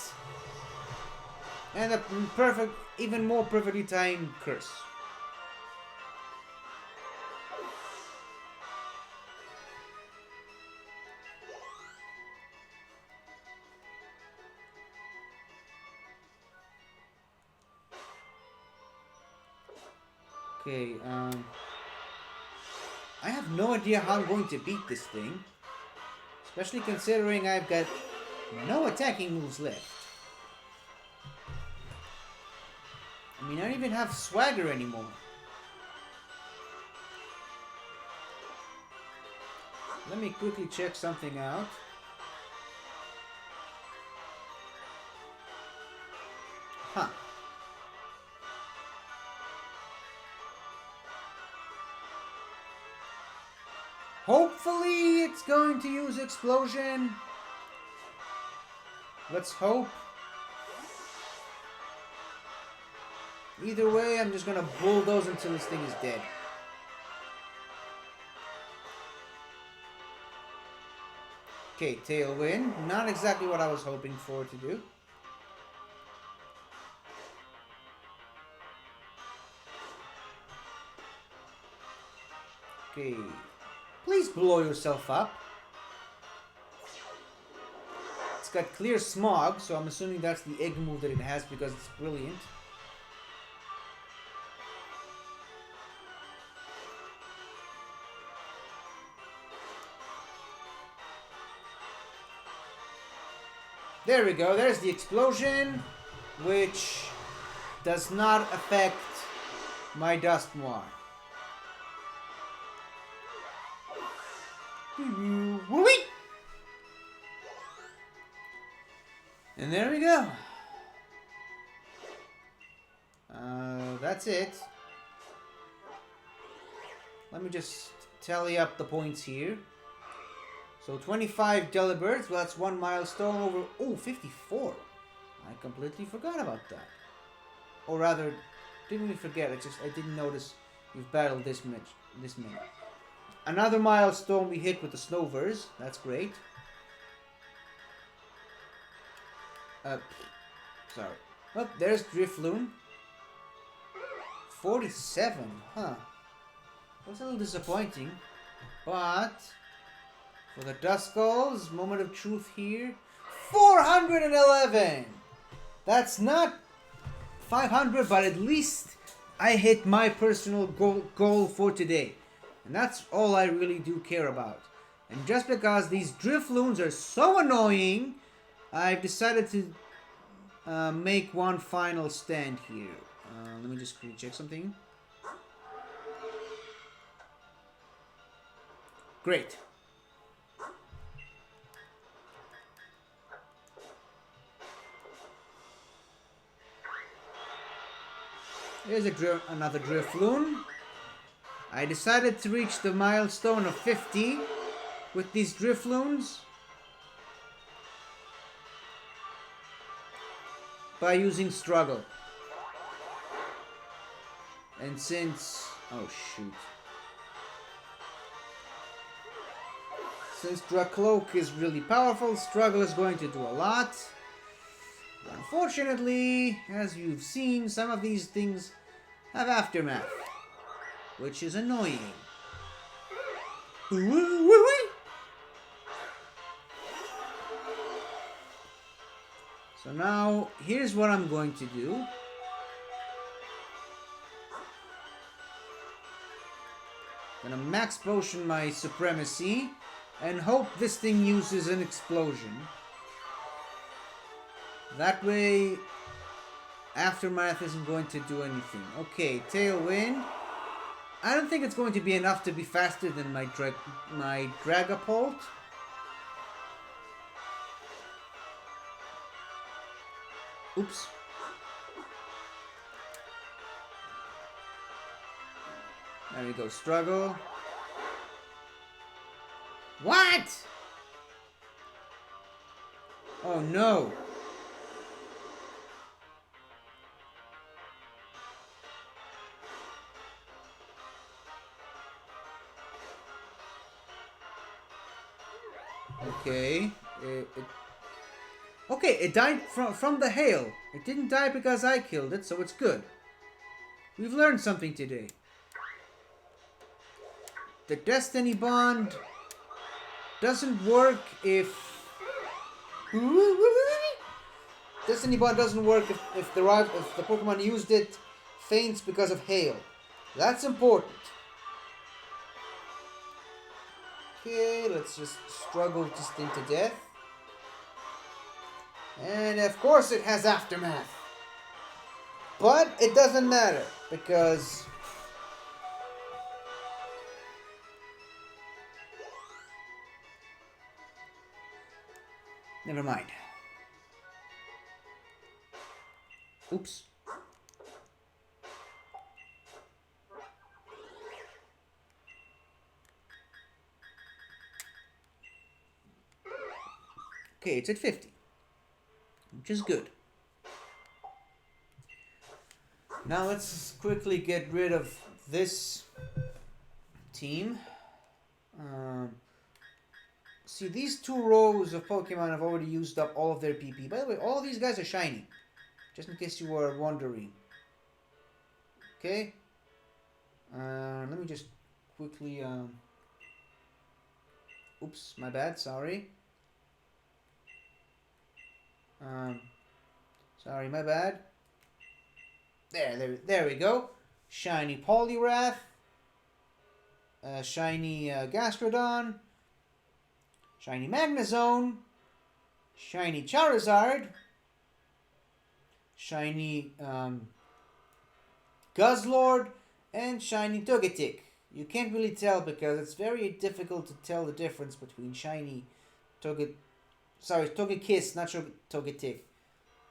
And a perfect, even more perfectly timed curse. Okay, I have no idea how I'm going to beat this thing. Especially considering I've got no attacking moves left. I mean, I don't even have swagger anymore. Let me quickly check something out. Huh. Hopefully it's going to use explosion. Let's hope. Either way, I'm just gonna bulldoze until this thing is dead. Okay, Tailwind. Not exactly what I was hoping for to do. Okay. Please blow yourself up. It's got clear smog, so I'm assuming that's the egg move that it has because it's brilliant. There we go, there's the explosion, which does not affect my dust moire. And there we go. That's it. Let me just tally up the points here. So 25 Delibirds, well that's one milestone over... Oh, 54. I completely forgot about that. Or rather, didn't even forget, I didn't notice you've battled this many. Another milestone we hit with the Snovers, that's great. Sorry. Oh, there's Drifloon. 47, huh. That's a little disappointing. But... for the Duskulls, moment of truth here. 411! That's not 500, but at least I hit my personal goal for today. And that's all I really do care about. And just because these Drifloons are so annoying, I've decided to make one final stand here. Let me just check something. Great. Here's another Drifloon. I decided to reach the milestone of 50 with these Drifloons by using Struggle. And since... oh shoot. Since Dracloak is really powerful, Struggle is going to do a lot. Unfortunately, as you've seen, some of these things have aftermath, which is annoying. So now, here's what I'm going to do. Gonna max potion my supremacy and hope this thing uses an explosion. That way, aftermath isn't going to do anything. Okay, Tailwind. I don't think it's going to be enough to be faster than my Dragapult. Oops. There we go, Struggle. What? Oh no. Okay. Okay, it died from the hail. It didn't die because I killed it, so it's good. We've learned something today. The Destiny Bond doesn't work if... Destiny Bond doesn't work if the Pokemon used it faints because of hail. That's important. Okay, let's just struggle this thing to death. And of course it has aftermath. But it doesn't matter because... never mind. Oops. Okay, it's at 50, which is good. Now let's quickly get rid of this team. Um, See, these two rows of Pokemon have already used up all of their PP. By the way, all these guys are shiny. Just in case you were wondering. Okay? Let me just quickly... Oops, my bad, sorry. Sorry, my bad. There we go. Shiny Poliwrath. Shiny Gastrodon. Shiny Magnezone. Shiny Charizard. Shiny Guzzlord. And shiny Togetic. You can't really tell because it's very difficult to tell the difference between shiny Togekiss, not Togetic.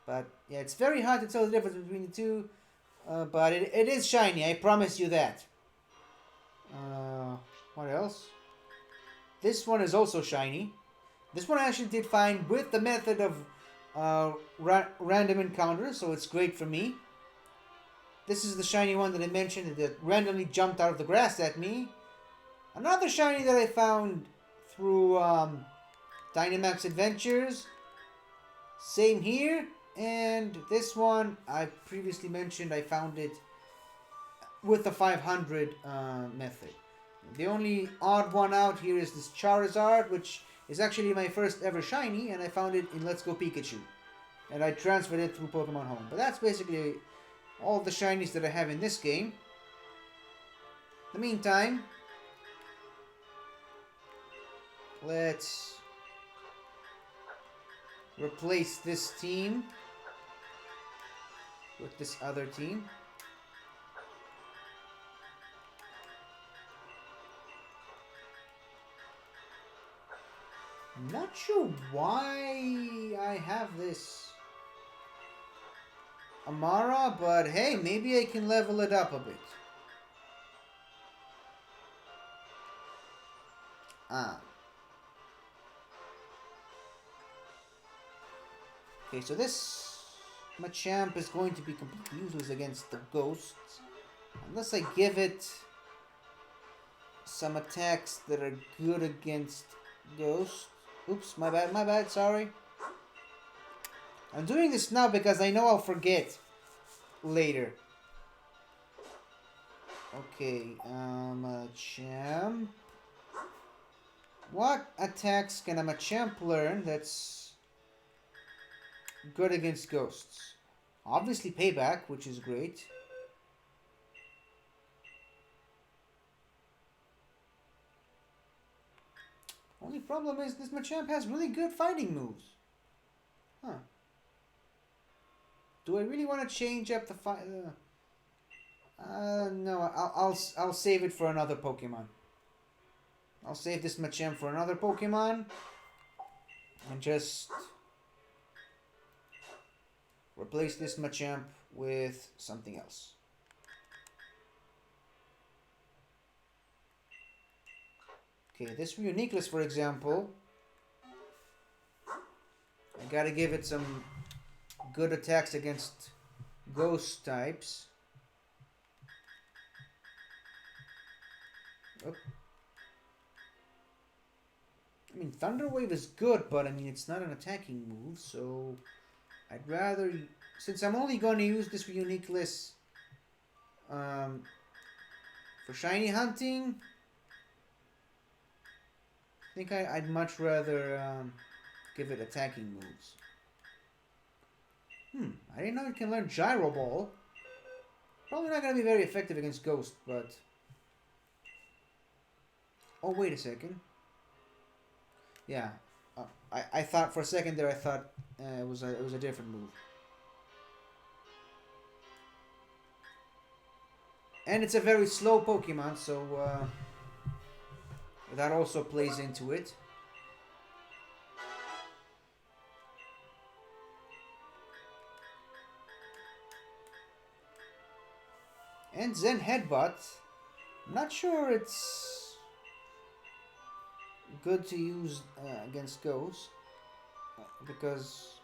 But yeah, it's very hard to tell the difference between the two. But it is shiny, I promise you that. What else? This one is also shiny. This one I actually did find with the method of random encounters, so it's great for me. This is the shiny one that I mentioned that randomly jumped out of the grass at me. Another shiny that I found through Dynamax Adventures. Same here. And this one I previously mentioned I found it with the 500 method. The only odd one out here is this Charizard, which is actually my first ever shiny, and I found it in Let's Go Pikachu. And I transferred it through Pokemon Home. But that's basically all the shinies that I have in this game. In the meantime, let's replace this team with this other team. I'm not sure why I have this Amara, but hey, maybe I can level it up a bit. Okay, so this Machamp is going to be completely useless against the ghosts. Unless I give it some attacks that are good against ghosts. Oops, my bad, sorry. I'm doing this now because I know I'll forget later. Okay, Machamp. What attacks can a Machamp learn that's good against ghosts? Obviously Payback, which is great. Only problem is this Machamp has really good fighting moves. Huh. Do I really want to change up the fight? No, I'll save it for another Pokemon. I'll save this Machamp for another Pokemon. And just replace this Machamp with something else. Okay, this Reuniclus, for example, I gotta give it some good attacks against ghost types. Oh. I mean, Thunder Wave is good, but I mean, it's not an attacking move, so I'd rather, since I'm only going to use this Reuniclus for shiny hunting, I think I'd much rather give it attacking moves. I didn't know it can learn Gyro Ball. Probably not going to be very effective against Ghost, but... Oh, wait a second. Yeah, I thought for a second there, I thought it was a different move. And it's a very slow Pokemon, so that also plays into it. And Zen Headbutt. I'm not sure it's good to use against Ghost. because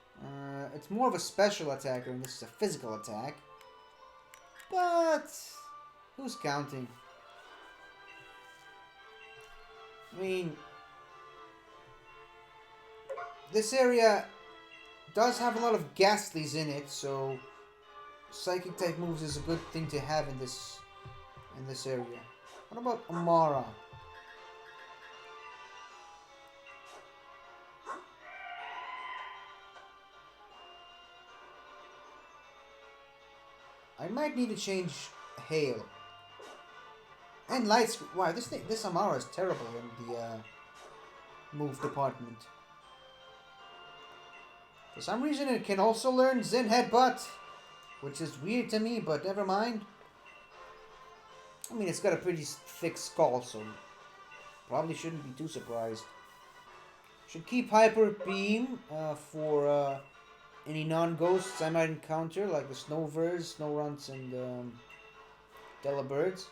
it's more of a special attacker and this is a physical attack. But who's counting? I mean, this area does have a lot of Ghastlies in it, so Psychic type moves is a good thing to have in this area. What about Amara? I might need to change Hail. And Lights. Wow, this Amara is terrible in the move department. For some reason, it can also learn Zen Headbutt, which is weird to me, but never mind. I mean, it's got a pretty thick skull, so probably shouldn't be too surprised. Should keep Hyper Beam for any non-ghosts I might encounter, like the Snowvers, Snowrunts, and Delibirds.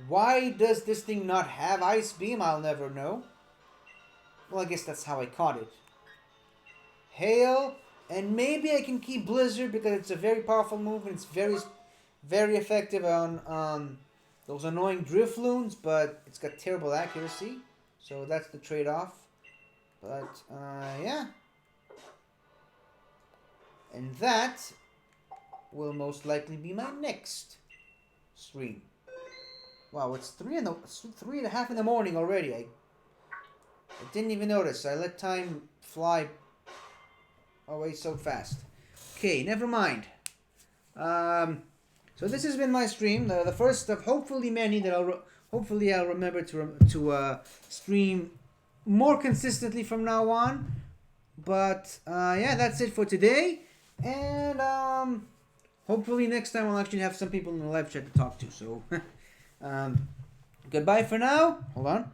Why does this thing not have Ice Beam? I'll never know. Well, I guess that's how I caught it. Hail, and maybe I can keep Blizzard because it's a very powerful move and it's very effective on those annoying Drifloons, but it's got terrible accuracy, so that's the trade-off. But, yeah. And that will most likely be my next stream. Wow, it's 3:30 in the morning already. I didn't even notice. I let time fly away so fast. Okay, never mind. So this has been my stream, the first of hopefully many that I'll remember to stream more consistently from now on. But yeah, that's it for today, and hopefully next time I'll actually have some people in the live chat to talk to. So goodbye for now. Hold on.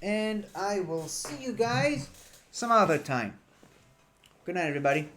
And I will see you guys some other time. Good night, everybody.